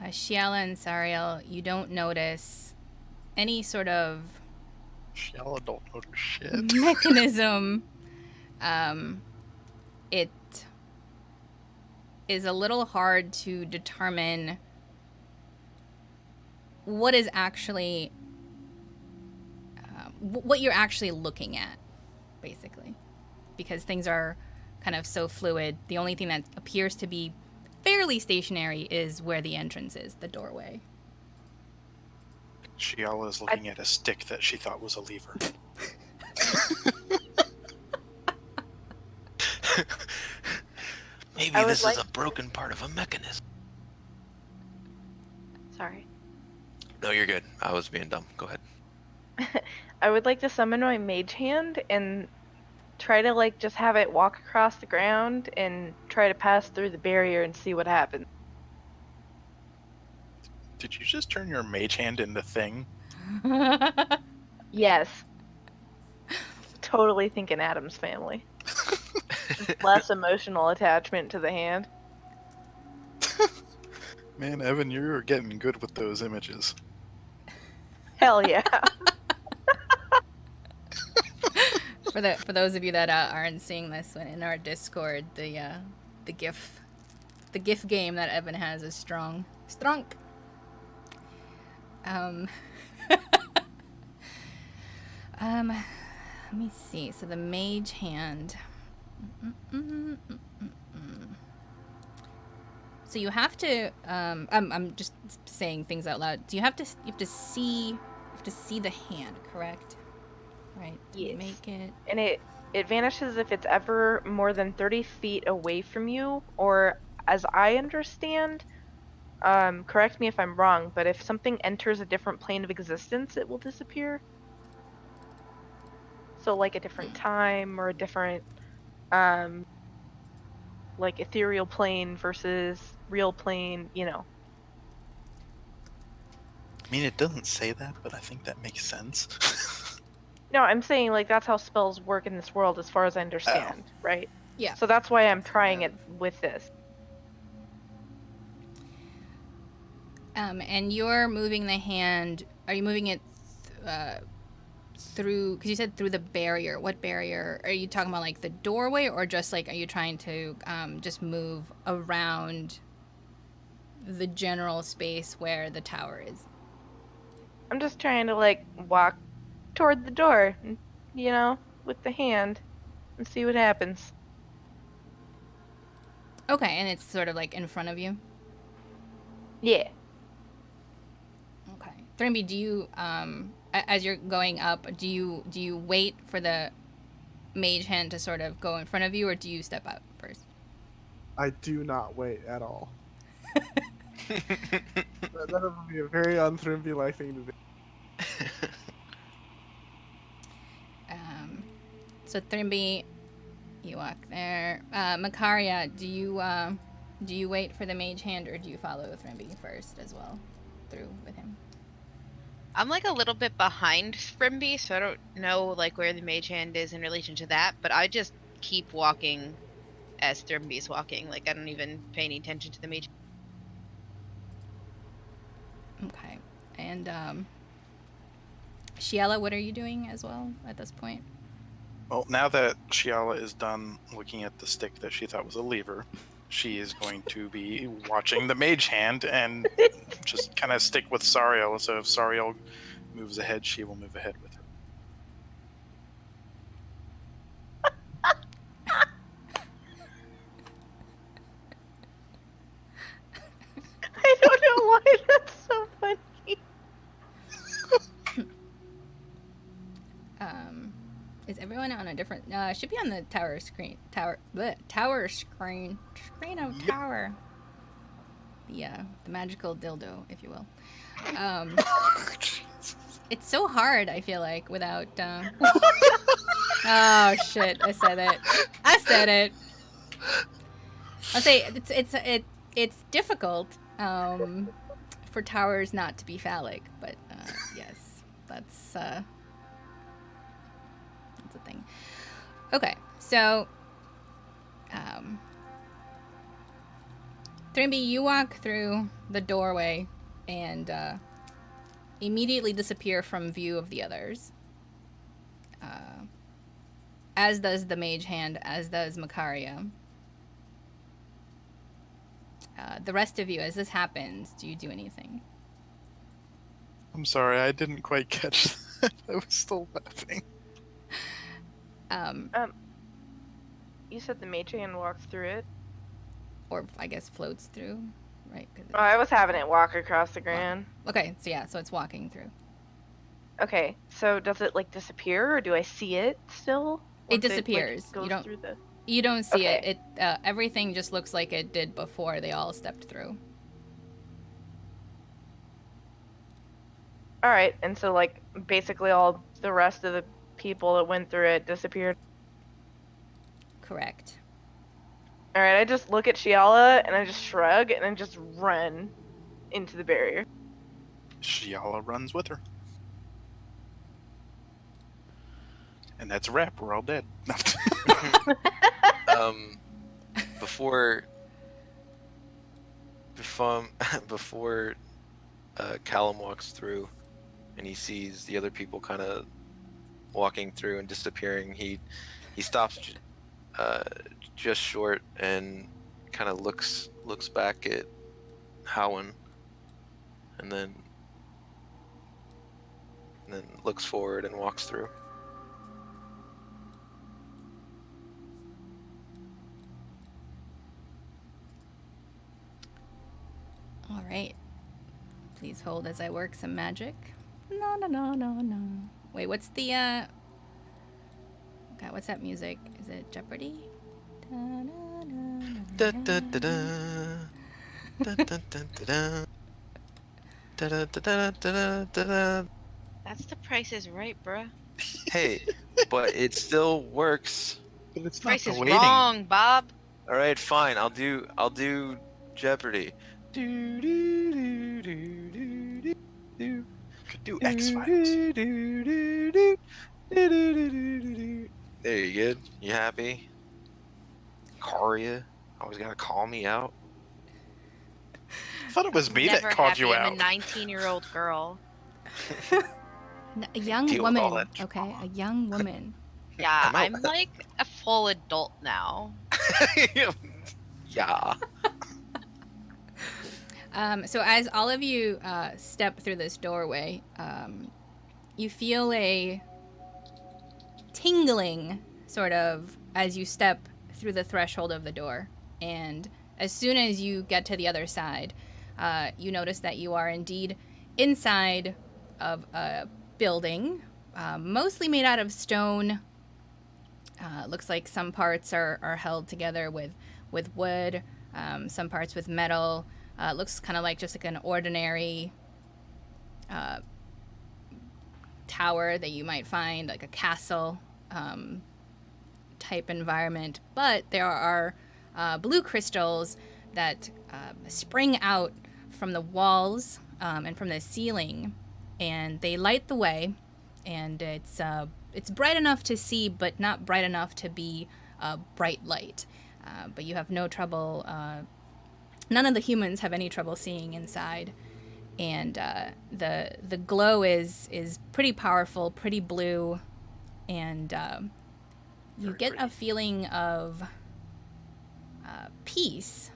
Shiala and Sariel, you don't notice any sort of Shella don't notice shit. mechanism. It is a little hard to determine what is actually what you're actually looking at, basically, because things are kind of so fluid. The only thing that appears to be fairly stationary is where the entrance is, the doorway. Shiala is looking at a stick that she thought was a lever. Maybe I would this like is a broken part of a mechanism. Sorry. No, you're good. I was being dumb. Go ahead. I would like to summon my mage hand and try to like just have it walk across the ground and try to pass through the barrier and see what happens. Did you just turn your mage hand into thing? Yes. Totally thinking Adam's family. Just less emotional attachment to the hand. Man, Evan, you're getting good with those images. Hell yeah. For those of you that aren't seeing this in our Discord, the GIF game that Evan has is strong. Let me see. So the mage hand. So you have to. I'm just saying things out loud. Do you have to see the hand, correct? Right. Yes. Make it. And it vanishes if it's ever more than 30 feet away from you, or as I understand, correct me if I'm wrong, but if something enters a different plane of existence, it will disappear. So like a different time or a different, like ethereal plane versus real plane, you know. I mean, it doesn't say that, but I think that makes sense. No, I'm saying like that's how spells work in this world as far as I understand, right? Yeah. So that's why I'm trying it with this. And you're moving the hand. Are you moving it through? Because you said through the barrier. What barrier? Are you talking about, like the doorway, or just like are you trying to just move around the general space where the tower is? I'm just trying to like walk toward the door, you know, with the hand and see what happens. Okay, and it's sort of like in front of you. Yeah. Okay, Thrimby, do you as you're going up, do you wait for the mage hand to sort of go in front of you, or do you step out first? I do not wait at all. That would be a very un-Thrimby-like thing to do. So Thrimby, you walk there. Makaria, do you wait for the mage hand, or do you follow Thrimby first as well through with him? I'm like a little bit behind Frimby, so I don't know like where the mage hand is in relation to that, but I just keep walking as Thrimby's walking. Like I don't even pay any attention to the mage. Okay. And Shiela, what are you doing as well at this point? Well, now that Shiala is done looking at the stick that she thought was a lever, she is going to be watching the mage hand and just kind of stick with Sariel. So if Sariel moves ahead, she will move ahead with her. on a different. Should be on the tower screen. Tower screen. Screen of Yep. tower. The magical dildo, if you will. It's so hard. I feel like without. Oh shit! I said it. I said it. I'll say it's difficult for towers not to be phallic, but yes, that's a thing. Okay, so Thrimby, you walk through the doorway and immediately disappear from view of the others. As does the mage hand, as does Makaria. The rest of you, as this happens, do you do anything? I'm sorry, I didn't quite catch that. I was still laughing. You said the mage hand walks through it. Or I guess floats through, right? 'Cause Oh, I was having it walk across the ground. okay, so yeah, so it's walking through. Okay, so does it like disappear, or do I see it still? It Once like, disappears. goes You don't. through the... You don't see Okay. it. Everything just looks like it did before they all stepped through. All right, and so like basically all the rest of the people that went through it disappeared. Correct. All right, I just look at Shiala and I just shrug and I just run into the barrier. Shiala runs with her. And that's a wrap. We're all dead. Before Callum walks through and he sees the other people kind of walking through and disappearing, he stops just short and kind of looks back at Hawyn and then looks forward and walks through. All right. Please hold as I work some magic. No, no, no, no, no. Wait, what's the God, what's that music? Is it Jeopardy? Da, da, da, da. Da, da, da, da, da. Da, da, da, da, da, da, da. That's the Price is Right, bruh. Hey, but it still works. But it's not Price the is waiting. wrong, Bob. All right, fine. I'll do Jeopardy. Do, do, do, do, do, do, do. Could do X-Files. Do, do, do, do, do, do, do, do, do. There you good. You happy? Karia, always gotta call me out. I thought it was me Never that called happy. you I'm out. a 19-year-old girl. A young Deal with all woman. that Okay, trauma. a young woman. Yeah, I'm out. I'm like a full adult now. Yeah. So as all of you step through this doorway, you feel a tingling sort of as you step through the threshold of the door. And as soon as you get to the other side, you notice that you are indeed inside of a building, mostly made out of stone. Looks like some parts are held together with wood, some parts with metal. Looks kind of like just like an ordinary tower that you might find, like a castle type environment. But there are blue crystals that spring out from the walls and from the ceiling, and they light the way. And it's bright enough to see, but not bright enough to be bright light. But you have no trouble. None of the humans have any trouble seeing inside, and the glow is pretty powerful, pretty blue, and you Very get a pretty. feeling of peace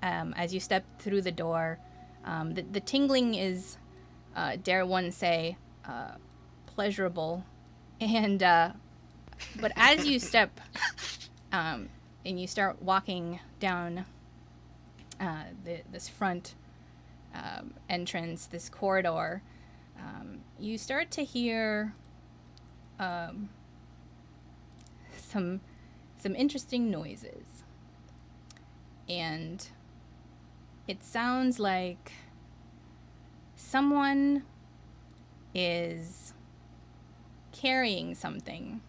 as you step through the door. The tingling is, dare one say, pleasurable, and but as you step and you start walking down this front entrance, this corridor, you start to hear some interesting noises. And it sounds like someone is carrying something.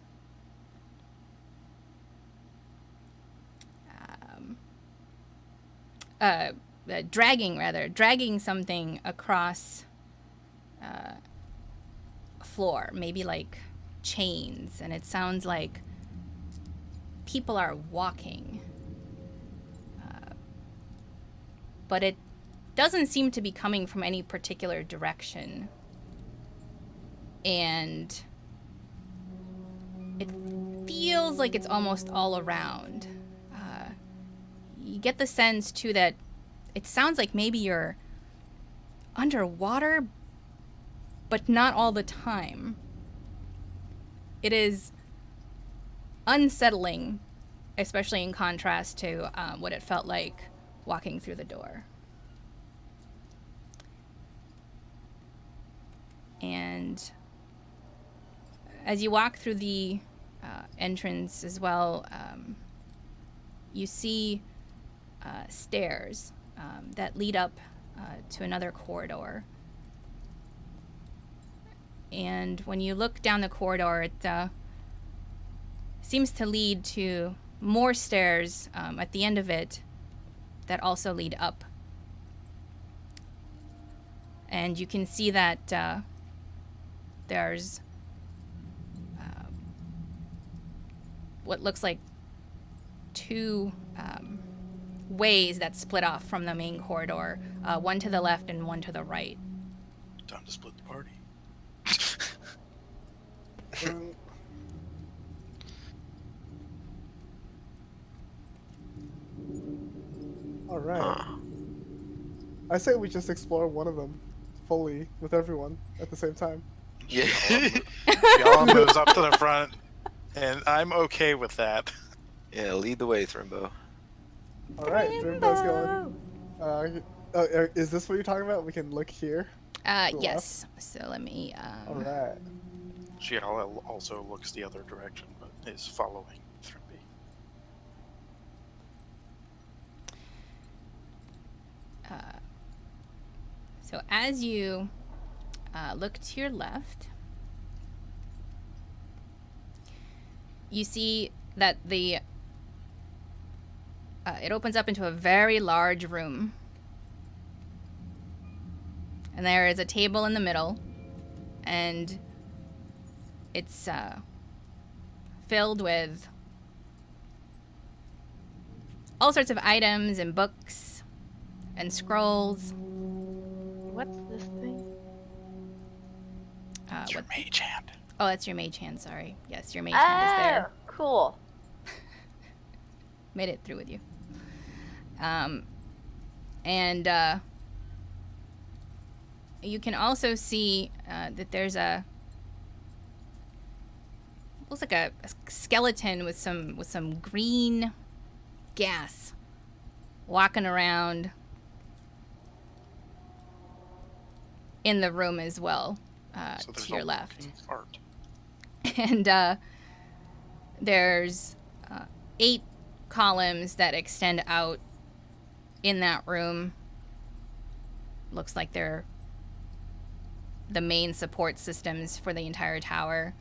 Dragging something across a floor, maybe like chains, and it sounds like people are walking. But it doesn't seem to be coming from any particular direction. And it feels like it's almost all around. You get the sense, too, that it sounds like maybe you're underwater, but not all the time. It is unsettling, especially in contrast to what it felt like walking through the door. And as you walk through the entrance as well, you see stairs that lead up to another corridor. And when you look down the corridor, it seems to lead to more stairs at the end of it that also lead up. And you can see that there's what looks like two ways that split off from the main corridor, one to the left and one to the right. Time to split the party. All right. I say we just explore one of them fully with everyone at the same time. Yeah. Y'all moves up to the front, and I'm okay with that. Yeah, lead the way, Thrimbo. All right, Thrimbo's going. Is this what you're talking about? We can look here. Yes. So let me. All right. Giala also looks the other direction, but is following Thrimby. So as you look to your left, you see that the it opens up into a very large room. And there is a table in the middle, and it's filled with all sorts of items and books and scrolls. What's this thing? It's your mage hand. Oh, that's your mage hand, sorry. Yes, your mage hand is there. Cool. Made it through with you. You can also see that there's looks like a skeleton with some green gas walking around in the room as well, So there's to your a left. walking Art. And there's 8 columns that extend out in that room. Looks like they're the main support systems for the entire tower.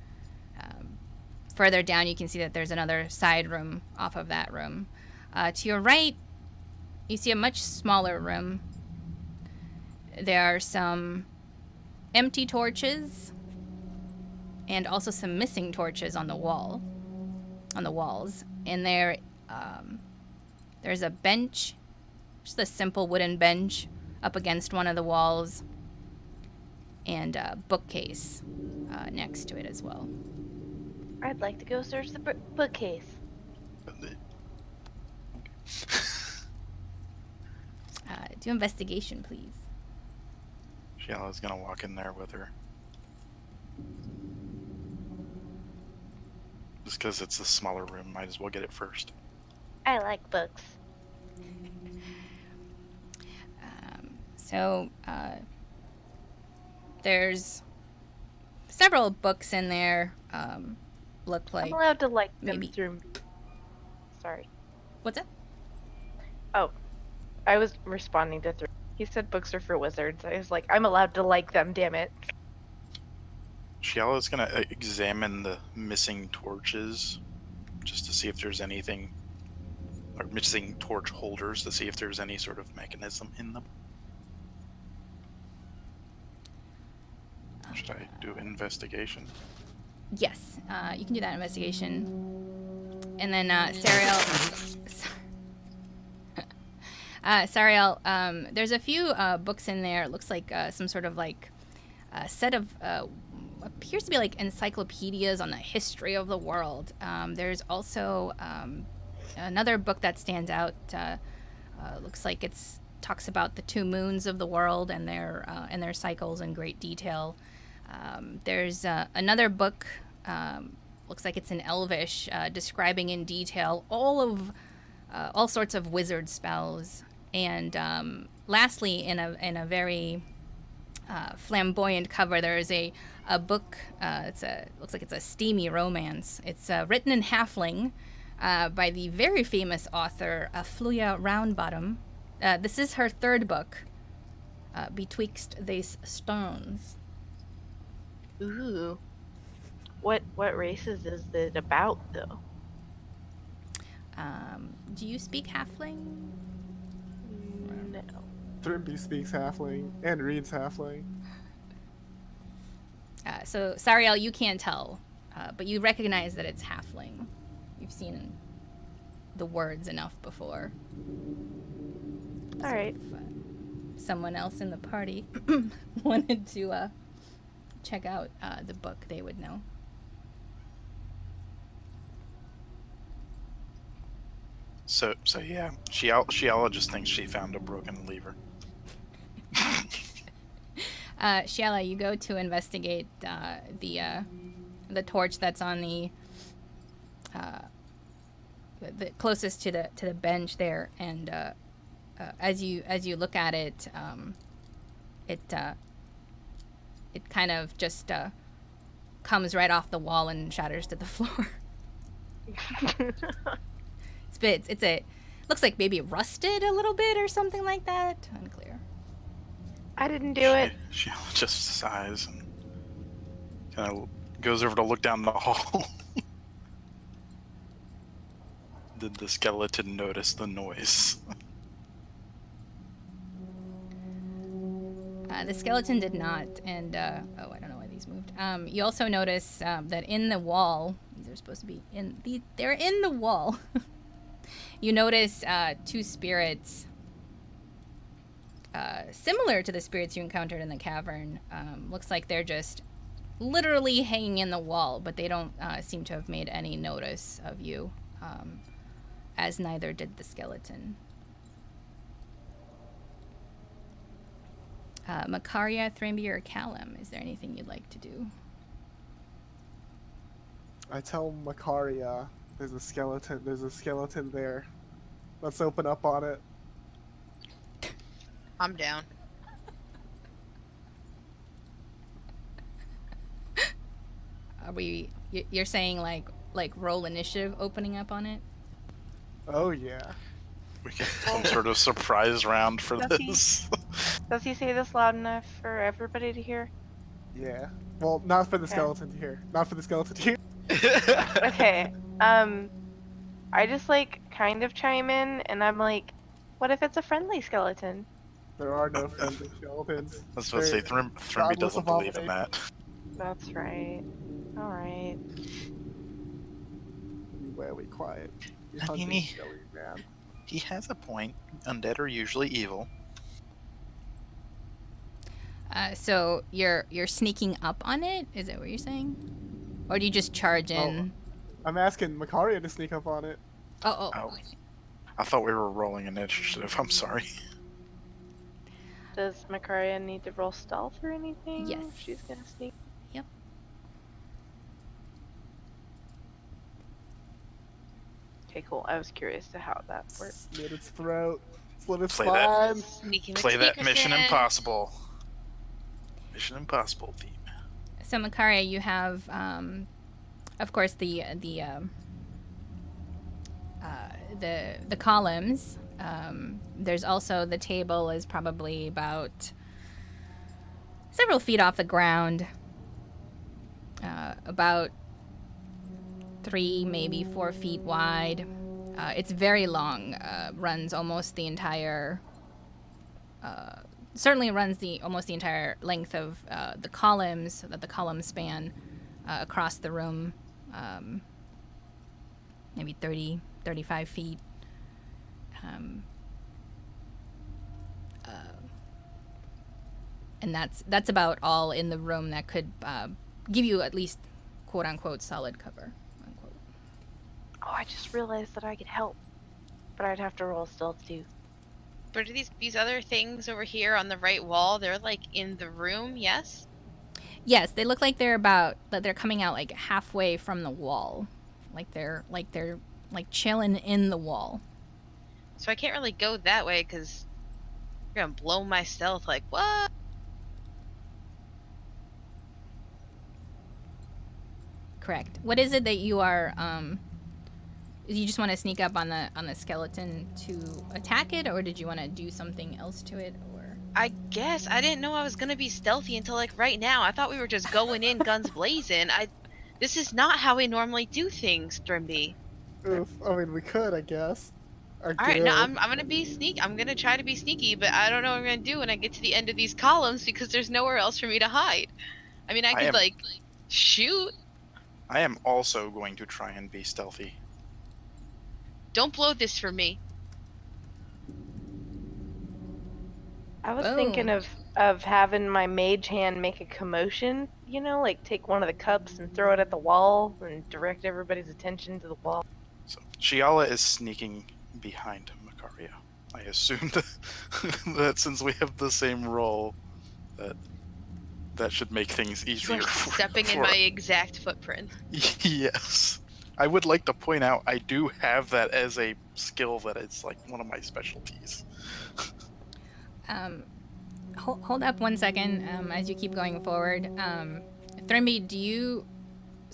Further down, you can see that there's another side room off of that room. To your right, you see a much smaller room. There are some empty torches and also some missing torches on the walls. And there's a bench, just a simple wooden bench up against one of the walls, and a bookcase next to it as well. I'd like to go search the bookcase. Do investigation, please. Giala's gonna walk in there with her. Just because it's a smaller room, might as well get it first. I like books. So there's several books in there. look like. I'm allowed to like them maybe- through. Sorry. What's that? Oh, I was responding to through. He said books are for wizards. I was like, I'm allowed to like them. Damn it. Shiala's gonna examine the missing torches, just to see if there's anything, or missing torch holders, to see if there's any sort of mechanism in them. Should I do investigation? Yes, you can do that investigation. And then Sariel. Sariel, there's a few books in there. It looks like some sort of like a set of appears to be like encyclopedias on the history of the world. There's also another book that stands out. Looks like it's talks about the 2 moons of the world and their cycles in great detail. There's another book. Looks like it's in Elvish, describing in detail all sorts of wizard spells. And lastly, in a very flamboyant cover, there is a book. Looks like it's a steamy romance. It's written in Halfling by the very famous author Fluya Roundbottom. This is her 3rd book, Betwixt These Stones. Ooh. What races is it about though? Do you speak Halfling? No. Thrimby speaks halfling and reads halfling. So, Sariel, you can't tell, but you recognize that it's Halfling. You've seen the words enough before. All right. If someone else in the party wanted to check out the book, they would know. So yeah, Shiala just thinks she found a broken lever. Shiala, you go to investigate the torch that's on the closest to the bench there, and as you look at it, it kind of just comes right off the wall and shatters to the floor. It looks like maybe rusted a little bit or something like that. Unclear. I didn't do it. Shiala just sighs and kind of goes over to look down the hall. Did the skeleton notice the noise? The skeleton did not, and I don't know why these moved. You also notice that in the wall, these are supposed to be they're in the wall. You notice 2 spirits, similar to the spirits you encountered in the cavern. Looks like they're just literally hanging in the wall, but they don't seem to have made any notice of you, as neither did the skeleton. Makaria, Thrimby, or Callum, is there anything you'd like to do? I tell Makaria, there's a skeleton there. Let's open up on it. I'm down. You're saying like roll initiative opening up on it? Oh yeah. We get some sort of surprise round for Does he? this. Does he say this loud enough for everybody to hear? Yeah. Well, not for the Okay. skeleton to hear. Not for the skeleton to hear. Okay. I just like kind of chime in, and I'm like, what if it's a friendly skeleton? There are no friendly skeletons. I was about to say, They're Thrimby godless doesn't believe in abomination. that. That's right. All right. Be wary, quiet. You I hungry, mean, silly man. He has a point. Undead are usually evil. So you're sneaking up on it? Is that what you're saying? Or do you just charge in? I'm asking Makaria to sneak up on it. Oh. Oh. I thought we were rolling initiative. I'm sorry. Does Makaria need to roll stealth or anything? Yes. She's gonna sneak. Yep. Okay, cool. I was curious to how that worked. Slit its throat. Slit its Play that. spine. Sneaky Play that Mission McSneakerson. Impossible. Mission Impossible theme. So Makaria, you have of course, the columns. There's also the table is probably about several feet off the ground, about 3, maybe 4 feet wide. It's very long. Runs almost the entire. Certainly runs almost the entire length of the columns that the columns span across the room. Maybe 30, 35 feet. And that's about all in the room that could give you at least quote unquote solid cover. Unquote. Oh, I just realized that I could help, but I'd have to roll stealth too. But are these other things over here on the right wall? They're like in the room, yes? Yes, they look like they're coming out like halfway from the wall, like they're chilling in the wall. So I can't really go that way because you're gonna blow my stealth. Like what? Correct. What is it that you are? You just want to sneak up on the skeleton to attack it, or did you want to do something else to it, or? I guess I didn't know I was gonna be stealthy until like right now. I thought we were just going in guns blazing. This is not how we normally do things, Drimby. Oof. I mean, we could, I guess. All right, no, I'm gonna be sneaky. I'm gonna try to be sneaky, but I don't know what I'm gonna do when I get to the end of these columns because there's nowhere else for me to hide. I mean, I could like shoot. I am also going to try and be stealthy. Don't blow this for me. I was thinking of having my mage hand make a commotion, you know, like take one of the cups and throw it at the wall and direct everybody's attention to the wall. So Shiala is sneaking behind Macaria. I assumed that since we have the same role, that should make things easier. You're stepping in my exact footprint. Yes. I would like to point out I do have that as a skill that it's like one of my specialties. Hold up one second as you keep going forward. Thrimby,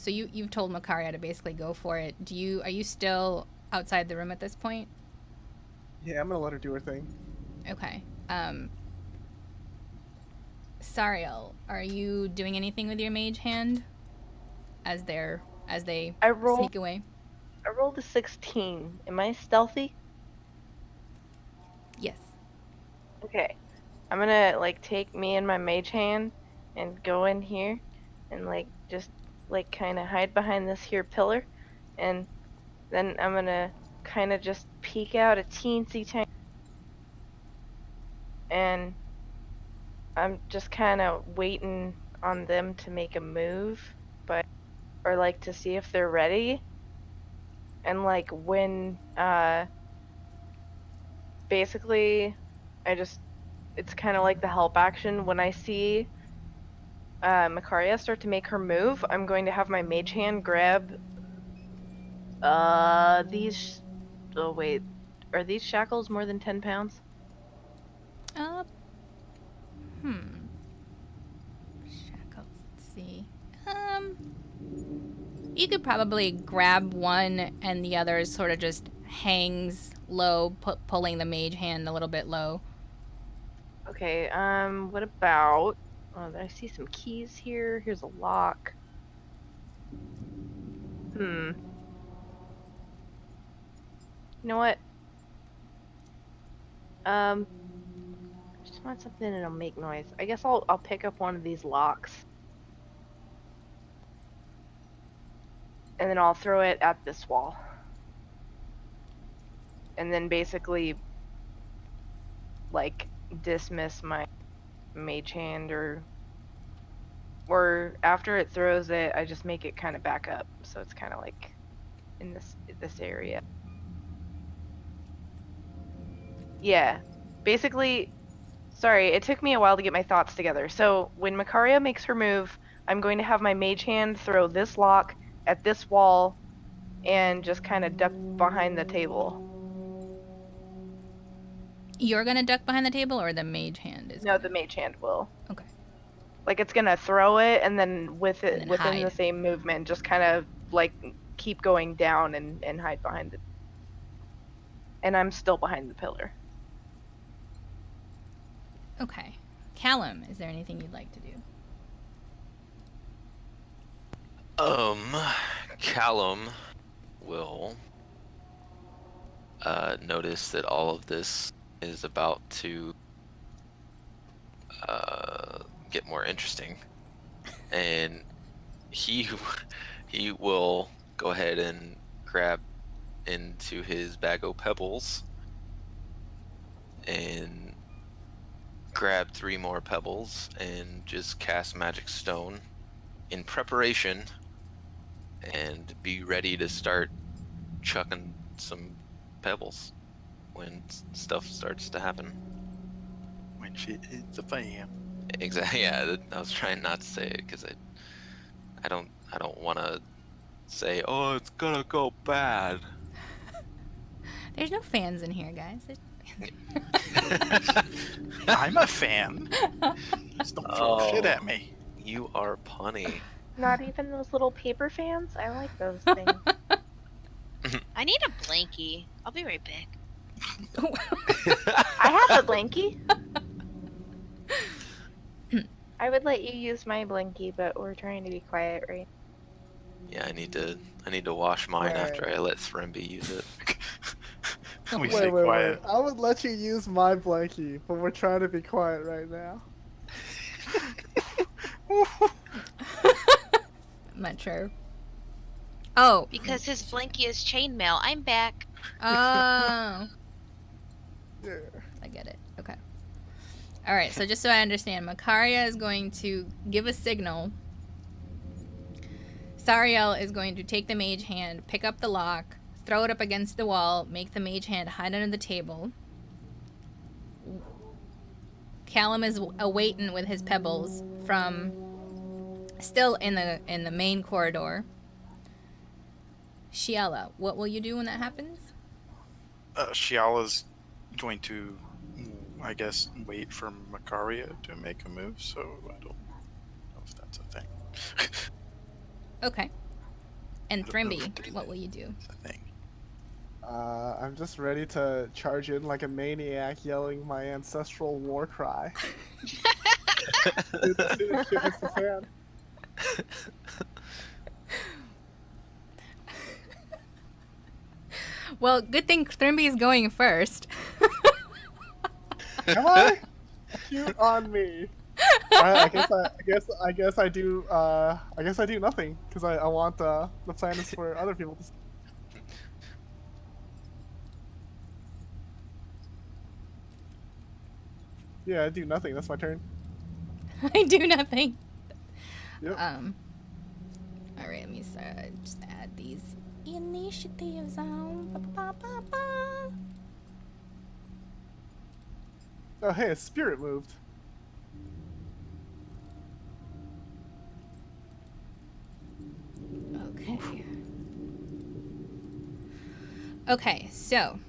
you've told Macaria to basically go for it. Are you still outside the room at this point? Yeah, I'm gonna let her do her thing. Okay. Sariel, are you doing anything with your mage hand as they sneak away? I rolled a 16. Am I stealthy? Yes. Okay. I'm gonna like take me and my mage hand and go in here and like just like kind of hide behind this here pillar, and then I'm gonna kind of just peek out a teensy tiny, and I'm just kind of waiting on them to make a move, or like to see if they're ready, and like when basically it's kind of like the help action. When I see Macaria start to make her move, I'm going to have my mage hand grab these. Oh wait, are these shackles more than 10 pounds? Shackles. Let's see. You could probably grab one, and the other sort of just hangs low, pulling the mage hand a little bit low. Okay, what about... Oh, I see some keys here. Here's a lock. You know what? I just want something that'll make noise. I guess I'll pick up one of these locks. And then I'll throw it at this wall. And then basically, like, dismiss my mage hand, or after it throws it, I just make it kind of back up, so it's kind of like in this area. Yeah, basically, sorry, it took me a while to get my thoughts together. So when Macaria makes her move, I'm going to have my mage hand throw this lock at this wall and just kind of duck behind the table. You're gonna duck behind the table, or the mage hand is? No, the mage hand will. Okay. Like, it's gonna throw it, and then with it then within hide. the same movement, just kind of like keep going down and hide behind it. And I'm still behind the pillar. Okay. Callum, is there anything you'd like to do? Callum will notice that all of this is about to get more interesting, and he will go ahead and grab into his bag of pebbles and grab 3 more pebbles and just cast Magic Stone in preparation and be ready to start chucking some pebbles when stuff starts to happen. When shit hits the fan. Exactly. Yeah, I was trying not to say it because I don't want to say, oh, it's gonna go bad. There's no fans in here, guys. I'm a fan. Just don't throw shit at me. You are punny. Not even those little paper fans? I like those things. I need a blankie. I'll be right back. I have a blankie. I would let you use my blankie, but we're trying to be quiet, right? Yeah, I need to wash mine Right. after I let Thrimby use it. We stay quiet. I would let you use my blankie, but we're trying to be quiet right now. I'm not sure. Oh. Because his blankie is chainmail. I'm back. Oh. Yeah. I get it. Okay. All right. So just so I understand, Makaria is going to give a signal. Sariel is going to take the mage hand, pick up the lock, throw it up against the wall, make the mage hand hide under the table. Callum is awaiting with his pebbles from still in the main corridor. Shiala, what will you do when that happens? Shiala's going to, I guess, wait for Makaria to make a move, so I don't know if that's a thing. Okay. And Thrimby, what will you do? It's a thing. I'm just ready to charge in like a maniac, yelling my ancestral war cry. Dude, this shit hits the fan. Well, good thing Thrimby is going first. Am I? Shoot on me. I guess I do. I guess I do nothing because I want the plan is for other people to. Yeah, I do nothing. That's my turn. I do nothing. Yep. All right, let me just add these initiatives on. Ba-ba-ba-ba. Oh, hey, a spirit moved. Okay. Okay, so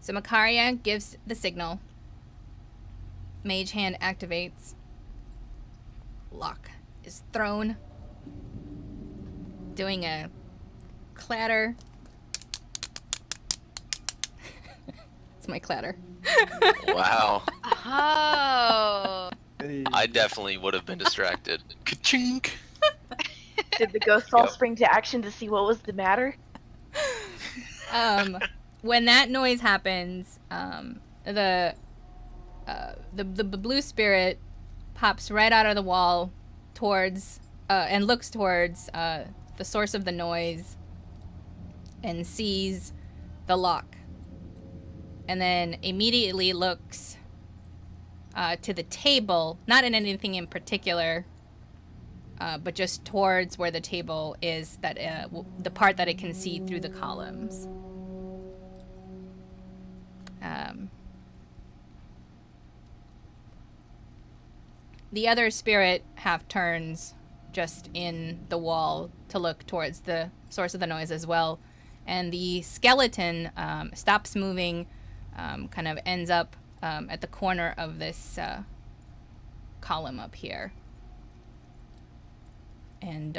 Makaria gives the signal. Mage hand activates. Lock is thrown. Doing a clatter. It's my clatter. Wow. Oh. Hey. I definitely would have been distracted. Ka-chink! Did the ghost all Yep. spring to action to see what was the matter? When that noise happens, the blue spirit pops right out of the wall towards and looks towards the source of the noise and sees the lock, and then immediately looks to the table, not in anything in particular, but just towards where the table is, that the part that it can see through the columns. The other spirit half turns just in the wall to look towards the source of the noise as well. And the skeleton stops moving, kind of ends up at the corner of this column up here. And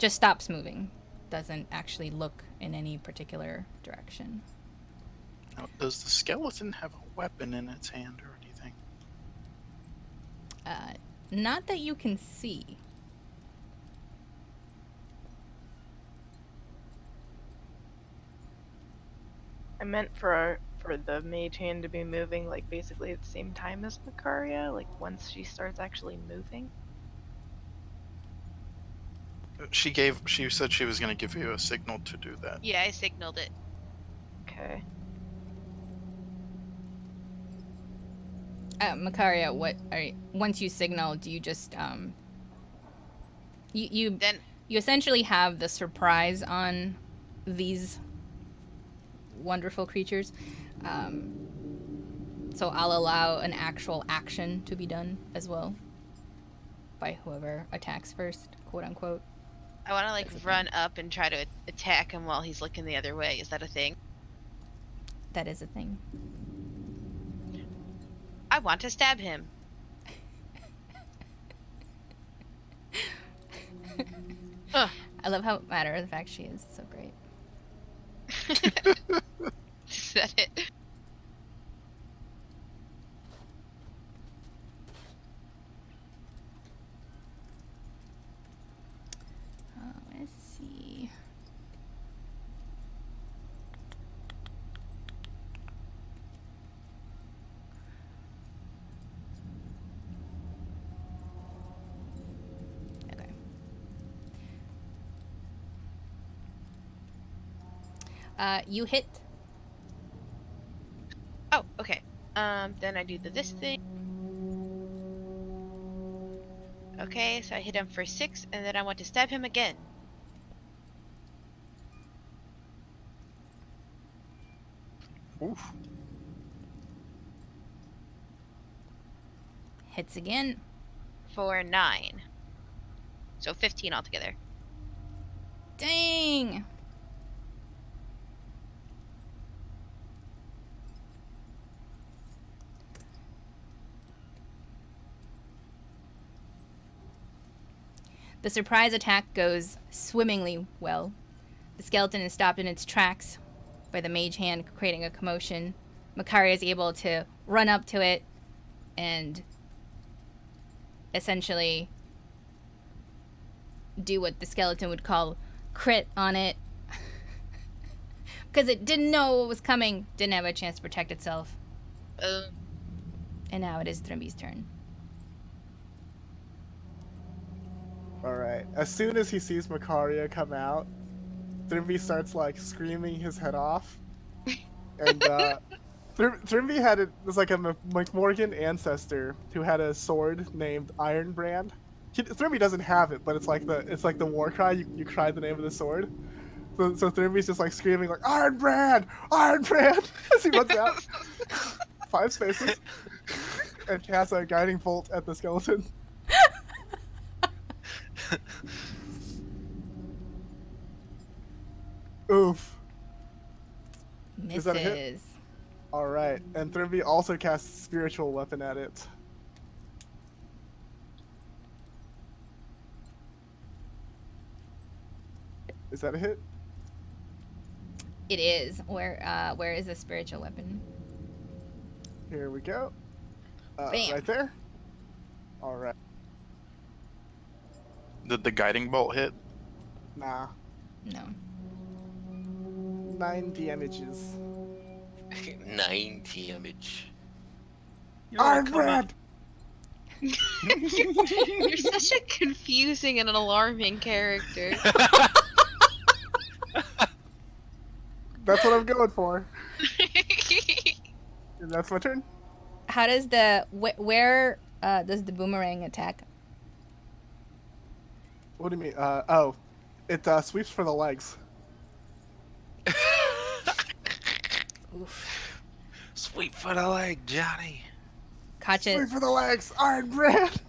just stops moving. Doesn't actually look in any particular direction. Now, does the skeleton have a weapon in its hand or anything? Not that you can see. I meant for the mage hand to be moving, like, basically at the same time as Macaria, like, once she starts actually moving. She said she was going to give you a signal to do that. Yeah, I signaled it. Okay. Macaria, once you signal, do you just you Then essentially have the surprise on these wonderful creatures. So I'll allow an actual action to be done as well by whoever attacks first, quote unquote. I want to like run up and try to attack him while he's looking the other way. Is that a thing? That is a thing. I want to stab him. I love how matter of fact she is. So great. Is that it? Let's see. Okay. You hit. Oh, okay. Then I do this thing. Okay, so I hit him for 6, and then I want to stab him again. Oof. Hits again. For 9. So 15 altogether. Dang. The surprise attack goes swimmingly well. The skeleton is stopped in its tracks by the mage hand creating a commotion. Macaria is able to run up to it and essentially do what the skeleton would call crit on it. Because it didn't know what was coming, didn't have a chance to protect itself. And now it is Trimby's turn. Alright. As soon as he sees Macaria come out, Trimby starts like screaming his head off. And Trimby was like a McMorgan ancestor who had a sword named Iron Brand. Trimby doesn't have it, but it's like the war cry. You cry the name of the sword. So Trimby's just like screaming like Iron Brand, Iron Brand as he runs out. 5 spaces, and casts a guiding bolt at the skeleton. Oof. Misses. Is that a hit? Alright, and Trimby also casts Spiritual Weapon at it. Is that a hit? It is. Where is the spiritual weapon? Here we go. Bam. Right there. Alright. Did the guiding bolt hit? Nah. No. 9 damages. 9 damage. Iron Brand! You're such a confusing and an alarming character. That's what I'm going for. And that's my turn. How does the where does the boomerang attack? What do you mean? It sweeps for the legs. Oof. Sweep for the leg, Johnny. Catch it. Sweep for the legs, Iron Brand!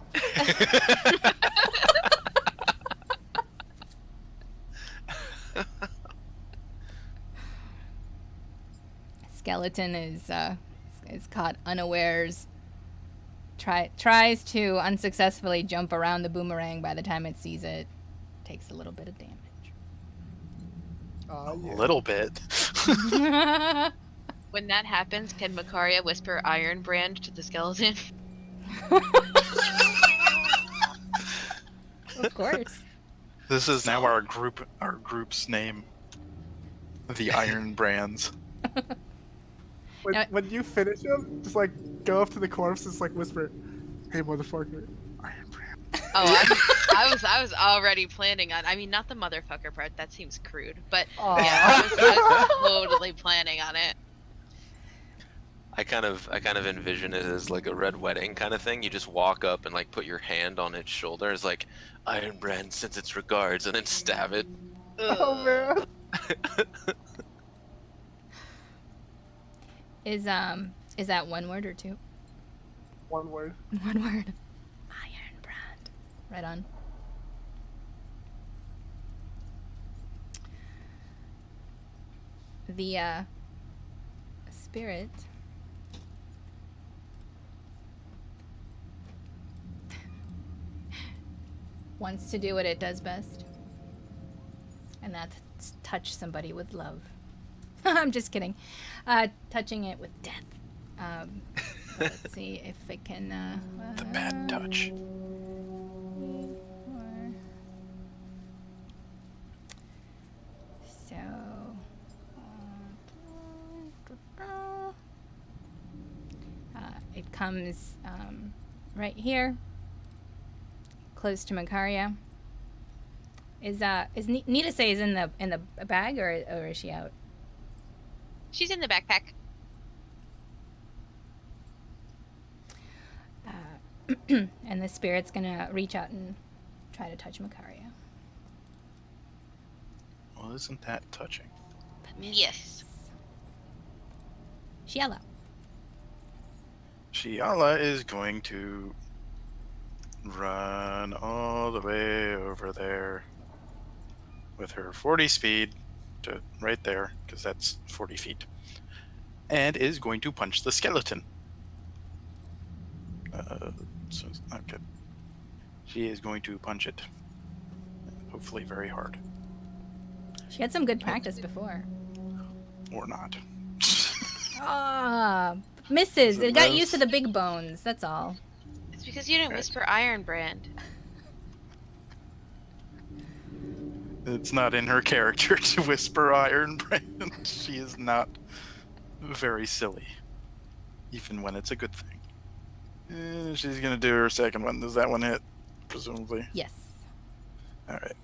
Skeleton is caught unawares. Tries to unsuccessfully jump around the boomerang. By the time it sees it, takes a little bit of damage. A Yeah. little bit. When that happens, can Makaria whisper Iron Brand to the skeleton? Of course. This is now our group's name. The Iron Brands. When you finish him, just like go up to the corpse and just like whisper, "Hey, motherfucker, Iron Brand." Oh, I was already planning on. I mean, not the motherfucker part. That seems crude. But Aw. yeah, I was totally planning on it. I kind of envision it as like a red wedding kind of thing. You just walk up and like put your hand on its shoulder. It's like Iron Brand sends its regards, and then stab it. Oh man. Is that one word or two? One word. One word. Iron Brand. Right on. The spirit wants to do what it does best, and that's touch somebody with love. I'm just kidding. Touching it with death. Let's see if it can. The bad touch. So. It comes right here, close to Makaria. Is Nita say is in the bag or is she out? She's in the backpack. And the spirit's gonna reach out and try to touch Makaria. Well, isn't that touching? Yes. Shiela. Shiala is going to run all the way over there with her 40 speed to right there, because that's 40 feet, and is going to punch the skeleton. So it's not good. She is going to punch it, hopefully very hard. She had some good practice before. Or not. Ah, misses. So It got those- used to the big bones. That's all. It's because you didn't whisper Iron Brand. It's not in her character to whisper Iron Brand. She is not very silly, even when it's a good thing. She's gonna do her second one. Does that one hit? Presumably. Yes. All right.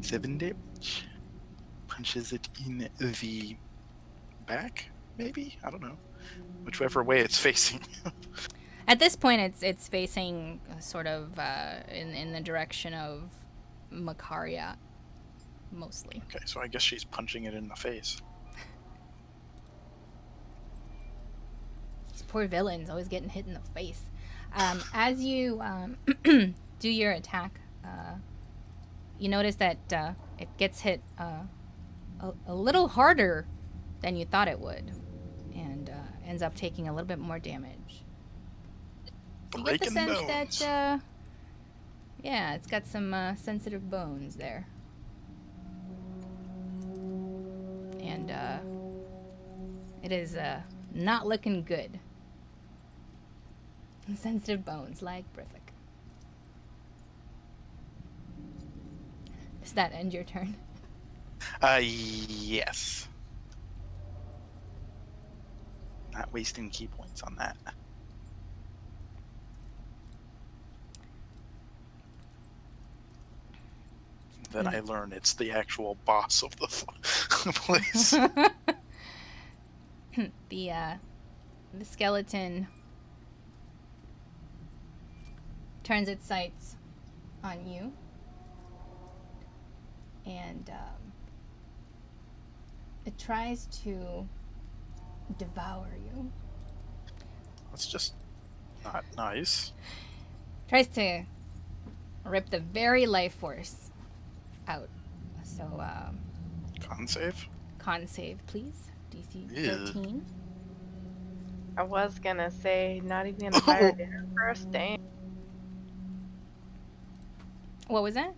7 damage. Punches it in the back, maybe? I don't know. Whichever way it's facing. At this point, it's facing sort of in the direction of Makaria, mostly. Okay, so I guess she's punching it in the face. These poor villains always getting hit in the face. As you do your attack, you notice that it gets hit a little harder than you thought it would, and ends up taking a little bit more damage. You get the Breaking sense bones. that, yeah, it's got some sensitive bones there. And it is not looking good. Sensitive bones, like Briffic. Does that end your turn? Yes. Not wasting key points on that. Then I learn it's the actual boss of the place. The skeleton turns its sights on you, and it tries to devour you. That's just not nice. Tries to rip the very life force out. So, Con save. con save, please. DC Ew. 13. I was gonna say, not even gonna hire dinner first. Damn. What was that?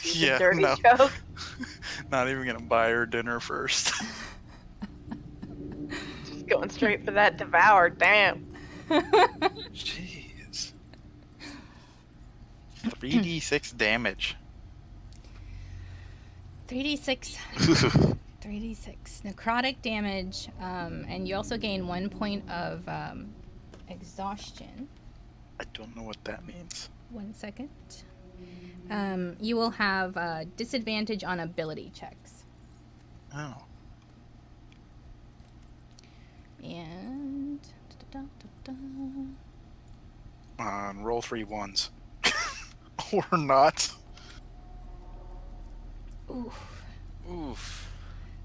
Yeah, Dirty no. joke. Not even gonna buy her dinner first. Just going straight for that devour. Damn. Jeez. 3d6 damage. 3d6. 3d6 necrotic damage, and you also gain 1 point of exhaustion. I don't know what that means. 1 second. You will have disadvantage on ability checks. Oh. And Roll 3 ones. Or not. oof. Oof.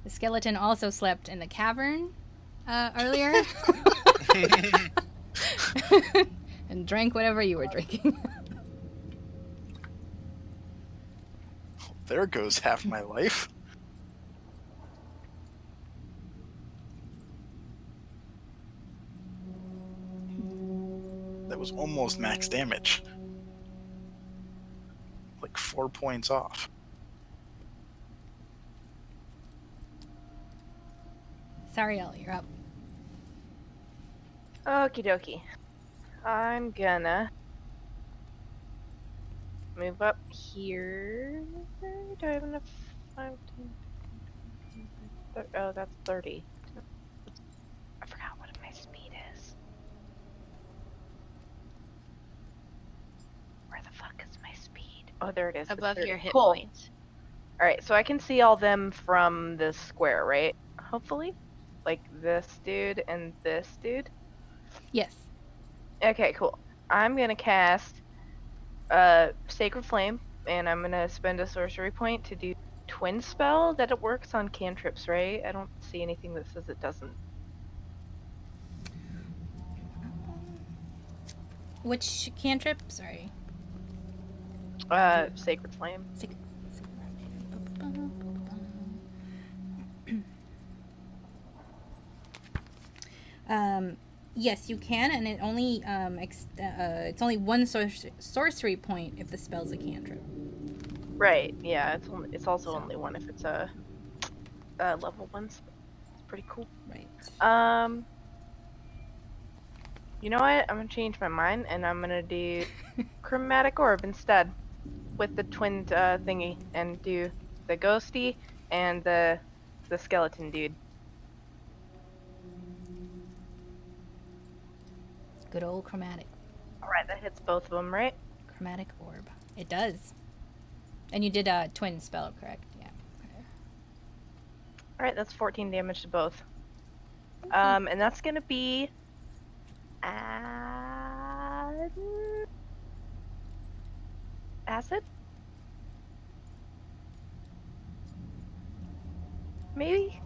The skeleton also slept in the cavern earlier and drank whatever you were drinking. There goes half my life. That was almost max damage. Like 4 points off. Sariel, you're up. Okie dokie. I'm gonna move up here. Do I have enough? 5, 10, oh, that's 30. I forgot what my speed is. Where the fuck is my speed? Oh, there it is. It's Above 30. your hit Cool. points. Alright, so I can see all them from this square, right? Hopefully? Like this dude and this dude? Yes. Okay, cool. I'm gonna cast Sacred Flame, and I'm gonna spend a sorcery point to do Twin Spell. That it works on cantrips, right? I don't see anything that says it doesn't. Which cantrip? Sorry. Sacred Flame. Yes, you can, and it only it's only one sorcery point if the spell's a cantrip. Right. Yeah. It's also only one if it's a level 1. It's pretty cool. Right. You know what? I'm gonna change my mind, and I'm gonna do Chromatic Orb instead, with the twin thingy, and do the ghosty and the skeleton dude. Good old chromatic. Alright, that hits both of them, right? Chromatic orb. It does. And you did a twin spell, correct? Yeah. Alright, that's 14 damage to both. And that's gonna be acid? Maybe?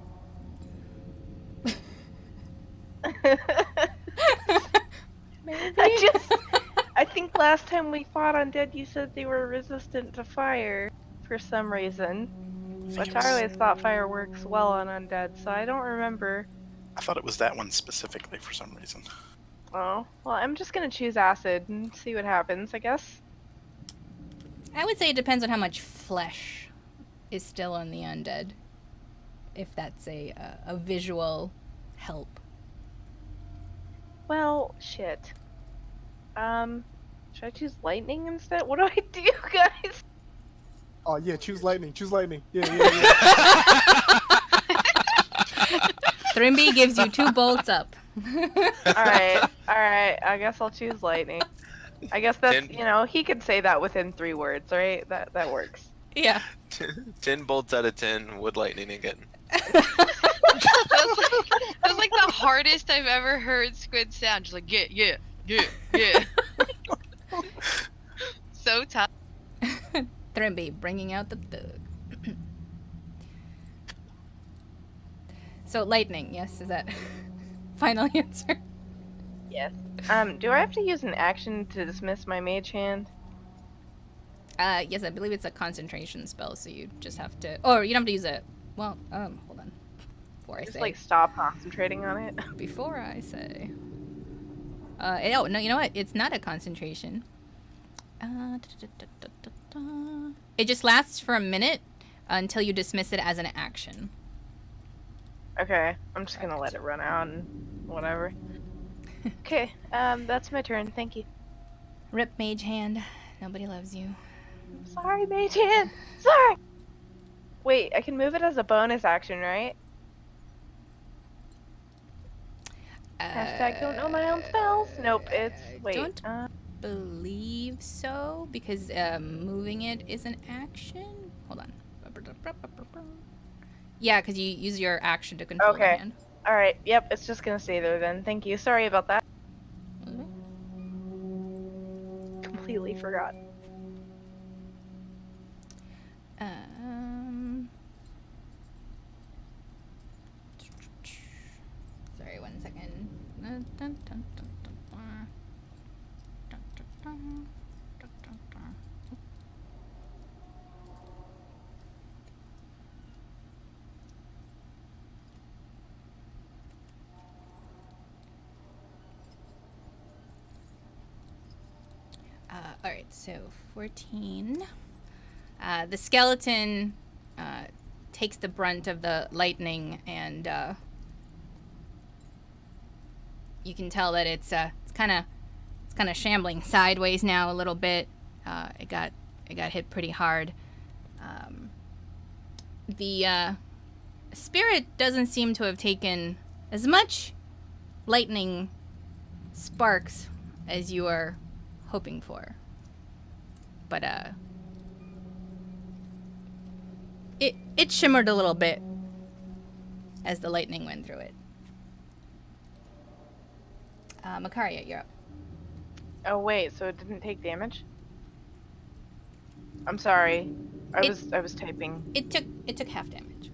I think last time we fought undead, you said they were resistant to fire for some reason. Which I always thought fire works well on undead, so I don't remember. I thought it was that one specifically for some reason. Oh, well, I'm just gonna choose acid and see what happens, I guess. I would say it depends on how much flesh is still on the undead. If that's a visual help. Well, shit. Should I choose lightning instead? What do I do, guys? Oh yeah, choose lightning. Choose lightning. Yeah. Thrimby gives you 2 bolts up. Alright. I guess I'll choose lightning. I guess that's, he could say that within 3 words, right? That works. Yeah. 10 bolts out of 10 wood lightning again. That's like the hardest I've ever heard Squid sound. Just like, yeah. So tough. Thrimby bringing out the thug. So lightning, yes, is that final answer? Yes. Do I have to use an action to dismiss my mage hand? Yes, I believe it's a concentration spell, so you just have to, or you don't have to use it. Well, hold on. Before I Just say. like stop concentrating on it. Before I say. Oh, no, you know what? It's not a concentration. It just lasts for a minute until you dismiss it as an action. Okay, I'm just gonna let it run out and whatever. Okay, that's my turn. Thank you. Rip Mage Hand. Nobody loves you. I'm sorry, Mage Hand. Sorry. Wait, I can move it as a bonus action, right? Hashtag don't know my own spells. Nope, it's wait. Don't believe so, because moving it is an action. Hold on. Yeah, because you use your action to control the Okay. hand. All right. Yep, it's just gonna stay there then. Thank you. Sorry about that. Completely forgot. Sorry, 1 second. Alright, so 14. The skeleton takes the brunt of the lightning, and you can tell that it's kind of shambling sideways now a little bit. It got hit pretty hard. The spirit doesn't seem to have taken as much lightning sparks as you are hoping for, but it shimmered a little bit as the lightning went through it. Makaria, you're up. Oh wait, so it didn't take damage? I'm sorry. I was typing. It took half damage.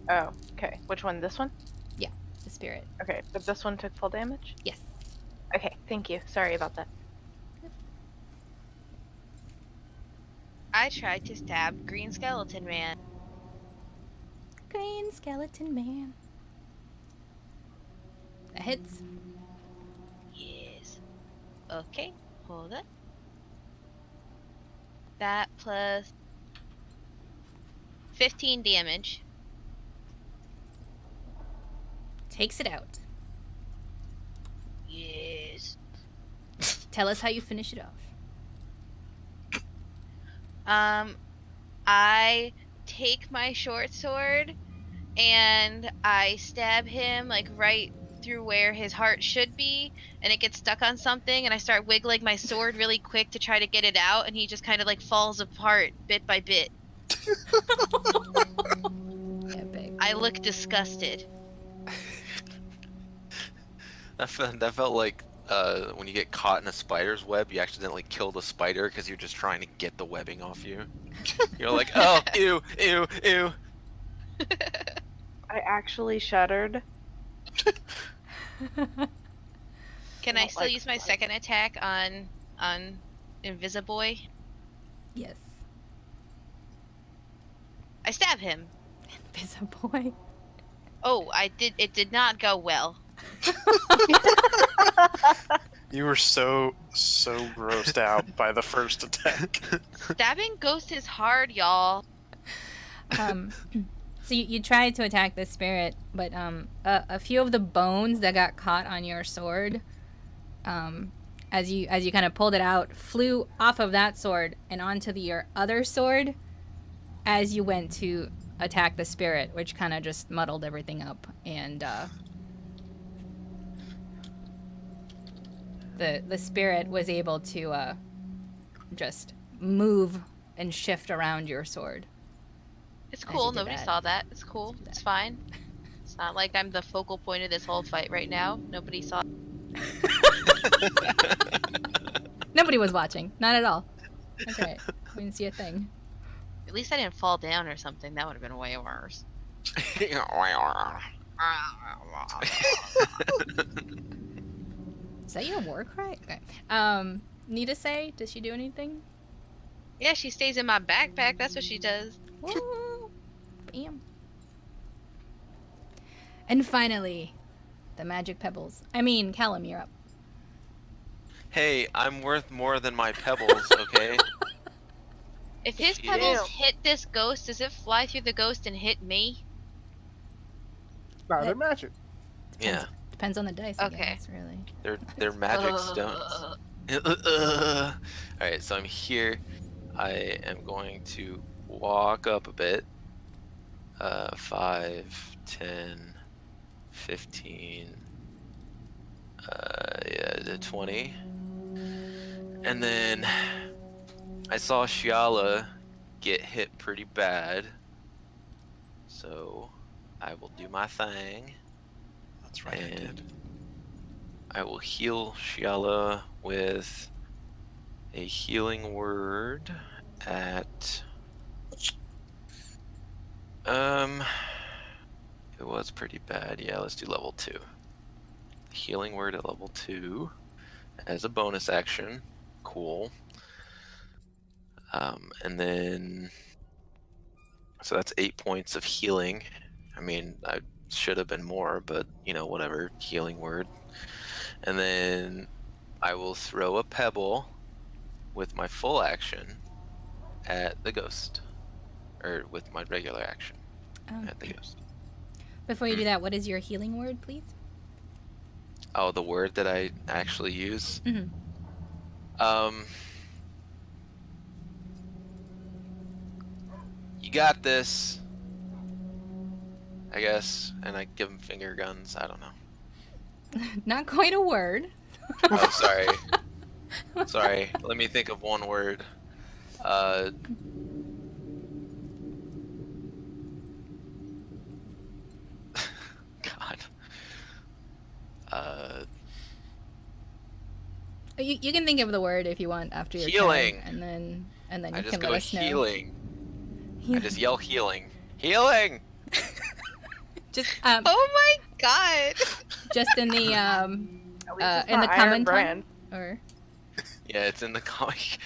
Oh, okay. Which one? This one? Yeah, the spirit. Okay, but this one took full damage? Yes. Okay, thank you. Sorry about that. I tried to stab Green Skeleton Man. Green skeleton man. That hits. Yes. Okay, hold it. That plus 15 damage. Takes it out. Yes. Tell us how you finish it off. I take my short sword and I stab him like right through where his heart should be, and it gets stuck on something, and I start wiggling my sword really quick to try to get it out, and he just kind of like falls apart bit by bit. Epic. I look disgusted. That felt like when you get caught in a spider's web, you accidentally kill the spider because you're just trying to get the webbing off you. You're like, oh, ew, ew, ew. I actually shuddered. Can I Not still like use my flight. second attack on Invisiboy? Yes. I stab him. Invisiboy. Oh, it did not go well. You were so grossed out by the first attack. Stabbing ghosts is hard, y'all. So you tried to attack the spirit, but a few of the bones that got caught on your sword, as you kind of pulled it out, flew off of that sword and onto your other sword as you went to attack the spirit, which kind of just muddled everything up, and the spirit was able to just move and shift around your sword. It's As cool. you did Nobody that. saw that. It's cool. It's fine. It's not like I'm the focal point of this whole fight right now. Nobody saw. Nobody was watching. Not at all. That's right. We didn't see a thing. At least I didn't fall down or something. That would have been way worse. Is that your war cry? Okay. Nita say, does she do anything? Yeah, she stays in my backpack. That's what she does. Woo! Bam. And finally, the magic pebbles. I mean, Callum, you're up. Hey, I'm worth more than my pebbles, okay? If his Damn. pebbles hit this ghost, does it fly through the ghost and hit me? No, they're magic. Yeah, Depends on the dice, Okay. I guess, really. they're magic stones. Alright, so I'm here. I am going to walk up a bit. 5, 10, 15, yeah, 20. And then I saw Shiala get hit pretty bad. So I will do my thing. That's right, I And did. I will heal Shiala with a healing word at it was pretty bad. Yeah, let's do level 2. Healing word at level 2 as a bonus action. Cool. And then so that's 8 points of healing. I mean, I should have been more, but you know, whatever. Healing word. And then I will throw a pebble with my full action at the ghost, or with my regular action at the ghost. Before you do that, what is your healing word, please? Oh, the word that I actually use. Mhm. You got this, I guess, and I give him finger guns. I don't know. Not quite a word. Oh, sorry. Sorry. Let me think of one word. God. You can think of the word if you want after your Healing. turn, and then I you just can go let us know. healing. I just yell healing. Healing! Just Oh my god! just in the At least it's in the not common Iron Brand. tongue, or Yeah, it's in the comic.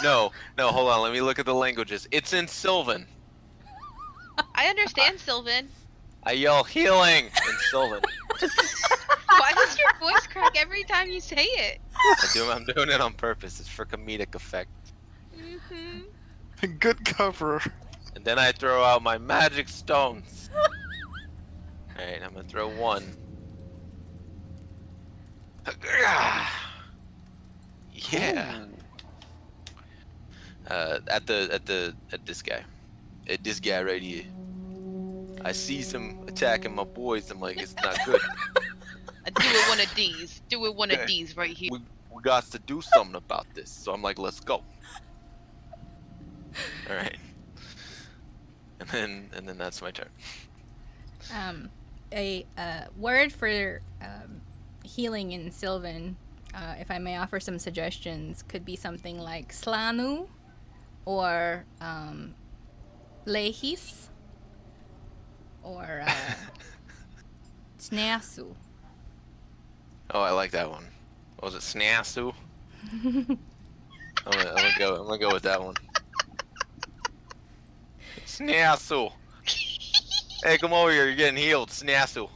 No, hold on. Let me look at the languages. It's in Sylvan. I understand, Sylvan. I yell healing in Sylvan. Why does your voice crack every time you say it? I'm doing it on purpose. It's for comedic effect. Mm-hmm. Good cover. And then I throw out my magic stones. Alright, I'm gonna throw one. Yeah. At this guy. At this guy right here. I sees him attacking my boys. I'm like, it's not good. Do it one of these. Do it one Okay. of these right here. We got to do something about this. So I'm like, let's go. All right. And then that's my turn. a word for healing in Sylvan, if I may offer some suggestions, could be something like slanu or lehis or snasu. Oh, I like that one. What was it, Snasu? I'm gonna go with that one. Snasu. Hey, come over here. You're getting healed. Snasu.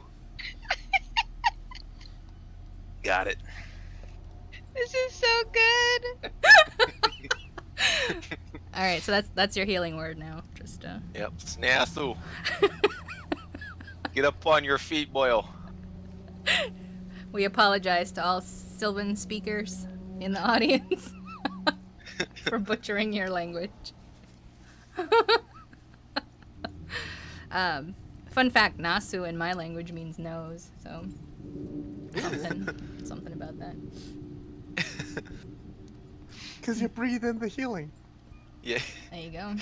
Got it. This is so good. All right, so that's your healing word now. Just Yep. Snasu. Get up on your feet, boyo. we apologize to all Sylvan speakers in the audience for butchering your language. Fun fact, Nasu in my language means nose, so something about that. Because you breathe in the healing. Yeah. There you go.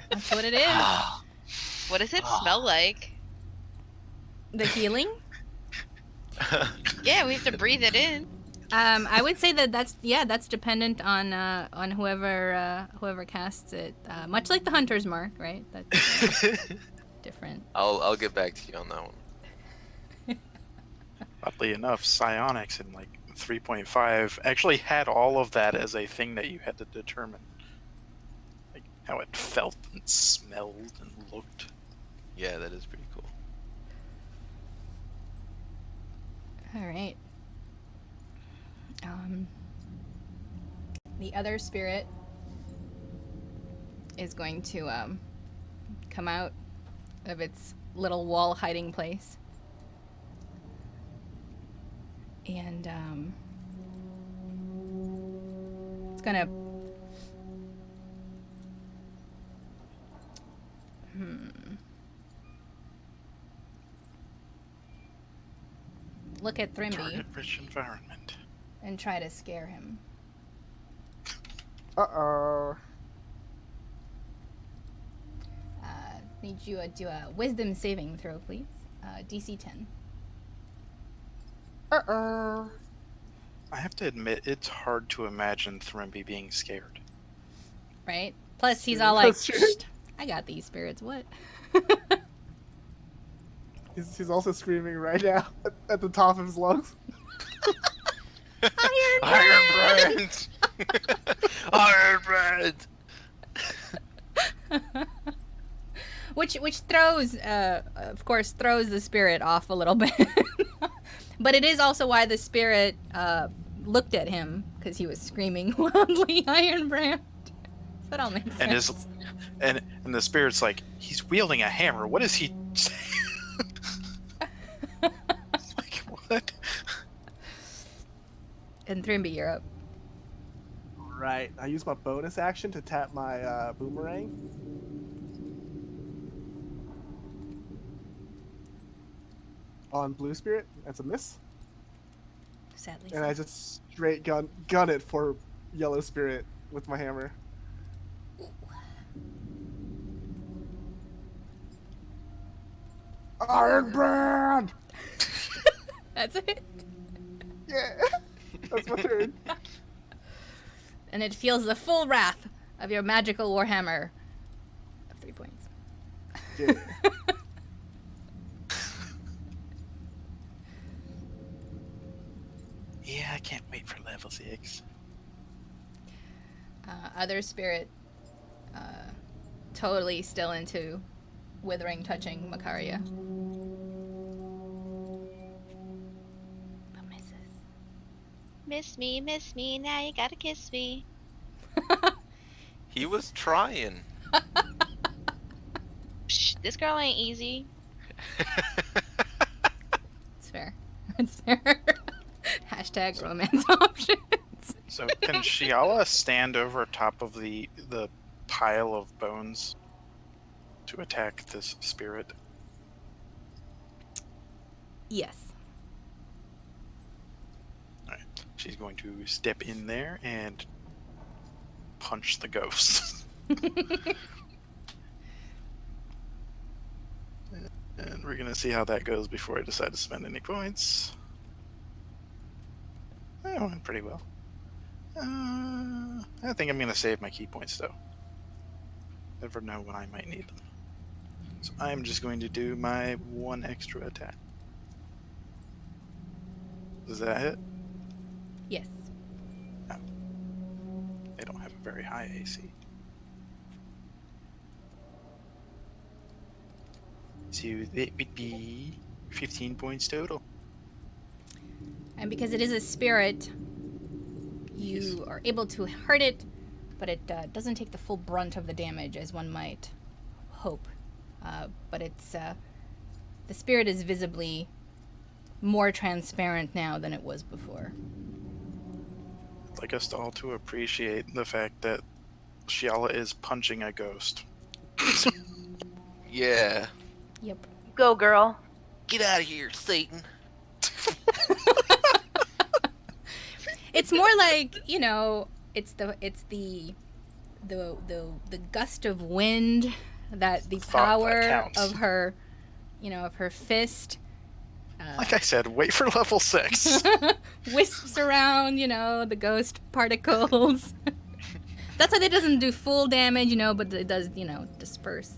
That's what it is. What does it smell like? The healing? Yeah, we have to breathe it in. I would say that's dependent on whoever casts it. Much like the Hunter's Mark, right? That's different. I'll get back to you on that one. Oddly enough, psionics in like 3.5 actually had all of that as a thing that you had to determine. Like how it felt and smelled and looked. Yeah, that is pretty cool. All right. The other spirit is going to come out of its little wall hiding place. And it's gonna look at Thrimby Target-rich environment. and try to scare him. Uh-oh. Need you to do a wisdom saving throw, please. DC 10. Uh-oh. I have to admit, it's hard to imagine Thrimby being scared. Right? Plus, he's all like, That's true. "Shh, I got these spirits, what?" He's also screaming right now at the top of his lungs. Iron Brand! Iron Brand! Which throws, of course, throws the spirit off a little bit. But it is also why the spirit looked at him, because he was screaming loudly, "Iron Brand." So it all makes And sense. and the spirit's like, he's wielding a hammer. What is he saying? Like, what? And Thrimby, you're up. Right. I use my bonus action to tap my boomerang. On blue spirit. That's a miss. Sadly. And I just straight gun it for yellow spirit with my hammer. Iron Brand! That's it. Yeah! That's my turn. And it feels the full wrath of your magical warhammer of 3 points. Yeah. Yeah, I can't wait for level 6. Other spirit, totally still into withering, touching Makaria. But misses. Miss me, now you gotta kiss me. He was trying. Psh, this girl ain't easy. It's fair. It's fair. Hashtag romance options. So can Shiala stand over top of the pile of bones to attack this spirit? Yes. Alright. She's going to step in there and punch the ghost. And we're gonna see how that goes before I decide to spend any points. That went pretty well. I think I'm gonna save my key points though. Never know when I might need them. So I'm just going to do my one extra attack. Does that hit? Yes. They don't have a very high AC. So that would be 15 points total. And because it is a spirit, you Yes. are able to hurt it, but it doesn't take the full brunt of the damage as one might hope. But it's the spirit is visibly more transparent now than it was before. I'd like us all to appreciate the fact that Shiala is punching a ghost. Yeah. Yep. Go, girl. Get out of here, Satan. It's more like, you know, it's the gust of wind, that the Thought that power counts. of her, you know, of her fist Like I said, wait for level 6. wisps around, you know, the ghost particles. That's why it doesn't do full damage, you know, but it does, you know, disperse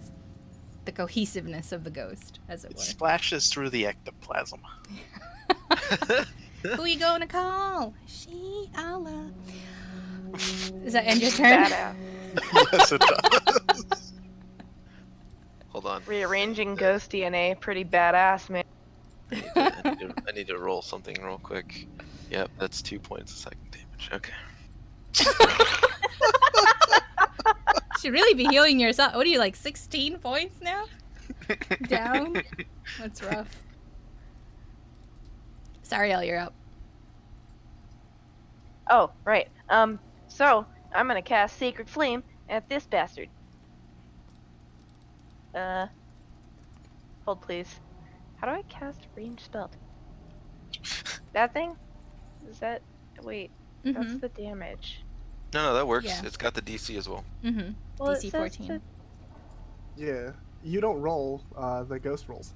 the cohesiveness of the ghost, as it It were. splashes through the ectoplasm. Who you gonna call? She-Allah. Does that end your turn? Badass. Yes, it does. Hold on. Rearranging ghost DNA, pretty badass, man. I need to roll something real quick. Yep, that's 2 points of psychic damage. Okay. Should really be healing yourself. What are you, like 16 points now? Down? That's rough. Sariel, you're up. Oh, right. So I'm gonna cast Sacred Flame at this bastard. Hold please. How do I cast ranged spell? That thing? Is that? Wait, that's the damage. No, that works. Yeah. It's got the DC as well. Mm-hmm. Well, it DC says 14. Yeah, you don't roll. The ghost rolls.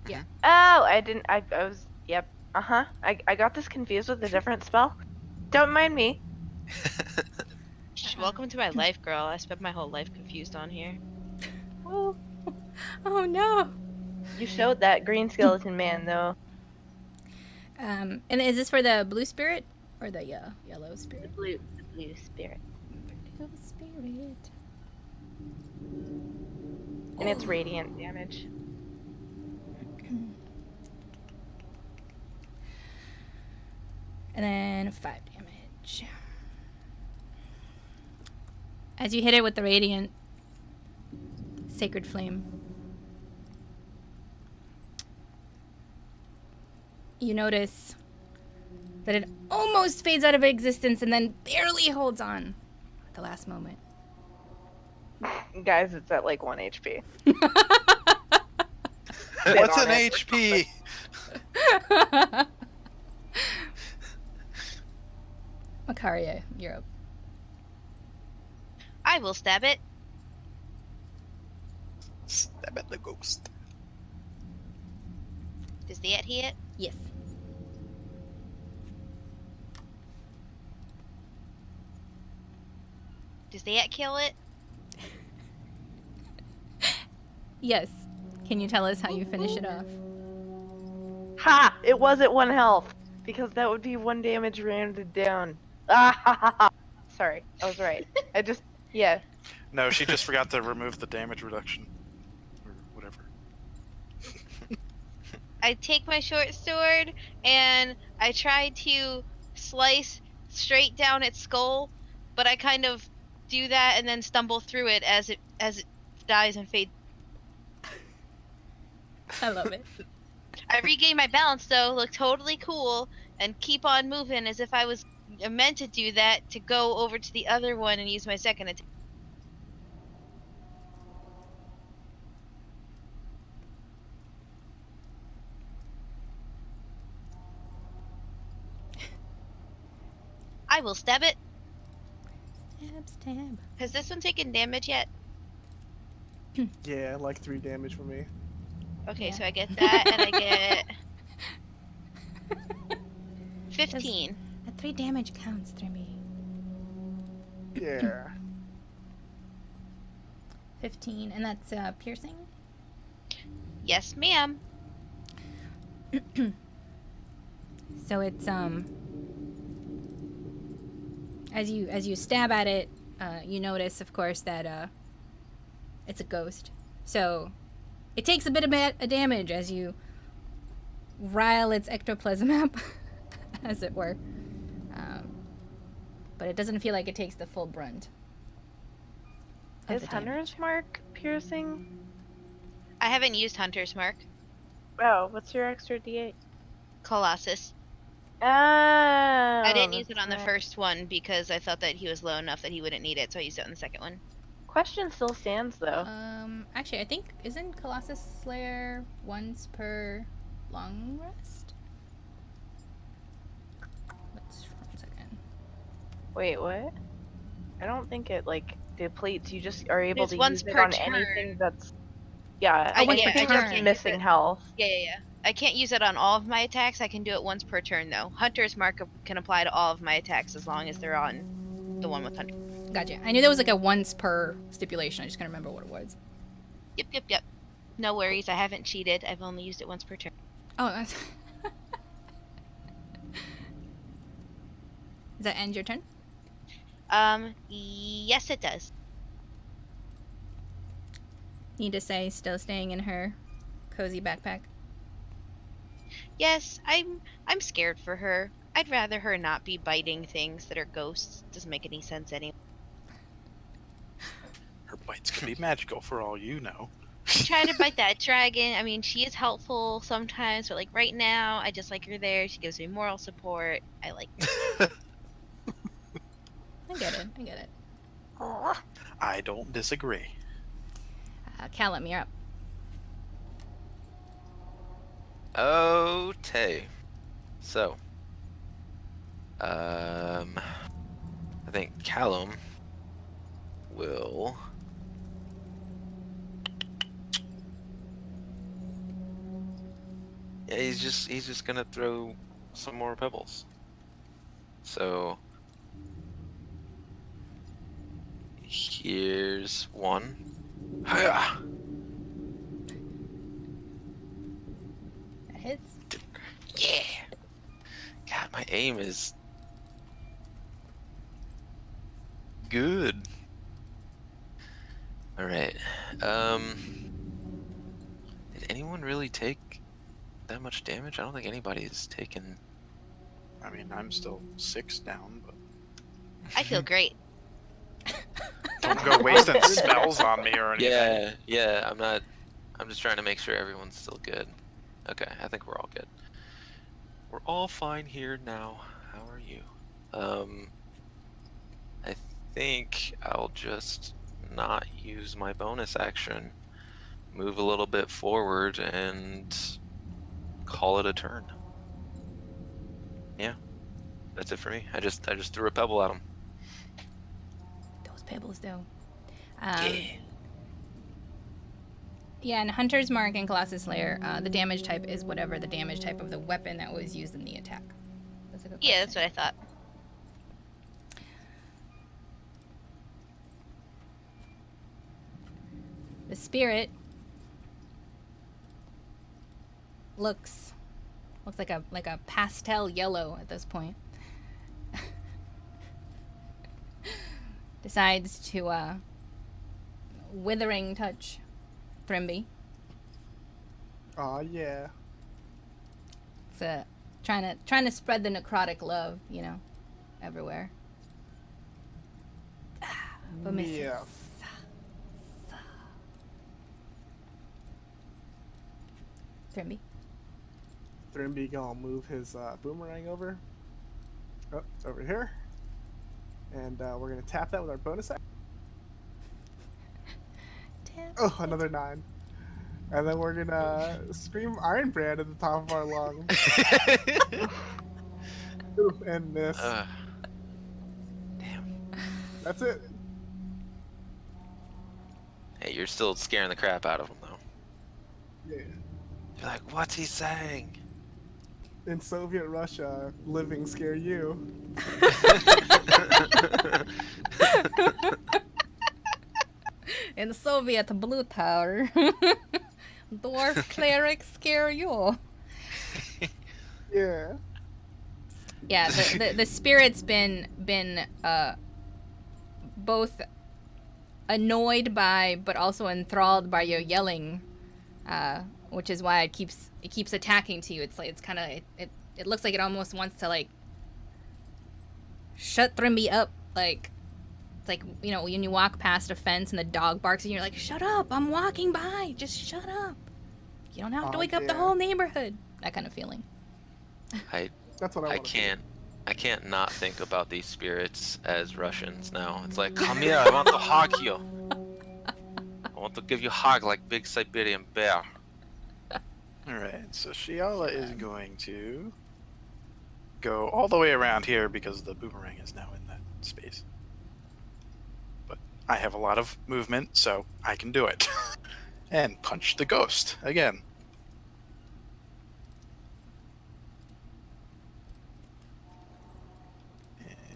Yeah. Oh, I didn't. I was. Yep. I got this confused with a different spell. Don't mind me. Welcome to my life, girl. I spent my whole life confused on here. Well, Oh no. you showed that green skeleton man though. And is this for the blue spirit or the yellow spirit? The blue spirit. Blue spirit. And it's radiant damage. And then 5 damage. As you hit it with the radiant sacred flame, you notice that it almost fades out of existence and then barely holds on at the last moment. Guys, it's at like 1 HP. What's on an it. HP? Makaria, you're up. I will stab it. Stab at the ghost. Does that hit? Yes. Does that kill it? Yes. Can you tell us how you finish it off? Ha! It was at 1 health because that would be 1 damage rounded down. Ah ha ha ha! Sorry, I was right. Yeah. No, she just forgot to remove the damage reduction. Or whatever. I take my short sword and I try to slice straight down its skull, but I kind of do that and then stumble through it as it dies and fades. I love it. I regain my balance though, look totally cool, and keep on moving as if I was meant to do that to go over to the other one and use my second attack. I will stab it. Stab, stab. Has this one taken damage yet? Yeah, like 3 damage for me. Okay, Yeah. so I get that, and I get 15. That 3 damage counts through me. Yeah. 15, and that's piercing? Yes, ma'am. So it's as you stab at it, you notice, of course, that it's a ghost. So it takes a bit of damage as you rile its ectoplasm up, as it were. But it doesn't feel like it takes the full brunt. of Is the damage. Hunter's Mark piercing? I haven't used Hunter's Mark. Oh, what's your extra D8? Colossus. Oh, I didn't use it that's on the right. first one because I thought that he was low enough that he wouldn't need it, so I used it on the second one. Question still stands though. Actually, I think, isn't Colossus Slayer once per long rest? Let's, 1 second. Wait, what? I don't think it like depletes. You just are able It's to once use it per on turn. anything that's. Yeah, Oh, I once think per it's just turn. use missing it. health. Yeah. I can't use it on all of my attacks. I can do it once per turn, though. Hunter's Mark can apply to all of my attacks as long as they're on the one with Hunter. Gotcha. I knew there was like a once per stipulation. I just couldn't remember what it was. Yep. No worries. I haven't cheated. I've only used it once per turn. Oh, that's... Does that end your turn? Yes, it does. Need to say, still staying in her cozy backpack. Yes, I'm scared for her. I'd rather her not be biting things that are ghosts. Doesn't make any sense anyway. Her bites could be magical for all you know. Try to bite that dragon. I mean, she is helpful sometimes, but like right now, I just like her there. She gives me moral support. I like her. I get it. I get it. I don't disagree. Callum, you're up. Okay. So, I think Callum will. Yeah, he's just gonna throw some more pebbles. So here's one. Hiya! That hits. Yeah. God, my aim is good. All right. Did anyone really take that much damage? I don't think anybody's taken. I mean, I'm still 6 down, but I feel great. don't go wasting spells on me or anything. Yeah. I'm not. I'm just trying to make sure everyone's still good. Okay, I think we're all good. We're all fine here now. How are you? I think I'll just not use my bonus action. Move a little bit forward and call it a turn. Yeah, that's it for me. I just threw a pebble at him. Those pebbles, though. Yeah. Yeah, in Hunter's Mark and Colossus Slayer, the damage type is whatever the damage type of the weapon that was used in the attack. That's a good Yeah, question. that's what I thought. The spirit looks like a pastel yellow at this point. Decides to withering touch Thrimby. Aw, yeah. It's trying to spread the necrotic love, you know, everywhere. But misses. Yeah. Thrimby. Thrimby gonna move his boomerang over. Oh, it's over here. And we're gonna tap that with our bonus action. Oh, another 9. And then we're gonna scream Iron Brand at the top of our lungs. Ooh, and miss. Damn. That's it. Hey, you're still scaring the crap out of him, though. Yeah. You're like, what's he saying? In Soviet Russia, living scare you. In the Soviet Blue Tower, dwarf cleric scare you. Yeah. Yeah, the spirit's been both annoyed by but also enthralled by your yelling, which is why it keeps attacking to you. It's like it looks like it almost wants to like shut Thrimby up. Like it's like, you know, when you walk past a fence and the dog barks and you're like, shut up, I'm walking by, just shut up. You don't have to wake up the whole neighborhood. That kind of feeling. That's what I can't not think about these spirits as Russians now. It's like, come here, I want to hug you. I want to give you a hug like big Siberian bear. Alright, so Shiala is going to go all the way around here because the boomerang is now in that space. But I have a lot of movement, so I can do it. And punch the ghost again.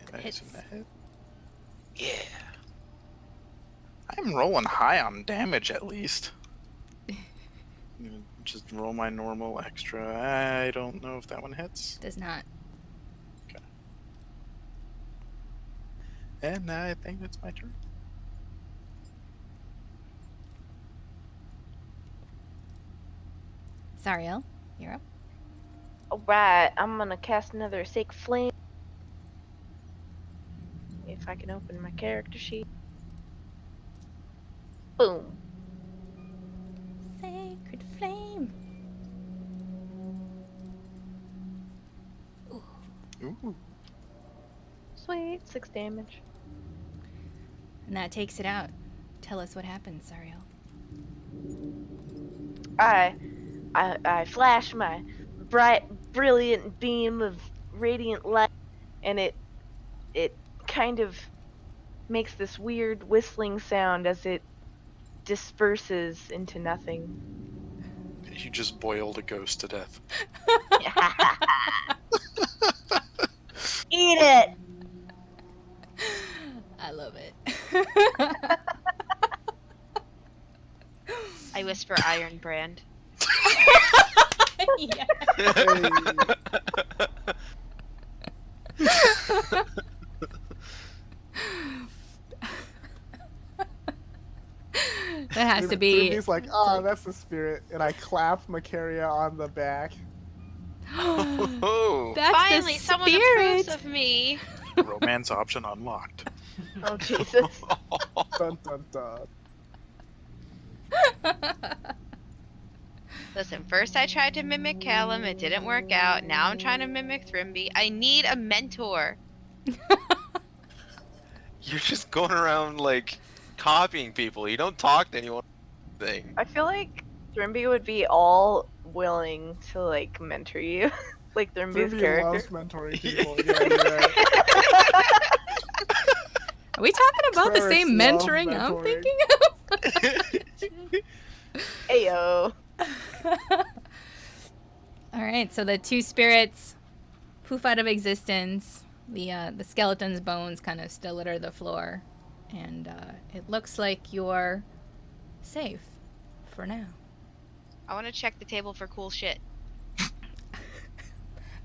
And I Hits. assume that hit. Yeah. I'm rolling high on damage at least. I'm gonna just roll my normal extra. I don't know if that one hits. Does not. And I think it's my turn. Sariel, you're up. Alright, I'm gonna cast another Sacred Flame. If I can open my character sheet. Boom. Sacred flame. Ooh. Sweet, 6 damage. And that takes it out. Tell us what happened, Sariel. I flash my bright, brilliant beam of radiant light, and it kind of makes this weird whistling sound as it disperses into nothing. You just boiled a ghost to death. Eat it! I love it. I whisper Iron Brand. Yeah. That has to be. He's like, oh, that's the spirit, and I clap Macaria on the back. Oh, That's Finally, the someone spirit. approves of me. Romance option unlocked. Oh, Jesus. Dun dun dun. Listen, first I tried to mimic Callum, it didn't work out. Now I'm trying to mimic Thrimby. I need a mentor. you're just going around like copying people. You don't talk to anyone. Thing. I feel like Thrimby would be all willing to, like, mentor you. Like, Thrimby's Ruby character. loves mentoring people. Yeah, you're right. Are we talking about the Clerics same love mentoring I'm mentoring. thinking of? Ayo. All right, so the two spirits poof out of existence. The skeleton's bones kind of still litter the floor, and it looks like you're safe for now. I want to check the table for cool shit.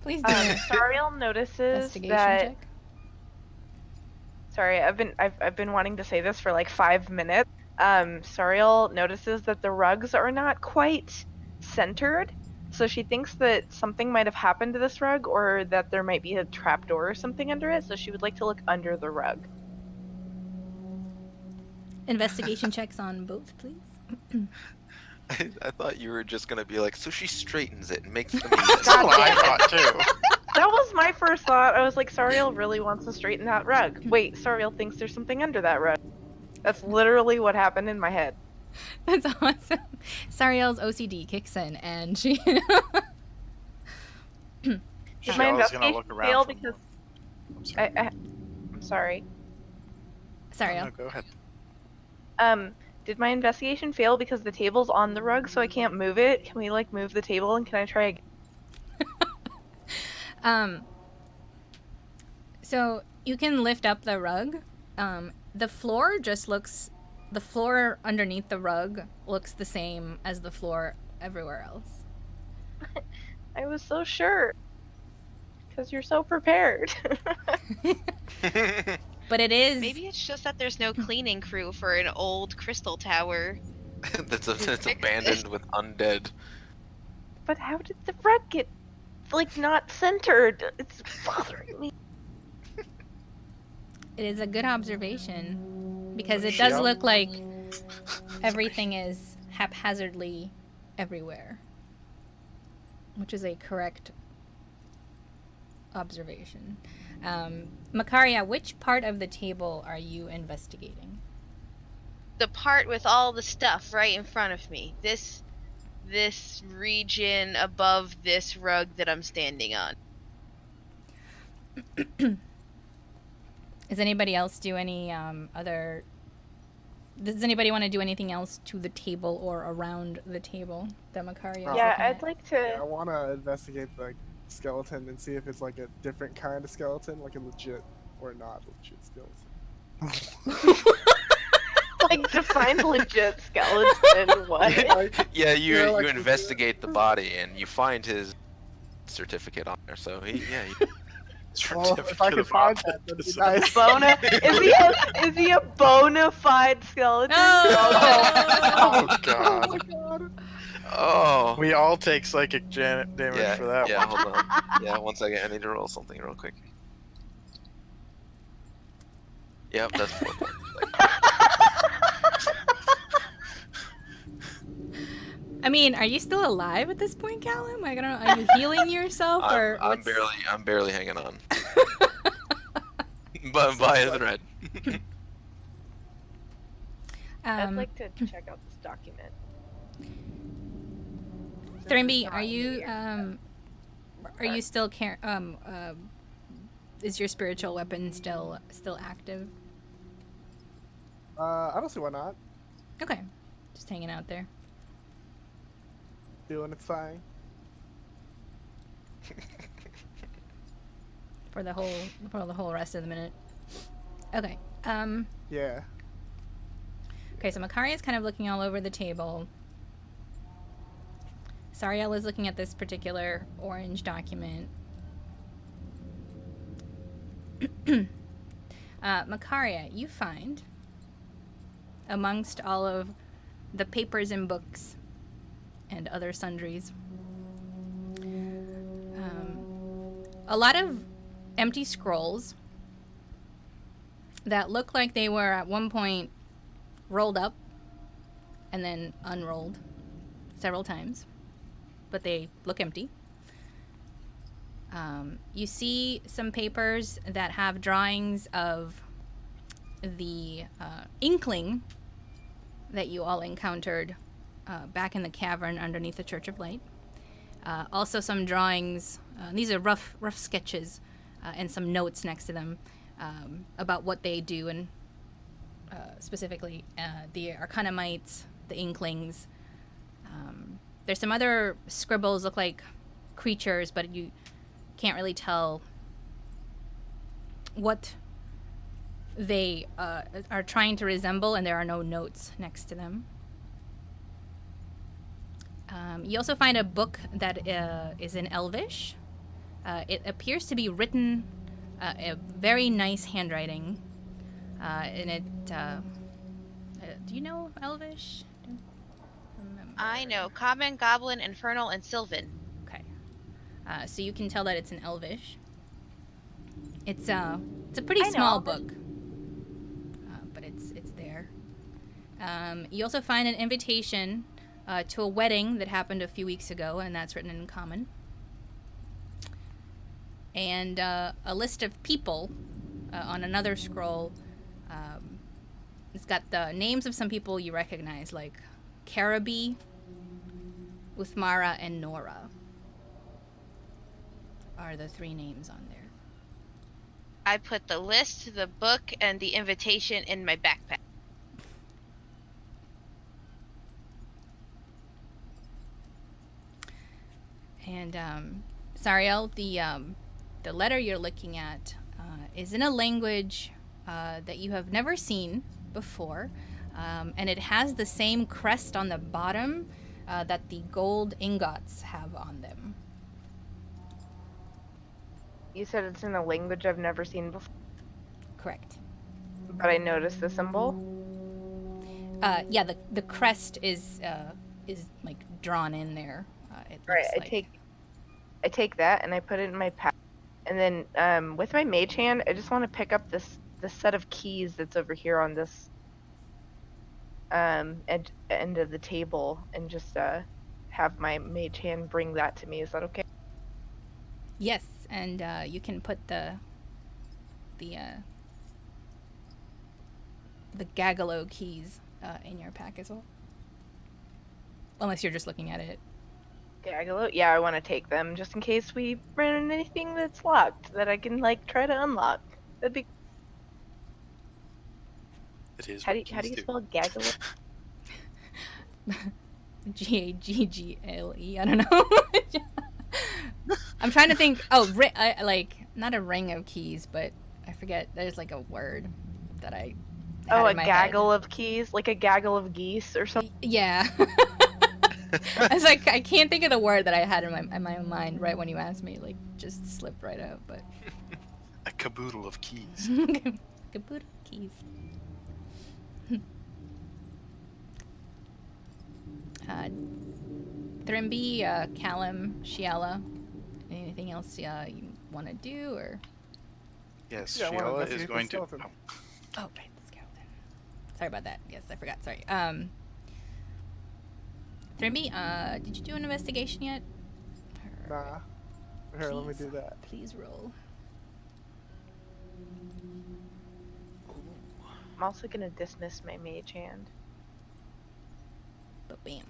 Please do an Sariel notices investigation that. check. Sorry, I've been wanting to say this for like 5 minutes. Sariel notices that the rugs are not quite centered, so she thinks that something might have happened to this rug, or that there might be a trapdoor or something under it. So she would like to look under the rug. Investigation checks on both, please. I thought you were just gonna be like, so she straightens it and makes them That's what I thought too. That was my first thought. I was like, Sariel really wants to straighten that rug. Wait, Sariel thinks there's something under that rug. That's literally what happened in my head. That's awesome. Sariel's OCD kicks in, and she. Did She my always gonna investigation look fail around. because I'm sorry. I'm sorry. Sariel. No, go ahead. Did my investigation fail because the table's on the rug, so I can't move it? Can we, like, move the table, and can I try again? So you can lift up the rug. The floor just looks. The floor underneath the rug looks the same as the floor everywhere else. I was so sure. Because you're so prepared. But it is. Maybe it's just that there's no cleaning crew for an old crystal tower. That's abandoned with undead. But how did the rug get, like, not centered? It's bothering me. It is a good observation because it does look like everything is haphazardly everywhere, which is a correct observation. Macaria, which part of the table are you investigating? The part with all the stuff right in front of me. This region above this rug that I'm standing on. Does anybody else do any other... Does anybody want to do anything else to the table or around the table that Macaria is Yeah, looking I'd at? like to... Yeah, I want to investigate the skeleton and see if it's like a different kind of skeleton, like a legit or not legit skeleton. Like, define legit skeleton, what? Yeah, you Yeah, like you the- investigate the body and you find his certificate on there. So he Well, if I could find that, that'd be nice. Is he a bona fide skeleton? Oh! Oh god. Oh my god. Oh. We all take psychic damage for that Yeah, one. hold on. Yeah, 1 second. I need to roll something real quick. Yep, that's 4 points. I mean, are you still alive at this point, Callum? I don't know. Are you healing yourself or I'm what's... barely hanging on. But by a thread. I'd like to check out this document. Thrimby, Not are you here. are you still is your spiritual weapon still active? I don't see why not. Okay. Just hanging out there. Doing its thing. For the whole rest of the minute. Okay. Yeah. Okay, so Makari is kind of looking all over the table. Sariel is looking at this particular orange document. Makaria, you find, amongst all of the papers and books and other sundries, a lot of empty scrolls that look like they were at one point rolled up and then unrolled several times, but they look empty. You see some papers that have drawings of the inkling that you all encountered back in the cavern underneath the Church of Light. Also some drawings, these are rough sketches, and some notes next to them about what they do, and specifically the Arcanamites, the Inklings. There's some other scribbles, look like creatures, but you can't really tell what they are trying to resemble, and there are no notes next to them. You also find a book that is in Elvish. It appears to be written a very nice handwriting, and it do you know Elvish? I know Common, Goblin, Infernal, and Sylvan. Okay. So you can tell that it's in Elvish. It's a pretty small book, but it's there. You also find an invitation to a wedding that happened a few weeks ago, and that's written in Common. And a list of people on another scroll. It's got the names of some people you recognize, like Carabi, Uthmara, and Nora are the 3 names on there. I put the list, the book, and the invitation in my backpack. And Sariel, the letter you're looking at is in a language that you have never seen before, and it has the same crest on the bottom that the gold ingots have on them. You said it's in a language I've never seen before, Correct. but I noticed the symbol. Yeah, the crest is like drawn in there. It Right, looks like. I take that and I put it in my pack, and then with my mage hand, I just want to pick up this set of keys that's over here on this end of the table, and just have my mage hand bring that to me. Is that okay? Yes, and you can put the Gagalo keys in your pack as well. Unless you're just looking at it. Gagalo? Yeah, I want to take them just in case we run into anything that's locked that I can like try to unlock. That'd be. It is. How do you spell Gagalo? Gaggale. I don't know. I'm trying to think. Oh, like not a ring of keys, but I forget. There's like a word that I. Had Oh, in a my gaggle head. of keys, like a gaggle of geese or something. Yeah. I was like, I can't think of the word that I had in my mind right when you asked me. Like, just slipped right out. But A caboodle of keys. caboodle keys. Thrimby, Callum, Shiala, anything else you want to do, or? Yes, Yeah, I wanna Sheila is investigate the going to. skeleton. Oh, right, the skeleton. Sorry about that. Yes, I forgot. Sorry. Thrimby, did you do an investigation yet? Nah. Here, let me Please. do that. Please roll. I'm also gonna dismiss my mage hand. But bam.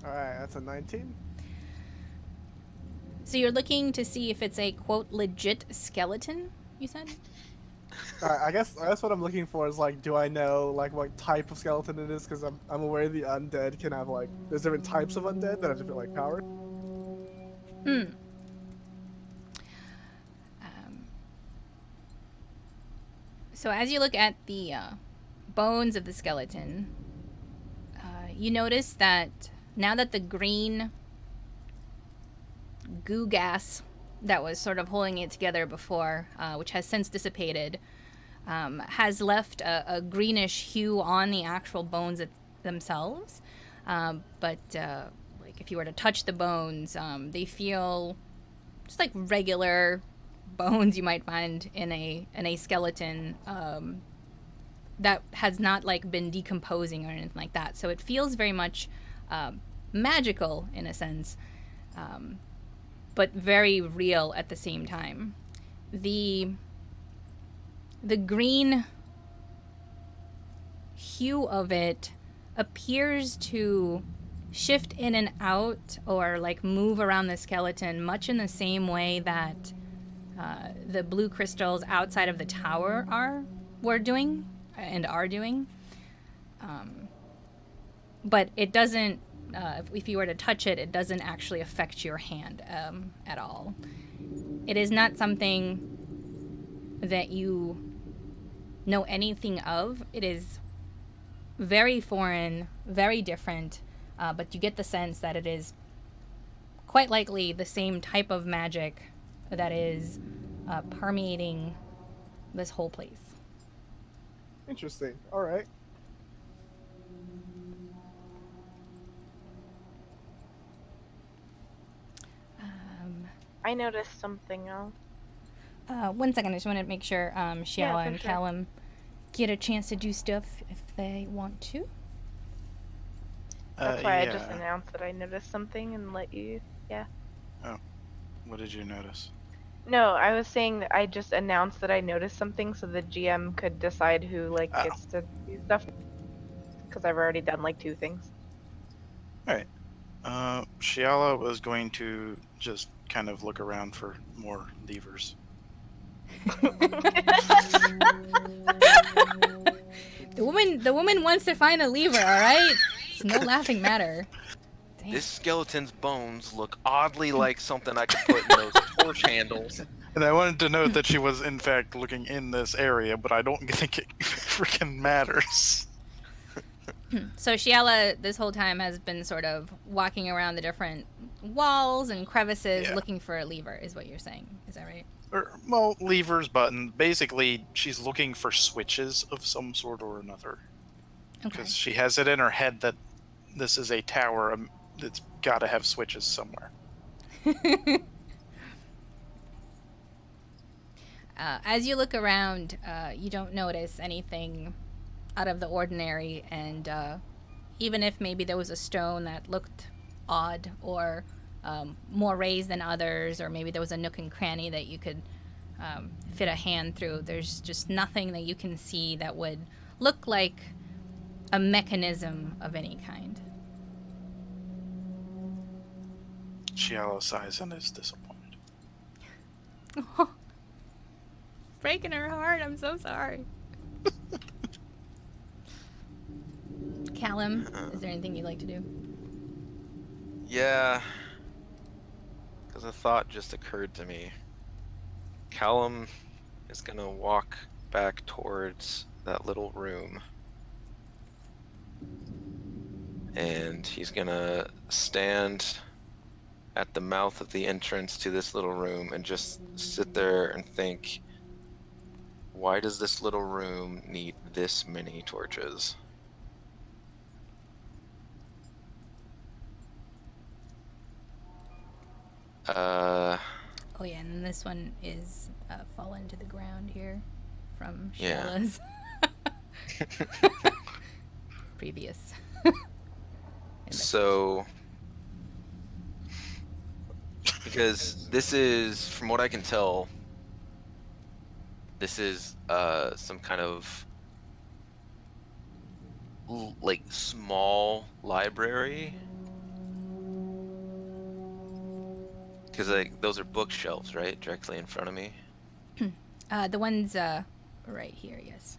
Alright, that's a 19. So you're looking to see if it's a quote legit skeleton, you said? Alright, I guess what I'm looking for is like, do I know like what type of skeleton it is? Because I'm aware the undead can have like, there's different types of undead that have different like powers. Hmm. So as you look at the bones of the skeleton, you notice that now that the green goo gas that was sort of holding it together before, which has since dissipated, has left a greenish hue on the actual bones themselves. But like if you were to touch the bones, they feel just like regular bones you might find in a skeleton that has not like been decomposing or anything like that. So it feels very much magical in a sense, but very real at the same time. The green hue of it appears to shift in and out or like move around the skeleton much in the same way that the blue crystals outside of the tower were doing and are doing. But it doesn't, if you were to touch it, it doesn't actually affect your hand at all. It is not something that you know anything of. It is very foreign, very different, but you get the sense that it is quite likely the same type of magic that is permeating this whole place. Interesting. Alright. I noticed something else. 1 second, I just want to make sure Shiala Yeah, for and sure. Callum get a chance to do stuff if they want to. That's why I just yeah. announced that I noticed something and let you. Yeah. What did you notice? No, I was saying that I just announced that I noticed something so the GM could decide who like Oh. gets to do stuff. Because I've already done like 2 things. Alright. Shiala was going to just kind of look around for more levers. The woman wants to find a lever, all right? It's no laughing matter. Damn. This skeleton's bones look oddly like something I could put in those torch handles. And I wanted to note that she was in fact looking in this area, but I don't think it freaking matters. So Shiala this whole time has been sort of walking around the different walls and crevices Yeah. looking for a lever, is what you're saying. Is that right? Or, well, levers, button. Basically, she's looking for switches of some sort or another. Okay. Because she has it in her head that this is a tower that's got to have switches somewhere. As you look around, you don't notice anything out of the ordinary, and even if maybe there was a stone that looked odd or more raised than others, or maybe there was a nook and cranny that you could fit a hand through, there's just nothing that you can see that would look like a mechanism of any kind. Shiala sighs and is disappointed. Breaking her heart, I'm so sorry. Callum, is there anything you'd like to do? Yeah. Because a thought just occurred to me. Callum is gonna walk back towards that little room. And he's gonna stand at the mouth of the entrance to this little room and just sit there and think, why does this little room need this many torches? Uh, Oh yeah, and this one is fallen to the ground here from Yeah. Sheila's previous. so because this is, from what I can tell, this is some kind of like small library, because like those are bookshelves, right, directly in front of me. The one's right here, yes.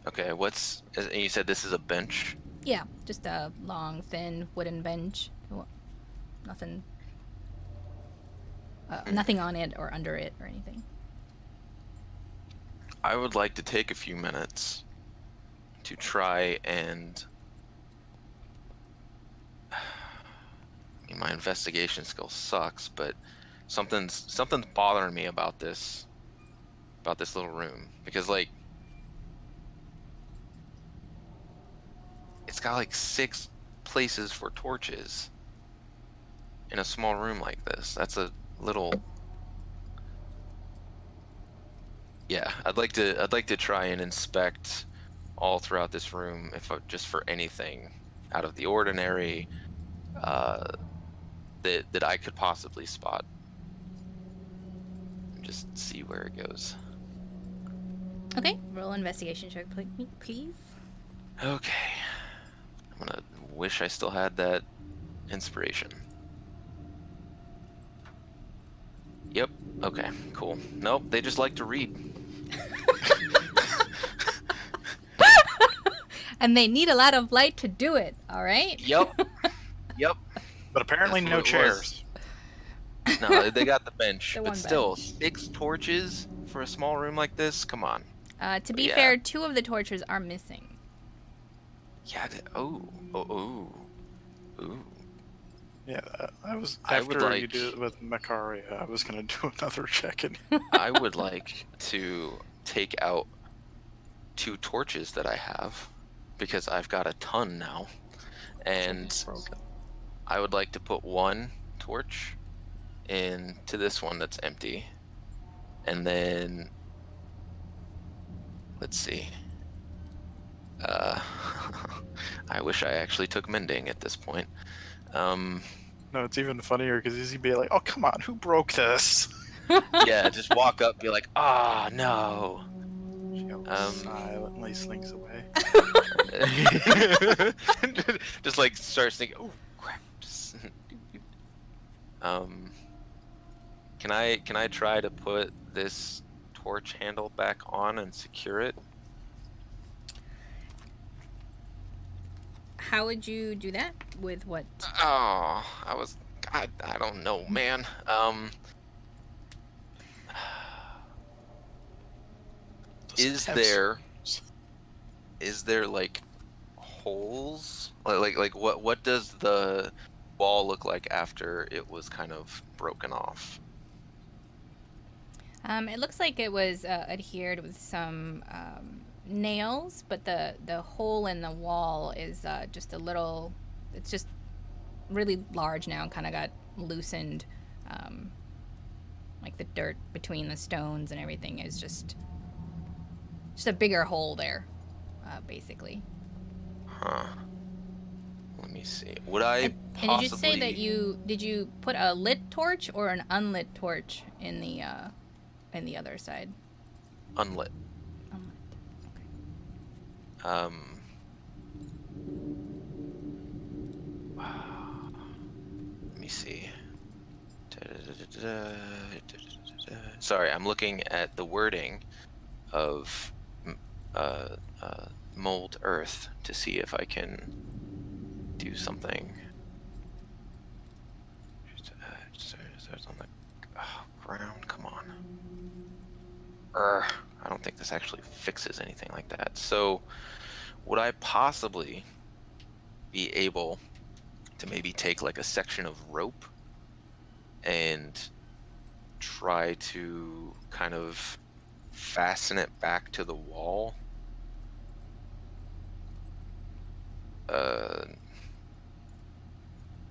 Okay, and you said this is a bench? Yeah, just a long, thin wooden bench. Nothing. Nothing on it or under it or anything. I would like to take a few minutes to try and I mean, my investigation skill sucks, but something's bothering me about this little room, because like it's got like 6 places for torches in a small room like this. That's a little. Yeah, I'd like to try and inspect all throughout this room, if just for anything out of the ordinary that I could possibly spot. And just see where it goes. Okay, roll investigation check, please. Okay. I'm gonna wish I still had that inspiration. Yep. Okay, cool. Nope, they just like to read. And they need a lot of light to do it, alright? Yep. Yep. But apparently That's no what it was. chairs. No, they got the bench. The But one still, bench. 6 torches for a small room like this? Come on. To be Yeah. fair, 2 of the torches are missing. Yeah. Ooh. Yeah, I was I would after you like- did it with Macaria, I was gonna do another check in. I would like to take out 2 torches that I have, because I've got a ton now, and Broken. I would like to put 1 torch into this one that's empty, and then let's see. I wish I actually took mending at this point. No, it's even funnier because he'd be like, "Oh, come on, who broke this?" Yeah, just walk up, be like, ah, no. She silently slinks away. Just like starts thinking, oh crap. Can I try to put this torch handle back on and secure it? How would you do that? With what? Oh, I don't know, man. Does it have Is there like holes? Like what does the wall look like after it was kind of broken off? It looks like it was adhered with some nails, but the hole in the wall is just a little. It's just really large now, and kind of got loosened. Like the dirt between the stones and everything is just a bigger hole there, basically. Huh. Let me see. Would I And possibly? did you say that did you put a lit torch or an unlit torch in the other side? Unlit. Unlit. Let me see. Sorry, I'm looking at the wording of mold earth to see if I can do something. On the ground. Come on. I don't think this actually fixes anything like that. So, would I possibly be able to maybe take like a section of rope and try to kind of fasten it back to the wall?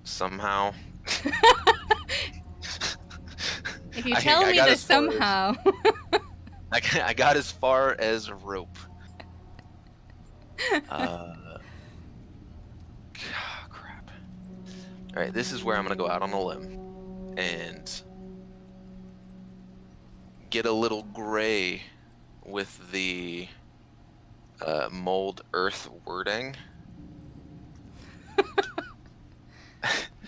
Somehow. If you tell me this somehow. I got as far as rope. Crap. All right, this is where I'm gonna go out on a limb and get a little gray with the mold earth wording.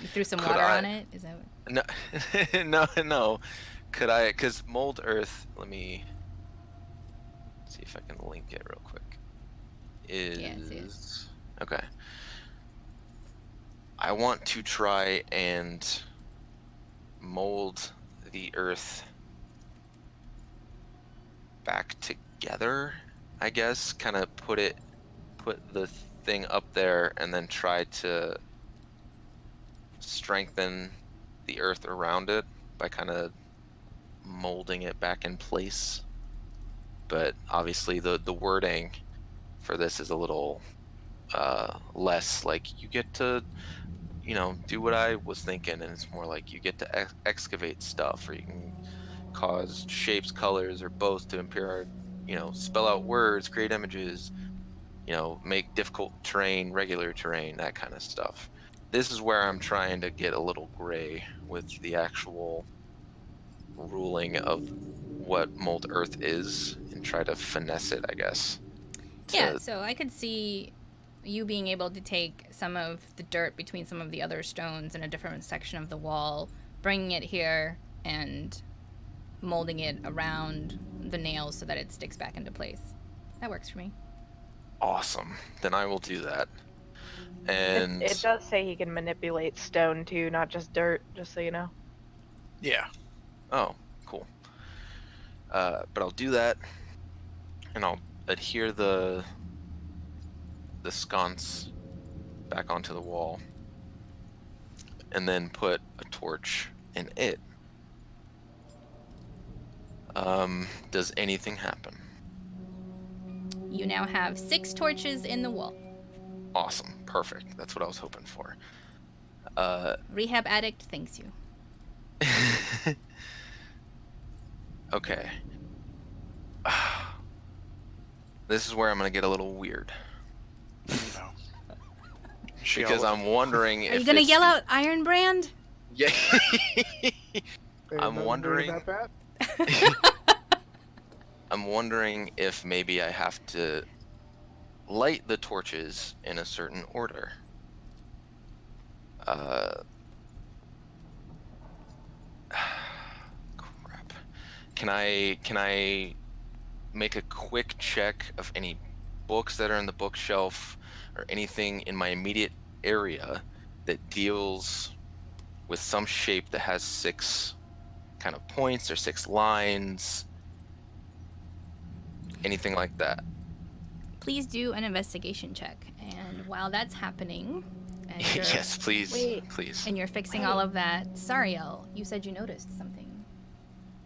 You threw some water on it? Is that what... No. Could I, because mold earth, let me see if I can link it real quick. Okay. I want to try and mold the earth back together, I guess. Kind of put the thing up there and then try to strengthen the earth around it by kind of molding it back in place. But obviously the wording for this is a little less like you get to, do what I was thinking, and it's more like you get to excavate stuff, or you can cause shapes, colors, or both to appear, spell out words, create images, make difficult terrain regular terrain, that kind of stuff. This is where I'm trying to get a little gray with the actual ruling of what mold earth is and try to finesse it, I guess. Yeah, so I could see you being able to take some of the dirt between some of the other stones in a different section of the wall, bringing it here and molding it around the nails so that it sticks back into place. That works for me. Awesome. Then I will do that. And it does say he can manipulate stone too, not just dirt, just so you know. Yeah. Oh, cool. But I'll do that, and I'll adhere the sconce back onto the wall, and then put a torch in it. Does anything happen? You now have 6 torches in the wall. Awesome. Perfect. That's what I was hoping for. Rehab addict thanks you. Okay. This is where I'm gonna get a little weird. No. Because I'm wondering if Are you gonna yell out Iron Brand? Yeah. Hey, I'm nothing wondering. about that? I'm wondering if maybe I have to light the torches in a certain order. Crap. Can I make a quick check of any books that are in the bookshelf or anything in my immediate area that deals with some shape that has 6 kind of points or 6 lines? Anything like that? Please do an investigation check. And while that's happening, and you're, Yes, please. Wait. Please. and you're fixing all of that, Sariel, you said you noticed something.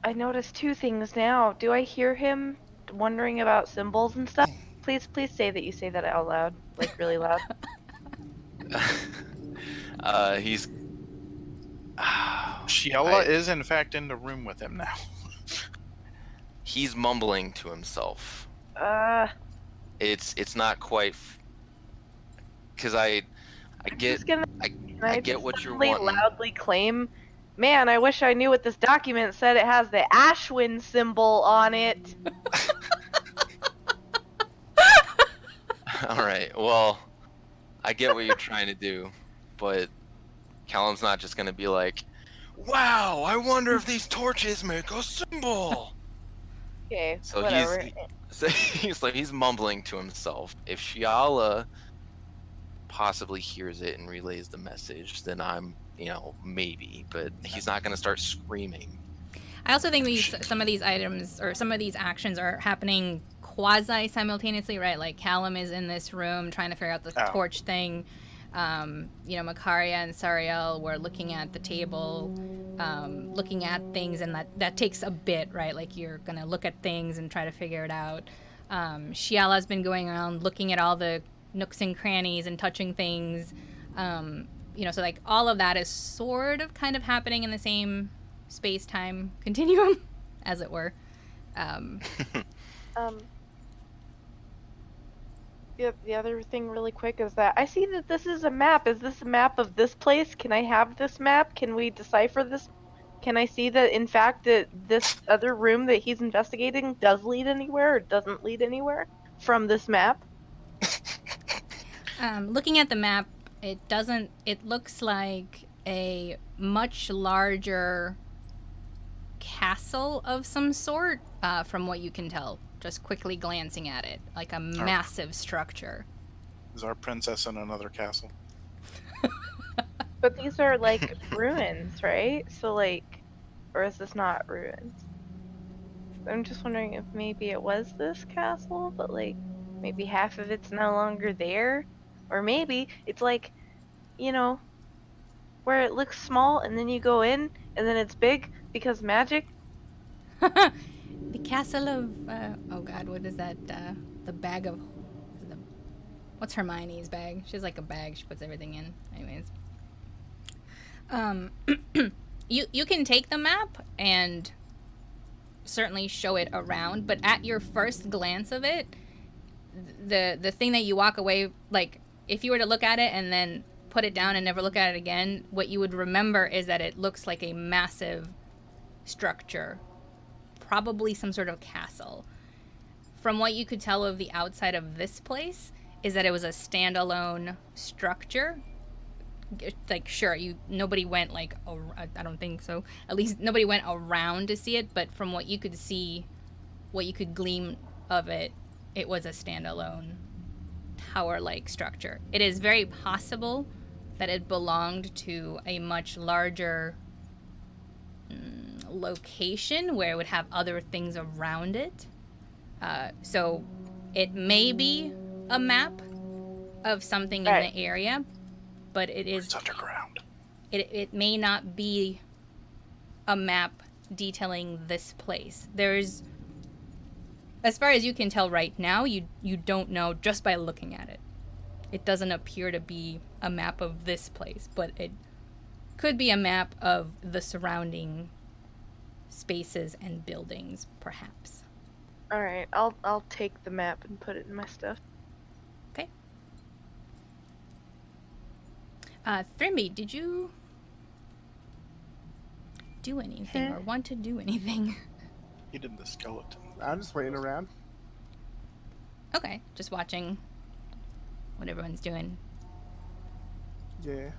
I noticed 2 things now. Do I hear him wondering about symbols and stuff? Please say that you say that out loud, like really loud. He's. Shiela is in fact in the room with him now. He's mumbling to himself. It's not quite. Because I get what you're wanting. Loudly claim, man, I wish I knew what this document said. It has the Ashwin symbol on it. All right. Well, I get what you're trying to do, but Callum's not just gonna be like, "Wow, I wonder if these torches make a symbol." Okay, So whatever. he's mumbling to himself. If Shiala possibly hears it and relays the message, then I'm, maybe, but he's not gonna start screaming. I also think some of these items or some of these actions are happening quasi simultaneously, right? Like Callum is in this room trying to figure out the torch thing. Makaria and Sariel were looking at the table, looking at things, and that takes a bit, right? Like you're gonna look at things and try to figure it out. Shiala's been going around looking at all the nooks and crannies and touching things. So like all of that is sort of kind of happening in the same space-time continuum, as it were. The other thing really quick is that I see that this is a map. Is this a map of this place? Can I have this map? Can we decipher this? Can I see that in fact that this other room that he's investigating does lead anywhere or doesn't lead anywhere from this map? Looking at the map, it doesn't. It looks like a much larger castle of some sort, from what you can tell. Just quickly glancing at it, like a massive structure. Is our princess in another castle? But these are like ruins, right? So like, or is this not ruins? I'm just wondering if maybe it was this castle, but like maybe half of it's no longer there, or maybe it's like, you know, where it looks small and then you go in and then it's big because magic. The castle of oh god, what is that? The bag of what's Hermione's bag? She has like a bag she puts everything in. Anyways, you can take the map and certainly show it around, but at your first glance of it, the thing that you walk away, like if you were to look at it and then put it down and never look at it again, what you would remember is that it looks like a massive structure. Probably some sort of castle. From what you could tell of the outside of this place is that it was a standalone structure. Like, sure, nobody went like, I don't think so. At least nobody went around to see it, but from what you could see, what you could glean of it, it was a standalone tower-like structure. It is very possible that it belonged to a much larger location where it would have other things around it. So it may be a map of something in the area, but it's underground. It may not be a map detailing this place. There's, as far as you can tell right now, you don't know just by looking at it. It doesn't appear to be a map of this place, but it could be a map of the surrounding spaces and buildings, perhaps. All right, I'll take the map and put it in my stuff. Okay. Thrimby, did you do anything or want to do anything? He did the skeleton. I'm just waiting around. Okay, just watching what everyone's doing. Yeah.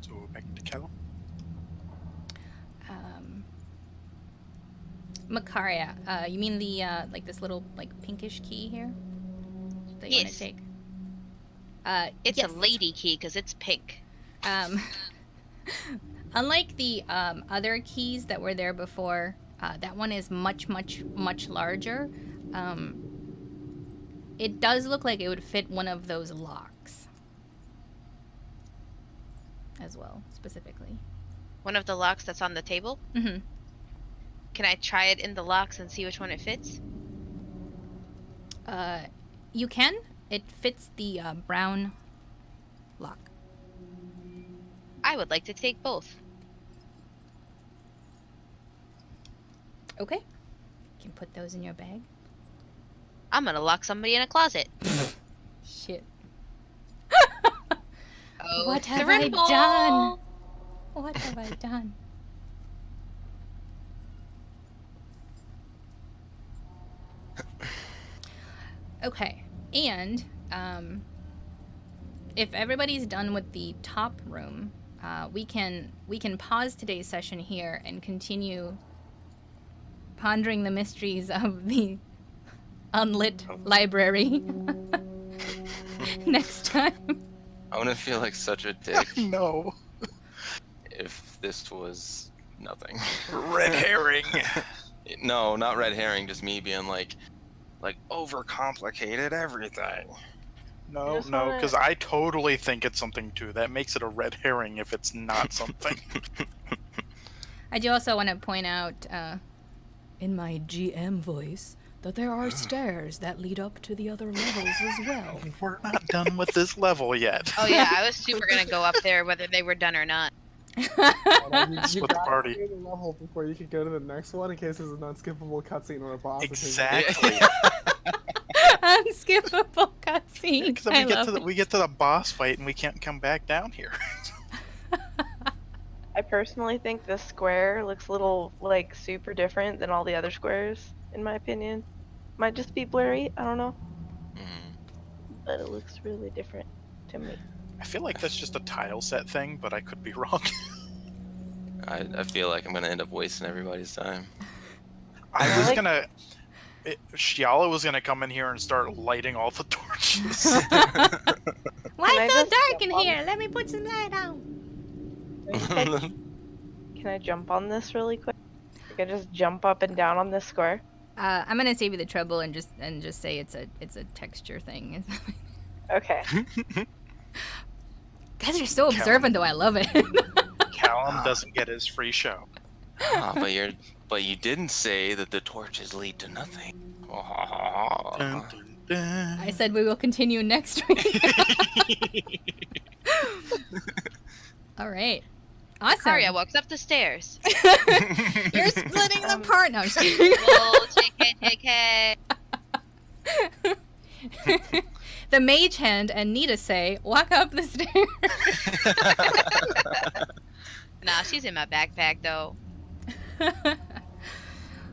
So back to Callum. Makaria, you mean the like this little like pinkish key here that you want to take? It's yes. a lady key because it's pink. Unlike the other keys that were there before, that one is much larger. It does look like it would fit one of those locks as well, specifically. One of the locks that's on the table? Mm-hmm. Can I try it in the locks and see which one it fits? You can. It fits the brown lock. I would like to take both. Okay. You can put those in your bag. I'm gonna lock somebody in a closet. Shit. Oh, What have I Thrimble! done? What have I done? Okay, and if everybody's done with the top room, we can pause today's session here and continue pondering the mysteries of the unlit library next time. I'm gonna feel like such a dick No. if this was nothing. Red herring. No, not red herring, just me being like overcomplicated everything. No, just no, wanna- because I totally think it's something too. That makes it a red herring if it's not something. I do also want to point out, in my GM voice, that there are stairs that lead up to the other levels as well. We're not done with this level yet. Oh yeah, I was super gonna go up there whether they were done or not. You Split the gotta party. clear the level before you can go to the next one in case there's an unskippable cutscene or a boss. Exactly. Unskippable cutscene. Because then we get to the boss fight and we can't come back down here. I personally think this square looks a little like super different than all the other squares, in my opinion. Might just be blurry, I don't know. But it looks really different to me. I feel like that's just a tile set thing, but I could be wrong. I feel like I'm gonna end up wasting everybody's time. I was like- gonna. Shiala was gonna come in here and start lighting all the torches. Why Can I so just dark in jump on- here? Let me put some light on. Can I jump on this really quick? Like I just jump up and down on this square? I'm gonna save you the trouble and just say it's a texture thing. Okay. Guys are so observant, though. I love it. Callum doesn't get his free show. But you didn't say that the torches lead to nothing. Dun, dun, dun. I said we will continue next week. All right. Awesome. Makaria walks up the stairs. You're splitting the part. No, I'm just kidding. Whoa, JK. The mage hand and Nita say, walk up the stairs. Nah, she's in my backpack though.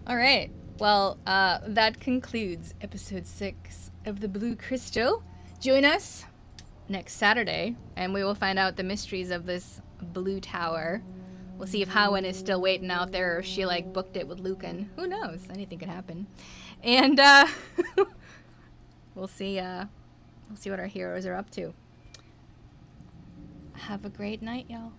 All right. Well, that concludes episode 6 of the Blue Crystal. Join us next Saturday, and we will find out the mysteries of this blue tower. We'll see if Hawyn is still waiting out there, or if she booked it with Lucan. Who knows? Anything could happen. And we'll see what our heroes are up to. Have a great night, y'all.